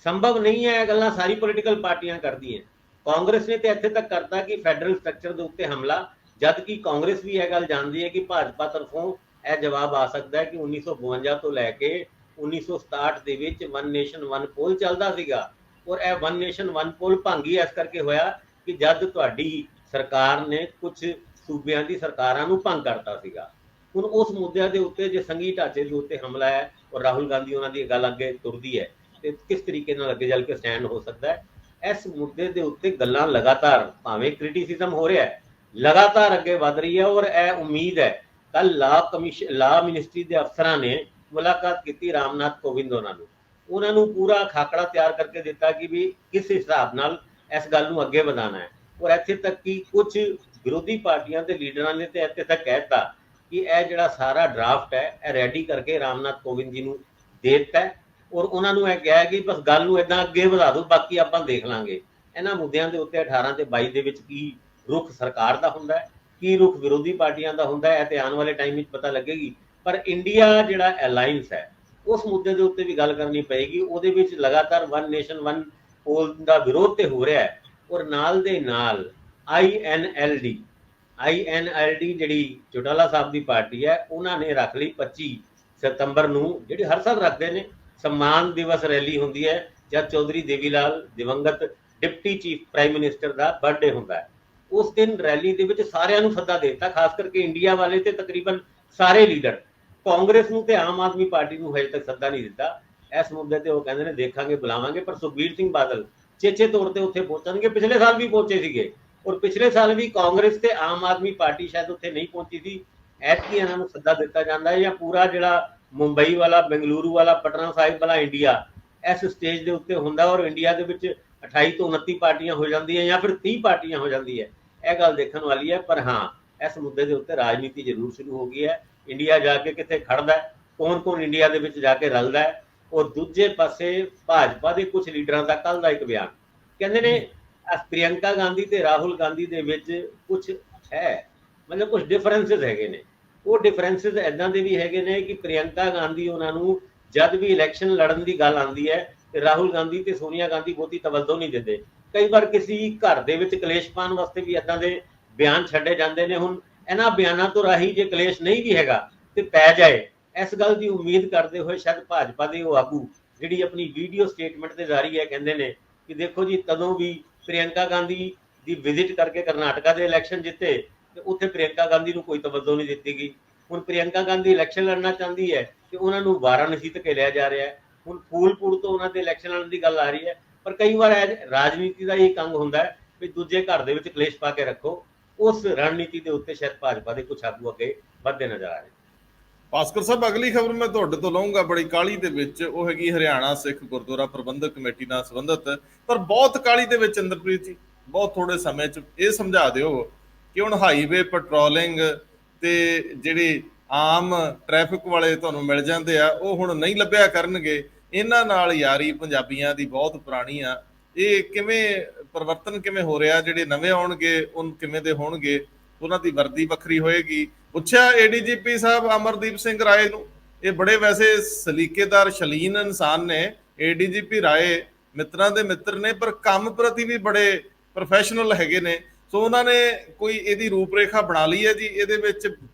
ਸੰਭਵ ਨਹੀਂ ਹੈ, ਇਹ ਗੱਲਾਂ ਸਾਰੀ ਪੋਲੀਟੀਕਲ ਪਾਰਟੀਆਂ ਕਰਦੀਆਂ। ਕਾਂਗਰਸ ਨੇ ਤੇ ਇੱਥੇ ਤੱਕ ਕਰਤਾ ਕਿ ਫੈਡਰਲ ਸਟਰਕਚਰ ਦੇ ਉੱਤੇ ਹਮਲਾ, ਜਦ ਕਿ ਕਾਂਗਰਸ ਵੀ ਇਹ ਗੱਲ ਜਾਣਦੀ ਹੈ ਕਿ ਭਾਜਪਾ ਤਰਫੋਂ ਇਹ ਜਵਾਬ ਆ ਸਕਦਾ ਹੈ ਕਿ 1952 ਤੋਂ ਲੈ ਕੇ 1967 ਦੇ ਵਿੱਚ 1 ਨੇਸ਼ਨ 1 ਪੋਲ ਚੱਲਦਾ ਸੀਗਾ, ਔਰ ਇਹ 1 ਨੇਸ਼ਨ 1 ਪੋਲ ਭੰਗ ਹੀ ਇਸ ਕਰਕੇ ਹੋਇਆ ਕਿ ਜਦ ਤੁਹਾਡੀ ਸਰਕਾਰ ਨੇ ਕੁਝ ਸੂਬਿਆਂ ਦੀ ਸਰਕਾਰਾਂ ਨੂੰ ਭੰਗ ਕਰਤਾ ਸੀਗਾ। ਹੁਣ ਉਸ ਮੁੱਦਿਆਂ ਦੇ ਉੱਤੇ ਜੇ ਸੰਘੀ ਢਾਂਚੇ ਦੇ ਉੱਤੇ ਹਮਲਾ ਹੈ ਔਰ ਰਾਹੁਲ ਗਾਂਧੀ ਉਹਨਾਂ ਦੀ ਗੱਲ ਅੱਗੇ ਤੁਰਦੀ ਹੈ, ਤੇ ਕਿਸ ਤਰੀਕੇ ਨਾਲ ਅੱਗੇ ਚੱਲ ਕੇ ਸਟੈਂਡ ਹੋ ਸਕਦਾ ਹੈ, ਇਸ ਮੁੱਦੇ ਦੇ ਉੱਤੇ ਗੱਲਾਂ ਲਗਾਤਾਰ, ਭਾਵੇਂ ਕ੍ਰਿਟਿਸਿਜ਼ਮ ਹੋ ਰਿਹਾ ਹੈ, ਲਗਾਤਾਰ ਅੱਗੇ ਵਧ ਰਹੀ ਹੈ। ਔਰ ਇਹ ਉਮੀਦ ਹੈ ਕੱਲ ਲਾ ਮਿਨਿਸਟਰੀ ਦੇ ਅਫਸਰਾਂ ਨੇ ਮੁਲਾਕਾਤ ਕੀਤੀ ਰਾਮਨਾਥ ਕੋਵਿੰਦ ਉਹਨਾਂ ਨੂੰ ਪੂਰਾ ਖਾਕੜਾ ਤਿਆਰ ਕਰਕੇ ਦਿੱਤਾ ਕਿ ਵੀ ਕਿਸ ਹਿਸਾਬ ਨਾਲ ਇਸ ਗੱਲ ਨੂੰ ਅੱਗੇ ਵਧਾਉਣਾ ਹੈ। ਔਰ ਇੱਥੇ ਤੱਕ ਕਿ ਕੁਝ ਵਿਰੋਧੀ ਪਾਰਟੀਆਂ ਦੇ ਲੀਡਰਾਂ ਨੇ ਤੇ ਇੱਥੇ ਤੱਕ ਕਹਿ ਦਿੱਤਾ ਕਿ ਇਹ ਜਿਹੜਾ ਸਾਰਾ ਡਰਾਫਟ ਹੈ ਇਹ ਰੈਡੀ ਕਰਕੇ ਰਾਮਨਾਥ ਕੋਵਿੰਦ ਜੀ ਨੂੰ ਦੇ ਦਿੱਤਾ ਹੈ ਔਰ ਉਹਨਾਂ ਨੂੰ ਇਹ ਕਿਹਾ ਕਿ ਬਸ ਗੱਲ ਨੂੰ ਇਦਾਂ ਅੱਗੇ ਵਧਾ ਦਿਓ, ਬਾਕੀ ਆਪਾਂ ਦੇਖ ਲਾਂਗੇ। ਇਹਨਾਂ ਮੁੱਦਿਆਂ ਦੇ ਉੱਤੇ 18 ਤੇ 22 ਦੇ ਵਿੱਚ ਕੀ ਰੁਖ ਸਰਕਾਰ ਦਾ ਹੁੰਦਾ ਹੈ, ਕੀ ਰੁਖ ਵਿਰੋਧੀ ਪਾਰਟੀਆਂ ਦਾ ਹੁੰਦਾ ਹੈ, ਤੇ ਆਉਣ ਵਾਲੇ ਟਾਈਮ ਵਿੱਚ ਪਤਾ ਲੱਗੇਗੀ। ਪਰ ਇੰਡੀਆ ਜਿਹੜਾ ਅਲਾਈਅੰਸ ਹੈ ਉਸ ਮੁੱਦੇ ਦੇ ਉੱਤੇ ਵੀ ਗੱਲ ਕਰਨੀ ਪਏਗੀ। ਉਹਦੇ ਵਿੱਚ ਲਗਾਤਾਰ ਵਨ ਨੇਸ਼ਨ ਵਨ ਪੋਲ ਦਾ ਵਿਰੋਧ ਤੇ ਹੋ ਰਿਹਾ ਹੈ ਔਰ ਨਾਲ ਦੇ ਨਾਲ INLD ਜਿਹੜੀ ਚੌਟਾਲਾ ਸਾਹਿਬ ਦੀ ਪਾਰਟੀ ਹੈ ਉਹਨਾਂ ਨੇ ਰੱਖ ਲਈ 25 ਸਤੰਬਰ ਨੂੰ, ਜਿਹੜੀ ਹਰ ਸਾਲ ਰੱਖਦੇ ਨੇ, सम्मान दिवस रैली होंदी है जब चौधरी देवीलाल दिवंगत डिप्टी चीफ प्राइम मिनिस्टर का बर्थडे होंदा है। उस दिन रैली दे विच सारिਆਂ ਨੂੰ सद्दा देता, खास करके इंडिया वाले ते तकरीबन सारे लीडर। कांग्रेस ਨੂੰ ਤੇ आम आदमी पार्टी ਨੂੰ हजे तक सद्दा नहीं दिता। इस मुद्दे ते वो कहंदे ने देखांगे बुलावांगे, पर सुखबीर सिंह बादल चेचे तौर ते उत्थे पहुंचणगे। पिछले साल भी पहुंचे सीगे और पिछले साल भी कांग्रेस ते आम आदमी पार्टी शायद उत्थे नहीं पहुंची थी। ऐतकी इन्हां ਨੂੰ सद्दा दिता जांदा है या पूरा ਜਿਹੜਾ मुंबई वाला, बेंगलुरु वाला, पटना साहिब वाला इंडिया इस स्टेज के उत्ते हुंदा और इंडिया दे विच 28 तो 29 पार्टियां हो जांदी है या फिर 30 पार्टियां हो जांदी है। यह गल देखण वाली है। पर हाँ, इस मुद्दे के उत्ते राजनीति जरूर शुरू हो गई है। इंडिया जाके कित्थे खड़दा है, कौन कौन इंडिया दे विच जाके रलदा है। और दूजे पासे भाजपा के कुछ लीडरां दा कल दा एक बयान कहंदे ने प्रियंका गांधी ते राहुल गांधी दे विच कुछ है, मतलब कुछ डिफरेंसिस हैगे ने। ਉਹ ਡਿਫਰੈਂਸਿਸ ਇਦਾਂ ਦੇ ਵੀ ਹੈਗੇ ਨੇ ਕਿ ਪ੍ਰਿਯੰਕਾ ਗਾਂਧੀ ਉਹਨਾਂ ਨੂੰ ਜਦ ਵੀ ਇਲੈਕਸ਼ਨ ਲੜਨ ਦੀ ਗੱਲ ਆਉਂਦੀ ਹੈ ਤੇ ਰਾਹੁਲ ਗਾਂਧੀ ਤੇ ਸੋਨੀਆ ਗਾਂਧੀ ਬਹੁਤੀ ਤਵੱਜੋ ਨਹੀਂ ਦਿੰਦੇ। ਕਈ ਵਾਰ ਕਿਸੇ ਘਰ ਦੇ ਵਿੱਚ ਕਲੇਸ਼ ਪਾਉਣ ਵਾਸਤੇ ਵੀ ਇਦਾਂ ਦੇ ਬਿਆਨ ਛੱਡੇ ਜਾਂਦੇ ਨੇ। ਹੁਣ ਇਹਨਾਂ ਬਿਆਨਾਂ ਤੋਂ ਰਾਹੀਂ ਜੇ ਕਲੇਸ਼ ਨਹੀਂ ਵੀ ਹੈਗਾ ਤੇ ਪੈ ਜਾਏ, ਇਸ ਗੱਲ ਦੀ ਉਮੀਦ ਕਰਦੇ ਹੋਏ ਸ਼ਾਇਦ ਭਾਜਪਾ ਦੇ ਉਹ ਆਗੂ ਜਿਹੜੀ ਆਪਣੀ ਵੀਡੀਓ ਸਟੇਟਮੈਂਟ ਦੇ ਜ਼ਾਰੀ ਹੈ ਕਹਿੰਦੇ ਨੇ ਕਿ ਦੇਖੋ ਜੀ, ਤਦੋਂ ਵੀ ਪ੍ਰਿਯੰਕਾ ਗਾਂਧੀ ਦੀ ਵਿਜ਼ਿਟ ਕਰਕੇ ਕਰਨਾਟਕਾ ਦੇ ਇਲੈਕਸ਼ਨ ਜਿੱਤੇ ਤੇ ਉੱਥੇ ਪ੍ਰਿਯੰਕਾ ਗਾਂਧੀ ਨੂੰ ਕੋਈ ਤਵੱਜੋ ਨਹੀਂ ਦਿੱਤੀ ਗਈ। ਹੁਣ ਪ੍ਰਿਯੰਕਾ ਗਾਂਧੀ ਇਲੈਕਸ਼ਨ ਲੜਨਾ ਚਾਹੁੰਦੀ ਹੈ ਤੇ ਉਹਨਾਂ ਨੂੰ ਵਾਰਾਣਸੀ ਤੱਕ ਲਿਆ ਜਾ ਰਿਹਾ ਹੈ। ਹੁਣ ਫੂਲਪੁਰ ਤੋਂ ਉਹਨਾਂ ਦੇ ਇਲੈਕਸ਼ਨ ਲੜਨ ਦੀ ਗੱਲ ਆ ਰਹੀ ਹੈ। ਪਰ ਕਈ ਵਾਰ ਰਾਜਨੀਤੀ ਦਾ ਇਹ ਅੰਗ ਹੁੰਦਾ ਹੈ ਵੀ ਦੂਜੇ ਘਰ ਦੇ ਵਿੱਚ ਕਲੇਸ਼ ਪਾ ਕੇ ਰੱਖੋ। ਉਸ ਰਣਨੀਤੀ ਦੇ ਉੱਤੇ ਸ਼ਾਇਦ ਭਾਜਪਾ ਦੇ ਕੁਝ ਆਗੂ ਅੱਗੇ ਵੱਧਦੇ ਨਜ਼ਰ ਆ ਰਹੇ। ਭਾਸਕਰ ਸਾਹਿਬ, ਅਗਲੀ ਖਬਰ ਮੈਂ ਤੁਹਾਡੇ ਤੋਂ ਲਵਾਂਗਾ ਬੜੀ ਕਾਹਲੀ ਦੇ ਵਿੱਚ, ਉਹ ਹੈਗੀ ਹਰਿਆਣਾ ਸਿੱਖ ਗੁਰਦੁਆਰਾ ਪ੍ਰਬੰਧਕ ਕਮੇਟੀ ਨਾਲ ਸੰਬੰਧਿਤ। ਪਰ ਬਹੁਤ ਕਾਹਲੀ ਦੇ ਵਿੱਚ ਇੰਦਰਪ੍ਰੀਤ ਜੀ, ਬਹੁਤ ਥੋੜੇ ਸਮੇਂ 'ਚ ਇਹ ਸਮਝਾ ਦਿਓ ਕਿ ਹੁਣ ਹਾਈਵੇ ਪੈਟਰੋਲਿੰਗ ਤੇ ਜਿਹੜੇ ਆਮ ਟ੍ਰੈਫਿਕ ਵਾਲੇ ਤੁਹਾਨੂੰ ਮਿਲ ਜਾਂਦੇ ਆ ਉਹ ਹੁਣ ਨਹੀਂ ਲੱਭਿਆ ਕਰਨਗੇ। ਇਹਨਾਂ ਨਾਲ ਯਾਰੀ ਪੰਜਾਬੀਆਂ ਦੀ ਬਹੁਤ ਪੁਰਾਣੀ ਆ। ਇਹ ਕਿਵੇਂ ਪਰਿਵਰਤਨ ਕਿਵੇਂ ਹੋ ਰਿਹਾ? ਜਿਹੜੇ ਨਵੇਂ ਆਉਣਗੇ ਉਹ ਕਿਵੇਂ ਦੇ ਹੋਣਗੇ? ਉਹਨਾਂ ਦੀ ਵਰਦੀ ਵੱਖਰੀ ਹੋਏਗੀ। ਪੁੱਛਿਆ ADGP ਸਾਹਿਬ ਅਮਰਦੀਪ ਸਿੰਘ ਰਾਏ ਨੂੰ। ਇਹ ਬੜੇ ਵੈਸੇ ਸਲੀਕੇਦਾਰ ਸ਼ਲੀਨ ਇਨਸਾਨ ਨੇ। ADGP ਰਾਏ ਮਿੱਤਰਾਂ ਦੇ ਮਿੱਤਰ ਨੇ, ਪਰ ਕੰਮ ਪ੍ਰਤੀ ਵੀ ਬੜੇ ਪ੍ਰੋਫੈਸ਼ਨਲ ਹੈਗੇ ਨੇ। ਸੋ ਉਹਨਾਂ ਨੇ ਕੋਈ ਇਹਦੀ ਰੂਪਰੇਖਾ ਬਣਾ ਲਈ ਹੈ ਜੀ। ਇਹਦੇ ਵਿੱਚ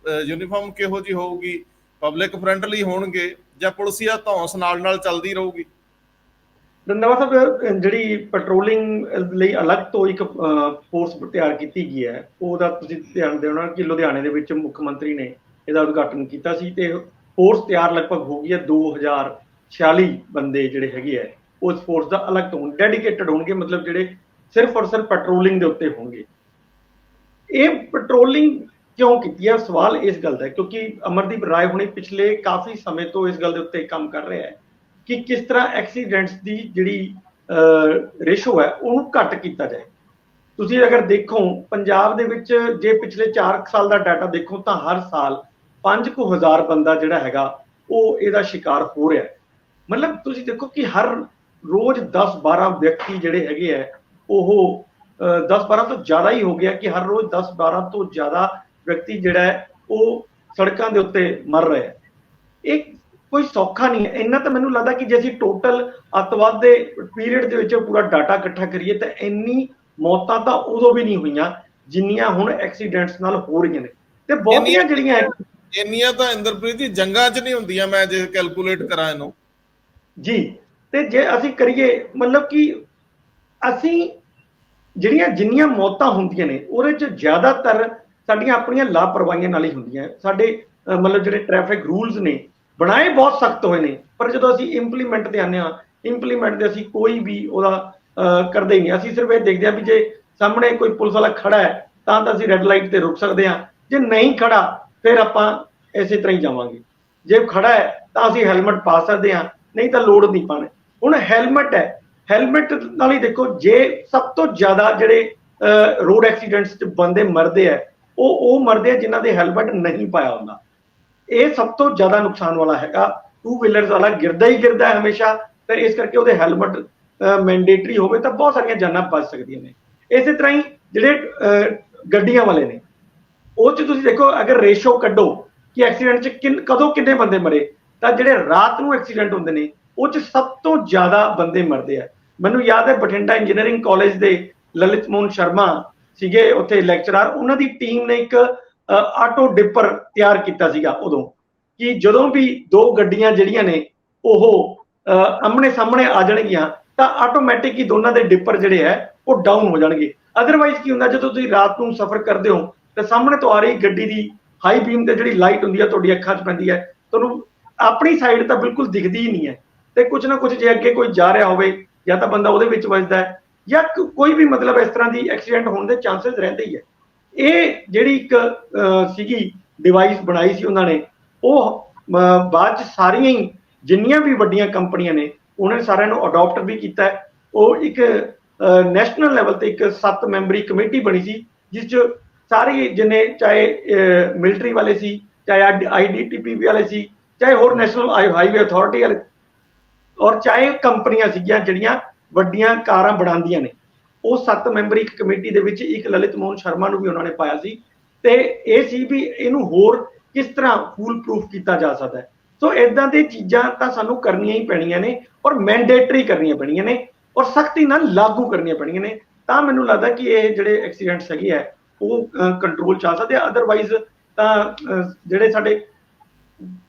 ਯੂਨੀਫਾਰਮ ਕਿਹੋ ਜਿਹੀ ਹੋਊਗੀ? ਪਬਲਿਕ ਫਰੈਂਡਲੀ ਹੋਣਗੇ ਜਾਂ ਪੁਲਿਸੀਆ ਧੌਂਸ ਨਾਲ ਚੱਲਦੀ ਰਹੂਗੀ? ਰੰਧਾਵਾ ਸਾਹਿਬ, ਜਿਹੜੀ ਪੈਟਰੋਲਿੰਗ ਲਈ ਅਲੱਗ ਤੋਂ ਇੱਕ ਫੋਰਸ ਤਿਆਰ ਕੀਤੀ ਗਈ ਹੈ, ਉਹਦਾ ਤੁਸੀਂ ਧਿਆਨ ਦੇਣਾ ਕਿ ਲੁਧਿਆਣੇ ਦੇ ਵਿੱਚ ਮੁੱਖ ਮੰਤਰੀ ਨੇ ਇਹਦਾ ਉਦਘਾਟਨ ਕੀਤਾ ਸੀ ਤੇ ਫੋਰਸ ਤਿਆਰ ਲਗਭਗ ਹੋ ਗਈ ਹੈ। 2046 ਬੰਦੇ ਜਿਹੜੇ ਹੈਗੇ ਆ ਉਸ ਫੋਰਸ ਦਾ ਅਲੱਗ ਤੋਂ ਡੈਡੀਕੇਟਡ ਹੋਣਗੇ, ਮਤਲਬ ਜਿਹੜੇ ਸਿਰਫ ਔਰ ਸਿਰਫ ਪੈਟਰੋਲਿੰਗ ਦੇ ਉੱਤੇ ਹੋਣਗੇ। ਇਹ ਪੈਟਰੋਲਿੰਗ ਕਿਉਂ ਕੀਤੀ ਹੈ? ਸਵਾਲ ਇਸ ਗੱਲ ਦਾ ਕਿਉਂਕਿ ਅਮਰਦੀਪ ਰਾਏ ਹੁਣੇ ਪਿਛਲੇ ਕਾਫੀ ਸਮੇਂ ਤੋਂ ਇਸ ਗੱਲ ਦੇ ਉੱਤੇ ਕੰਮ ਕਰ ਰਿਹਾ ਹੈ ਕਿ ਕਿਸ ਤਰ੍ਹਾਂ ਐਕਸੀਡੈਂਟਸ ਦੀ ਜਿਹੜੀ ਰੇਸ਼ੋ ਹੈ ਉਹਨੂੰ ਘੱਟ ਕੀਤਾ ਜਾਏ। ਤੁਸੀਂ ਅਗਰ ਦੇਖੋ ਪੰਜਾਬ ਦੇ ਵਿੱਚ ਜੇ ਪਿਛਲੇ 4 ਸਾਲ ਦਾ ਡਾਟਾ ਦੇਖੋ ਤਾਂ ਹਰ ਸਾਲ 5,000 ਬੰਦਾ ਜਿਹੜਾ ਹੈਗਾ ਉਹ ਇਹਦਾ ਸ਼ਿਕਾਰ ਹੋ ਰਿਹਾ ਹੈ। ਮਤਲਬ ਤੁਸੀਂ ਦੇਖੋ ਕਿ ਹਰ ਰੋਜ਼ 10-12 ਵਿਅਕਤੀ ਜਿਹੜੇ ਹੈਗੇ ਆ ਉਹ 10-12 ਤੋਂ ਜ਼ਿਆਦਾ ਹੀ ਹੋ ਗਿਆ ਕਿ ਹਰ ਰੋਜ਼ 10-12 ਤੋਂ ਜ਼ਿਆਦਾ ਵਿਅਕਤੀ ਜਿਹੜਾ ਹੈ ਉਹ ਸੜਕਾਂ ਦੇ ਉੱਤੇ ਮਰ ਰਿਹਾ ਹੈ। ਇਹ ਕੋਈ ਸੌਖਾ ਨਹੀਂ ਹੈ। ਇੰਨਾ ਤਾਂ ਮੈਨੂੰ ਲੱਗਦਾ ਕਿ ਜੇ ਅਸੀਂ ਟੋਟਲ ਅੱਤਵਾਦ ਦੇ ਪੀਰੀਅਡ ਦੇ ਵਿੱਚ ਪੂਰਾ ਡਾਟਾ ਇਕੱਠਾ ਕਰੀਏ ਤਾਂ ਇੰਨੀ ਮੌਤਾਂ ਤਾਂ ਉਦੋਂ ਵੀ ਨਹੀਂ ਹੋਈਆਂ ਜਿੰਨੀਆਂ ਹੁਣ ਐਕਸੀਡੈਂਟਸ ਨਾਲ ਹੋ ਰਹੀਆਂ ਨੇ। ਤੇ ਬਹੁਤੀਆਂ ਜਿਹੜੀਆਂ ਇੰਨੀਆਂ ਤਾਂ ਇੰਦਰਪ੍ਰੀਤ ਜੀ ਜੰਗਾਂ 'ਚ ਨਹੀਂ ਹੁੰਦੀਆਂ, ਮੈਂ ਜੇ ਕੈਲਕੂਲੇਟ ਕਰਾਂ ਇਹਨੂੰ ਜੀ। ਤੇ ਜੇ ਅਸੀਂ ਕਰੀਏ ਮਤਲਬ ਕਿ ਅਸੀਂ ਜਿੰਨੀਆਂ ਮੌਤਾਂ ਹੁੰਦੀਆਂ ਨੇ ਉਹਦੇ 'ਚ ਜ਼ਿਆਦਾਤਰ ਸਾਡੀਆਂ ਆਪਣੀਆਂ ਲਾਪਰਵਾਹੀਆਂ ਨਾਲ ਹੀ ਹੁੰਦੀਆਂ। ਸਾਡੇ ਮਤਲਬ ਜਿਹੜੇ ਟ੍ਰੈਫਿਕ ਰੂਲਸ ਨੇ ਬਣਾਏ ਬਹੁਤ ਸਖਤ ਹੋਏ ਨੇ, ਪਰ ਜਦੋਂ ਅਸੀਂ ਇੰਪਲੀਮੈਂਟ ਤੇ ਆਉਂਦੇ ਹਾਂ, ਇੰਪਲੀਮੈਂਟ ਦੇ ਅਸੀਂ ਕੋਈ ਵੀ ਉਹਦਾ ਕਰਦੇ ਹੀ ਨਹੀਂ। ਅਸੀਂ ਸਿਰਫ ਇਹ ਦੇਖਦੇ ਹਾਂ ਵੀ ਜੇ ਸਾਹਮਣੇ ਕੋਈ ਪੁਲਿਸ ਵਾਲਾ ਖੜਾ ਹੈ ਤਾਂ ਅਸੀਂ ਰੈੱਡ ਲਾਈਟ ਤੇ ਰੁਕ ਸਕਦੇ ਹਾਂ, ਜੇ ਨਹੀਂ ਖੜਾ ਫਿਰ ਆਪਾਂ ਇਸੇ ਤਰ੍ਹਾਂ ਹੀ ਜਾਵਾਂਗੇ। ਜੇ ਖੜਾ ਹੈ ਤਾਂ ਅਸੀਂ ਹੈਲਮਟ ਪਾ ਸਕਦੇ ਹਾਂ, ਨਹੀਂ ਤਾਂ ਲੋੜ ਨਹੀਂ ਪਾਣੇ। ਹੁਣ ਹੈਲਮਟ ਹੈ, ਹੈਲਮਟ ਨਾਲ ਹੀ ਦੇਖੋ, ਜੇ ਸਭ ਤੋਂ ਜ਼ਿਆਦਾ ਜਿਹੜੇ ਰੋਡ ਐਕਸੀਡੈਂਟਸ 'ਚ ਬੰਦੇ ਮਰਦੇ ਆ, ਉਹ ਮਰਦੇ ਆ ਜਿਨ੍ਹਾਂ ਦੇ ਹੈਲਮਟ ਨਹੀਂ ਪਾਇਆ ਹੁੰਦਾ। ਇਹ ਸਭ ਤੋਂ ਜ਼ਿਆਦਾ ਨੁਕਸਾਨ ਵਾਲਾ ਹੈਗਾ। ਟੂ ਵੀਲਰਸ ਵਾਲਾ ਗਿਰਦਾ ਹੀ ਗਿਰਦਾ ਹੈ ਹਮੇਸ਼ਾ, ਤੇ ਇਸ ਕਰਕੇ ਉਹਦੇ ਹੈਲਮਟ ਮੈਂਡੇਟਰੀ ਹੋਵੇ ਤਾਂ ਬਹੁਤ ਸਾਰੀਆਂ ਜਾਨਾਂ ਬਚ ਸਕਦੀਆਂ ਨੇ। ਇਸੇ ਤਰ੍ਹਾਂ ਹੀ ਜਿਹੜੇ ਗੱਡੀਆਂ ਵਾਲੇ ਨੇ, ਉਹ 'ਚ ਤੁਸੀਂ ਦੇਖੋ, ਅਗਰ ਰੇਸ਼ੋ ਕੱਢੋ ਕਿ ਐਕਸੀਡੈਂਟ 'ਚ ਕਦੋਂ ਕਿੰਨੇ ਬੰਦੇ ਮਰੇ, ਤਾਂ ਜਿਹੜੇ ਰਾਤ ਨੂੰ ਐਕਸੀਡੈਂਟ ਹੁੰਦੇ ਨੇ ਉਹ 'ਚ ਸਭ ਤੋਂ ਜ਼ਿਆਦਾ ਬੰਦੇ ਮਰਦੇ ਆ। ਮੈਨੂੰ ਯਾਦ ਹੈ ਬਠਿੰਡਾ ਇੰਜੀਨੀਅਰਿੰਗ ਕਾਲਜ ਦੇ ਲਲਿਤ ਮੋਹਨ ਸ਼ਰਮਾ ਸੀਗੇ ਉੱਥੇ ਲੈਕਚਰਰ, ਉਹਨਾਂ ਦੀ ਟੀਮ ਨੇ ਇੱਕ ਆਟੋ ਡਿੱਪਰ ਤਿਆਰ ਕੀਤਾ ਸੀਗਾ ਉਦੋਂ, ਕਿ ਜਦੋਂ ਵੀ ਦੋ ਗੱਡੀਆਂ ਜਿਹੜੀਆਂ ਨੇ ਉਹ ਆਮਣੇ ਸਾਹਮਣੇ ਆ ਜਾਣਗੀਆਂ ਤਾਂ ਆਟੋਮੈਟਿਕ ਹੀ ਦੋਨਾਂ ਦੇ ਡਿੱਪਰ ਜਿਹੜੇ ਹੈ ਉਹ ਡਾਊਨ ਹੋ ਜਾਣਗੇ। ਅਦਰਵਾਈਜ਼ ਕੀ ਹੁੰਦਾ, ਜਦੋਂ ਤੁਸੀਂ ਰਾਤ ਨੂੰ ਸਫ਼ਰ ਕਰਦੇ ਹੋ ਤੇ ਸਾਹਮਣੇ ਤੋਂ ਆ ਰਹੀ ਗੱਡੀ ਦੀ ਹਾਈ ਬੀਮ ਤੇ ਜਿਹੜੀ ਲਾਈਟ ਹੁੰਦੀ ਹੈ ਤੁਹਾਡੀ ਅੱਖਾਂ 'ਚ ਪੈਂਦੀ ਹੈ, ਤੁਹਾਨੂੰ ਆਪਣੀ ਸਾਈਡ ਤਾਂ ਬਿਲਕੁਲ ਦਿਖਦੀ ਹੀ ਨਹੀਂ ਹੈ, ਤੇ ਕੁਝ ਨਾ ਕੁਝ ਜੇ ਅੱਗੇ ਕੋਈ ਜਾ ਰਿਹਾ ਹੋਵੇ ਜਾਂ ਤਾਂ ਬੰਦਾ ਉਹਦੇ ਵਿੱਚ ਵੱਜਦਾ ਹੈ ਜਾਂ ਕੋਈ ਵੀ ਮਤਲਬ ਇਸ ਤਰ੍ਹਾਂ ਦੀ ਐਕਸੀਡੈਂਟ ਹੋਣ ਦੇ ਚਾਂਸਸ ਰਹਿੰਦੇ ਹੀ ਹੈ। ਇਹ ਜਿਹੜੀ ਇੱਕ ਸੀਗੀ ਡਿਵਾਈਸ ਬਣਾਈ ਸੀ ਉਹਨਾਂ ਨੇ, ਉਹ ਬਾਅਦ 'ਚ ਸਾਰੀਆਂ ਹੀ ਜਿੰਨੀਆਂ ਵੀ ਵੱਡੀਆਂ ਕੰਪਨੀਆਂ ਨੇ ਉਹਨਾਂ ਨੇ ਸਾਰਿਆਂ ਨੂੰ ਅਡਾਪਟ ਵੀ ਕੀਤਾ ਹੈ। ਉਹ ਇੱਕ ਨੈਸ਼ਨਲ ਲੈਵਲ ਤੇ ਇੱਕ 7 ਮੈਂਬਰੀ ਕਮੇਟੀ ਬਣੀ ਸੀ, ਜਿਸ 'ਚ ਸਾਰੇ ਜਿੰਨੇ, ਚਾਹੇ ਮਿਲਟਰੀ ਵਾਲੇ ਸੀ, ਚਾਹੇ IDTP ਵਾਲੇ ਸੀ, ਚਾਹੇ ਹੋਰ ਨੈਸ਼ਨਲ ਹਾਈਵੇ ਅਥਾਰਟੀ ਵਾਲੇ, ਔਰ ਚਾਹੇ ਕੰਪਨੀਆਂ ਸੀਗੀਆਂ ਜਿਹੜੀਆਂ ਵੱਡੀਆਂ ਕਾਰਾਂ ਬਣਾਉਂਦੀਆਂ ਨੇ। ਉਹ 7 ਮੈਂਬਰੀ ਇੱਕ ਕਮੇਟੀ ਦੇ ਵਿੱਚ ਇੱਕ ਲਲਿਤ ਮੋਹਨ ਸ਼ਰਮਾ ਨੂੰ ਵੀ ਉਹਨਾਂ ਨੇ ਪਾਇਆ ਸੀ, ਤੇ ਇਹ ਸੀ ਵੀ ਇਹਨੂੰ ਹੋਰ ਕਿਸ ਤਰ੍ਹਾਂ ਫੂਲ ਪ੍ਰੂਫ ਕੀਤਾ ਜਾ ਸਕਦਾ ਹੈ। ਸੋ ਇਦਾਂ ਦੀ ਚੀਜ਼ਾਂ ਤਾਂ ਸਾਨੂੰ ਕਰਨੀਆਂ ਹੀ ਪੈਣੀਆਂ ਨੇ, ਔਰ ਮੈਂਡੇਟਰੀ ਕਰਨੀਆਂ ਪੈਣੀਆਂ ਨੇ, ਔਰ ਸਖਤੀ ਨਾਲ ਲਾਗੂ ਕਰਨੀਆਂ ਪੈਣੀਆਂ ਨੇ, ਤਾਂ ਮੈਨੂੰ ਲੱਗਦਾ ਕਿ ਇਹ ਜਿਹੜੇ ਐਕਸੀਡੈਂਟਸ ਹੈਗੇ ਆ ਉਹ ਕੰਟਰੋਲ ਚ ਆ ਸਕਦੇ ਆ। ਅਦਰਵਾਈਜ਼ ਤਾਂ ਜਿਹੜੇ ਸਾਡੇ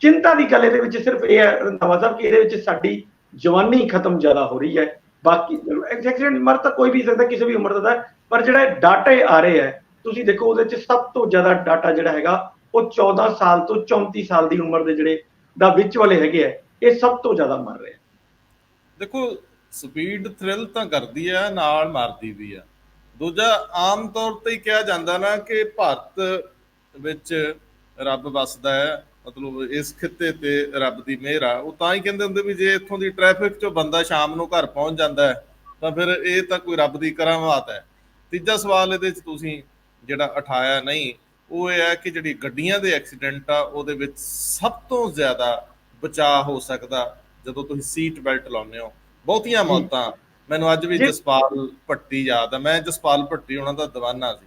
ਚਿੰਤਾ ਦੀ ਗੱਲ ਇਹਦੇ ਵਿੱਚ ਸਿਰਫ ਇਹ ਹੈ ਰੰਧਾਵਾ ਸਾਹਿਬ, ਕਿ ਇਹਦੇ ਵਿੱਚ ਸਾਡੀ ਜਵਾਨੀ ਖਤਮ ਜ਼ਿਆਦਾ ਹੋ ਰਹੀ ਹੈ। ਬਾਕੀ ਐਕਸੀਡੈਂਟ ਮਰ ਤਾਂ ਕੋਈ ਵੀ ਸਕਦਾ, ਕਿਸੇ ਵੀ ਉਮਰ ਦਾ, ਪਰ ਜਿਹੜਾ ਡਾਟਾ ਆ ਰਹੇ ਹੈ ਤੁਸੀਂ ਦੇਖੋ, ਉਹਦੇ ਚ ਸਭ ਤੋਂ ਜ਼ਿਆਦਾ ਡਾਟਾ ਜਿਹੜਾ ਹੈਗਾ ਉਹ 14 ਸਾਲ ਤੋਂ 34 ਸਾਲ ਦੀ ਉਮਰ ਦੇ ਜਿਹੜੇ ਦਾ ਵਿੱਚ ਵਾਲੇ ਹੈਗੇ ਆ, ਇਹ ਸਭ ਤੋਂ ਜ਼ਿਆਦਾ ਮਰ ਰਹੇ ਆ। ਦੇਖੋ, ਸਪੀਡ ਥ੍ਰਿਲ ਤਾਂ ਕਰਦੀ ਆ, ਨਾਲ ਮਾਰਦੀ ਵੀ ਆ। ਦੂਜਾ, ਆਮ ਤੌਰ ਤੇ ਹੀ ਕਿਹਾ ਜਾਂਦਾ ਨਾ ਕਿ ਭਾਰਤ ਵਿੱਚ ਰੱਬ ਵੱਸਦਾ ਹੈ, ਮਤਲਬ ਇਸ ਖਿੱਤੇ ਤੇ ਰੱਬ ਦੀ ਮਿਹਰ ਆ। ਉਹ ਤਾਂ ਹੀ ਕਹਿੰਦੇ ਹੁੰਦੇ ਵੀ ਜੇ ਇੱਥੋਂ ਦੀ ਟ੍ਰੈਫਿਕ ਚੋਂ ਬੰਦਾ ਸ਼ਾਮ ਨੂੰ ਘਰ ਪਹੁੰਚ ਜਾਂਦਾ ਹੈ ਤਾਂ ਫਿਰ ਇਹ ਤਾਂ ਕੋਈ ਰੱਬ ਦੀ ਕਰਾਮਾਤ ਹੈ। ਤੀਜਾ ਸਵਾਲ ਇਹਦੇ 'ਚ ਤੁਸੀਂ ਜਿਹੜਾ ਉਠਾਇਆ ਨਹੀਂ, ਉਹ ਇਹ ਹੈ ਕਿ ਜਿਹੜੀ ਗੱਡੀਆਂ ਦੇ ਐਕਸੀਡੈਂਟ ਆ ਉਹਦੇ ਵਿੱਚ ਸਭ ਤੋਂ ਜ਼ਿਆਦਾ ਬਚਾਅ ਹੋ ਸਕਦਾ ਜਦੋਂ ਤੁਸੀਂ ਸੀਟ ਬੈਲਟ ਲਾਉਂਦੇ ਹੋ। ਬਹੁਤੀਆਂ ਮੌਤਾਂ, ਮੈਨੂੰ ਅੱਜ ਵੀ ਜਸਪਾਲ ਭੱਟੀ ਯਾਦ ਆ, ਮੈਂ ਜਸਪਾਲ ਭੱਟੀ ਉਹਨਾਂ ਦਾ ਦੀਵਾਨਾ ਸੀ।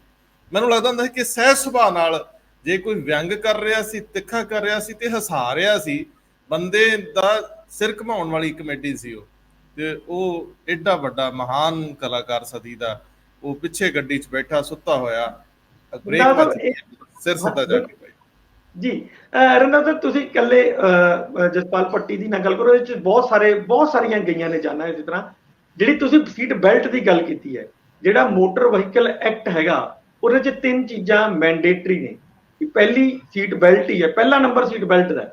ਮੈਨੂੰ ਲੱਗਦਾ ਹੁੰਦਾ ਸੀ ਕਿ ਸਹਿਜ ਸੁਭਾਅ ਨਾਲ ਜੇ ਕੋਈ ਵਿਅੰਗ ਕਰ ਰਿਹਾ ਸੀ, ਤਿੱਖਾ ਕਰ ਰਿਹਾ ਸੀ ਤੇ ਹਸਾ ਰਿਹਾ ਸੀ, ਬੰਦੇ ਦਾ ਸਿਰ ਘਮਾਉਣ ਵਾਲੀ ਕਮੇਡੀ ਸੀ ਉਹ। ਤੇ ਉਹ ਏਡਾ ਵੱਡਾ ਮਹਾਨ ਕਲਾਕਾਰ ਸਦੀ ਦਾ, ਉਹ ਪਿੱਛੇ ਗੱਡੀ 'ਚ ਬੈਠਾ ਸੁੱਤਾ ਹੋਇਆ, ਬ੍ਰੇਕ ਵੱਜਦੀ, ਸਿਰ ਸਿੱਧਾ ਜਾ ਕੇ ਭਾਈ ਜੀ। ਰੰਧਾਵਾ ਸਾਹਿਬ, ਤੁਸੀਂ ਇਕੱਲੇ ਜਸਪਾਲ ਭੱਟੀ ਦੀ ਨਾ ਗੱਲ ਕਰੋ, ਇਹਦੇ 'ਚ ਬਹੁਤ ਸਾਰੀਆਂ ਗਈਆਂ ਨੇ ਜਾਨਾਂ। ਇਸੇ ਤਰ੍ਹਾਂ ਜਿਹੜੀ ਤੁਸੀਂ ਸੀਟ ਬੈਲਟ ਦੀ ਗੱਲ ਕੀਤੀ ਹੈ, ਜਿਹੜਾ ਮੋਟਰ ਵਹੀਕਲ ਐਕਟ ਹੈਗਾ ਉਹਦੇ 'ਚ 3 ਚੀਜ਼ਾਂ ਮੈਂਡੇਟਰੀ ਨੇ। ਪਹਿਲੀ ਸੀਟ ਬੈਲਟ ਹੀ ਹੈ, ਪਹਿਲਾ ਨੰਬਰ ਸੀਟ ਬੈਲਟ ਦਾ,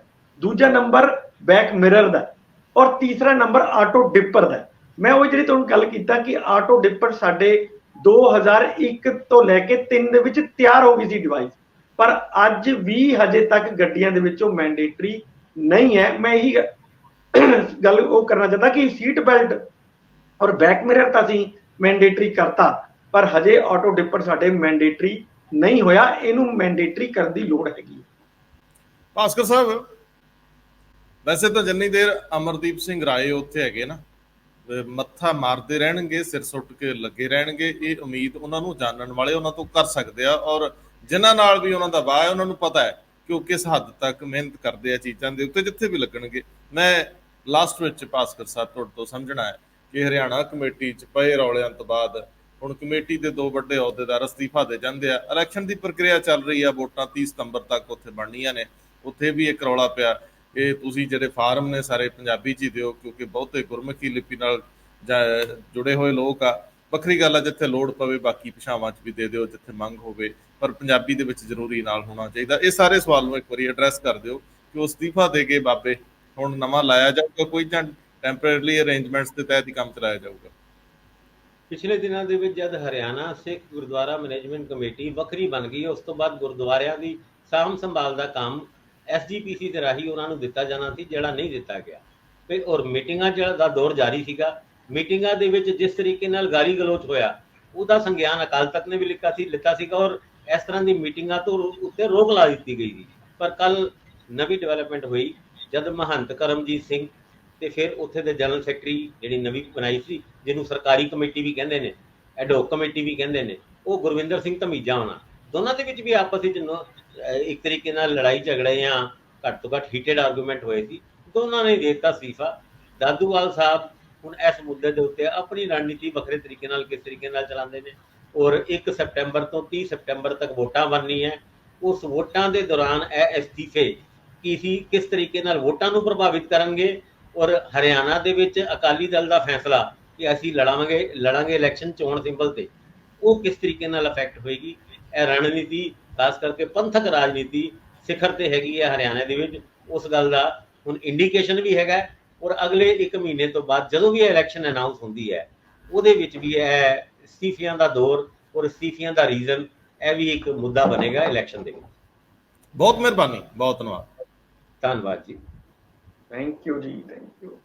ਦੂਜਾ ਨੰਬਰ ਬੈਕ ਮਿਰਰ ਦਾ, ਔਰ ਤੀਸਰਾ ਨੰਬਰ ਆਟੋ ਡਿੱਪਰ ਦਾ। ਮੈਂ ਉਹ ਜਿਹੜੀ ਤੁਹਾਨੂੰ ਗੱਲ ਕੀਤਾ ਕਿ ਆਟੋ ਡਿੱਪਰ ਸਾਡੇ 2001 ਤੋਂ ਲੈ ਕੇ 3 ਦੇ ਵਿੱਚ ਤਿਆਰ ਹੋ ਗਈ ਸੀ ਡਿਵਾਈਸ, ਪਰ ਅੱਜ ਵੀ ਹਜੇ ਤੱਕ ਗੱਡੀਆਂ ਦੇ ਵਿੱਚ ਉਹ ਮੈਂਡੇਟਰੀ ਨਹੀਂ ਹੈ। ਮੈਂ ਇਹੀ ਗੱਲ ਉਹ ਕਰਨਾ ਚਾਹੁੰਦਾ ਕਿ ਸੀਟ ਬੈਲਟ ਔਰ ਬੈਕ ਮਿਰਰ ਤਾਂ ਅਸੀਂ ਮੈਂਡੇਟਰੀ ਕਰਤਾ, ਪਰ ਹਜੇ ਆਟੋ ਡਿੱਪਰ ਸਾਡੇ ਮੈਂਡੇਟਰੀ ਨਹੀਂ ਹੋਇਆ। ਇਹਨੂੰ ਮੈਂਡੇਟਰੀ ਕਰਨ ਦੀ ਲੋੜ ਹੈਗੀ। ਭਾਸਕਰ ਸਾਹਿਬ, ਵੈਸੇ ਤਾਂ ਜਿੰਨੀ ਦੇਰ ਅਮਰਦੀਪ ਸਿੰਘ ਰਾਏ ਉੱਥੇ ਹੈਗੇ ਨਾ, ਮੱਥਾ ਮਾਰਦੇ ਰਹਿਣਗੇ, ਸਿਰ ਸੁੱਟ ਕੇ ਲੱਗੇ ਰਹਿਣਗੇ। ਇਹ ਉਮੀਦ ਉਹਨਾਂ ਨੂੰ ਜਾਣਨ ਵਾਲੇ ਉਹਨਾਂ ਤੋਂ ਕਰ ਸਕਦੇ ਆ, ਔਰ ਜਿਨ੍ਹਾਂ ਨਾਲ ਵੀ ਉਹਨਾਂ ਦਾ ਵਾਹ ਹੈ ਉਹਨਾਂ ਨੂੰ ਪਤਾ ਹੈ ਕਿ ਉਹ ਕਿਸ ਹੱਦ ਤੱਕ ਮਿਹਨਤ ਕਰਦੇ ਆ ਚੀਜ਼ਾਂ ਦੇ ਉੱਤੇ, ਜਿੱਥੇ ਵੀ ਲੱਗਣਗੇ। ਮੈਂ ਲਾਸਟ ਵਿੱਚ ਭਾਸਕਰ ਸਾਹਿਬ ਤੁਹਾਡੇ ਤੋਂ ਸਮਝਣਾ ਹੈ ਕਿ ਹਰਿਆਣਾ ਕਮੇਟੀ 'ਚ ਪਏ ਰੌਲਿਆਂ ਤੋਂ ਬਾਅਦ ਹੁਣ ਕਮੇਟੀ ਦੇ 2 ਵੱਡੇ ਅਹੁਦੇਦਾਰ ਅਸਤੀਫਾ ਦੇ ਜਾਂਦੇ ਆ। ਇਲੈਕਸ਼ਨ ਦੀ ਪ੍ਰਕਿਰਿਆ ਚੱਲ ਰਹੀ ਆ, ਵੋਟਾਂ 30 ਸਤੰਬਰ ਤੱਕ ਉੱਥੇ ਬਣਨੀਆਂ ਨੇ। ਉੱਥੇ ਵੀ ਇੱਕ ਰੌਲਾ ਪਿਆ ਕਿ ਤੁਸੀਂ ਜਿਹੜੇ ਫਾਰਮ ਨੇ ਸਾਰੇ ਪੰਜਾਬੀ 'ਚ ਹੀ ਦਿਓ, ਕਿਉਂਕਿ ਬਹੁਤੇ ਗੁਰਮੁਖੀ ਲਿਪੀ ਨਾਲ ਜੁੜੇ ਹੋਏ ਲੋਕ ਆ। ਵੱਖਰੀ ਗੱਲ ਆ ਜਿੱਥੇ ਲੋੜ ਪਵੇ ਬਾਕੀ ਭਾਸ਼ਾਵਾਂ 'ਚ ਵੀ ਦੇ ਦਿਓ ਜਿੱਥੇ ਮੰਗ ਹੋਵੇ, ਪਰ ਪੰਜਾਬੀ ਦੇ ਵਿੱਚ ਜ਼ਰੂਰੀ ਨਾਲ ਹੋਣਾ ਚਾਹੀਦਾ। ਇਹ ਸਾਰੇ ਸਵਾਲ ਨੂੰ ਇੱਕ ਵਾਰੀ ਐਡਰੈਸ ਕਰ ਦਿਓ ਕਿ ਉਹ ਅਸਤੀਫਾ ਦੇ ਕੇ ਬਾਬੇ ਹੁਣ ਨਵਾਂ ਲਾਇਆ ਜਾਊਗਾ ਕੋਈ, ਜਾਂ ਟੈਂਪਰੇਰੀ ਅਰੇਂਜਮੈਂਟਸ ਦੇ ਤਹਿਤ ਹੀ ਕੰਮ ਚਲਾਇਆ ਜਾਊਗਾ। ਪਿਛਲੇ ਦਿਨਾਂ ਦੇ ਵਿੱਚ ਜਦ ਹਰਿਆਣਾ ਸਿੱਖ ਗੁਰਦੁਆਰਾ ਮੈਨੇਜਮੈਂਟ ਕਮੇਟੀ ਵੱਖਰੀ ਬਣ ਗਈ, ਉਸ ਤੋਂ ਬਾਅਦ ਗੁਰਦੁਆਰਿਆਂ ਦੀ ਸਾਂਭ ਸੰਭਾਲ ਦਾ ਕੰਮ ਐਸਜੀਪੀਸੀ ਦੇ ਰਾਹੀਂ ਉਹਨਾਂ ਨੂੰ ਦਿੱਤਾ ਜਾਣਾ ਸੀ, ਜਿਹੜਾ ਨਹੀਂ ਦਿੱਤਾ ਗਿਆ। ਤੇ ਔਰ ਮੀਟਿੰਗਾਂ ਦਾ ਦੌਰ ਜਾਰੀ ਸੀਗਾ। ਮੀਟਿੰਗਾਂ ਦੇ ਵਿੱਚ ਜਿਸ ਤਰੀਕੇ ਨਾਲ ਗਾਲੀ ਗਲੋਚ ਹੋਇਆ ਉਹਦਾ ਸੰਗਿਆਨ ਅਕਾਲ ਤਖਤ ਨੇ ਵੀ ਲਿੱਤਾ ਸੀਗਾ ਔਰ ਇਸ ਤਰ੍ਹਾਂ ਦੀ ਮੀਟਿੰਗਾਂ ਤੋਂ ਉੱਤੇ ਰੋਕ ਲਾ ਦਿੱਤੀ ਗਈ ਸੀ। ਪਰ ਕੱਲ ਨਵੀਂ ਡਿਵੈਲਪਮੈਂਟ ਹੋਈ ਜਦ ਮਹੰਤ ਕਰਮਜੀਤ ਸਿੰਘ ਤੇ ਫਿਰ ਉੱਥੇ ਦੇ ਜਨਰਲ ਸੈਕਟਰੀ ਜਿਹੜੀ ਨਵੀਂ ਬਣਾਈ ਸੀ, ਜਿਹਨੂੰ ਸਰਕਾਰੀ ਕਮੇਟੀ ਵੀ ਕਹਿੰਦੇ ਨੇ, ਐਡਹੌਕ ਕਮੇਟੀ ਵੀ ਕਹਿੰਦੇ ਨੇ, ਉਹ ਗੁਰਵਿੰਦਰ ਸਿੰਘ ਧਮੀਜਾ ਹੋਣਾ, ਦੋਨਾਂ ਦੇ ਵਿੱਚ ਵੀ ਆਪਸ ਵਿੱਚ ਇੱਕ ਤਰੀਕੇ ਨਾਲ ਲੜਾਈ ਝਗੜੇ ਜਾਂ ਘੱਟ ਤੋਂ ਘੱਟ ਹੀਟਡ ਆਰਗੂਮੈਂਟ ਹੋਏ ਸੀ। ਦੋਨਾਂ ਨੇ ਦੇ ਦਿੱਤਾ ਅਸਤੀਫਾ। ਦਾਦੂਵਾਲ ਸਾਹਿਬ ਹੁਣ ਇਸ ਮੁੱਦੇ ਦੇ ਉੱਤੇ ਆਪਣੀ ਰਣਨੀਤੀ ਵੱਖਰੇ ਤਰੀਕੇ ਨਾਲ ਕਿਸ ਤਰੀਕੇ ਨਾਲ ਚਲਾਉਂਦੇ ਨੇ ਔਰ 1 ਸਤੰਬਰ ਤੋਂ 30 ਸਤੰਬਰ ਤੱਕ ਵੋਟਾਂ ਬਣਨੀ ਹੈ। ਉਸ ਵੋਟਾਂ ਦੇ ਦੌਰਾਨ ਇਹ ਅਸਤੀਫੇ ਕਿਸ ਤਰੀਕੇ ਨਾਲ ਵੋਟਾਂ ਨੂੰ ਪ੍ਰਭਾਵਿਤ ਕਰਨਗੇ ਔਰ ਹਰਿਆਣਾ ਦੇ ਵਿੱਚ ਅਕਾਲੀ ਦਲ ਦਾ ਫੈਸਲਾ ਕਿ ਅਸੀਂ ਲੜਾਂਗੇ ਇਲੈਕਸ਼ਨ ਚੋਣ ਸਿੰਬਲ ਤੇ, ਉਹ ਕਿਸ ਤਰੀਕੇ ਨਾਲ ਅਫੈਕਟ ਹੋਏਗੀ। ਇਹ ਰਣਨੀਤੀ ਖਾਸ ਕਰਕੇ ਪੰਥਕ ਰਾਜਨੀਤੀ ਸਿਖਰ ਤੇ ਹੈਗੀ ਹੈ ਹਰਿਆਣਾ ਦੇ ਵਿੱਚ। ਉਸ ਗੱਲ ਦਾ ਹੁਣ ਇੰਡੀਕੇਸ਼ਨ ਵੀ ਹੈਗਾ ਔਰ ਅਗਲੇ 1 ਮਹੀਨੇ ਤੋਂ ਬਾਅਦ ਜਦੋਂ ਵੀ ਇਲੈਕਸ਼ਨ ਅਨਾਉਂਸ ਹੁੰਦੀ ਹੈ ਉਹਦੇ ਵਿੱਚ ਵੀ ਇਹ ਅਸਤੀਫਿਆਂ ਦਾ ਦੌਰ ਔਰ ਅਸਤੀਫਿਆਂ ਦਾ ਰੀਜ਼ਨ ਇਹ ਵੀ ਇੱਕ ਮੁੱਦਾ ਬਣੇਗਾ ਇਲੈਕਸ਼ਨ ਦੇ ਵਿੱਚ। ਬਹੁਤ ਮਿਹਰਬਾਨੀ, ਬਹੁਤ ਧੰਨਵਾਦ। ਧੰਨਵਾਦ ਜੀ। ਥੈਂਕ ਯੂ ਜੀ, ਥੈਂਕ ਯੂ।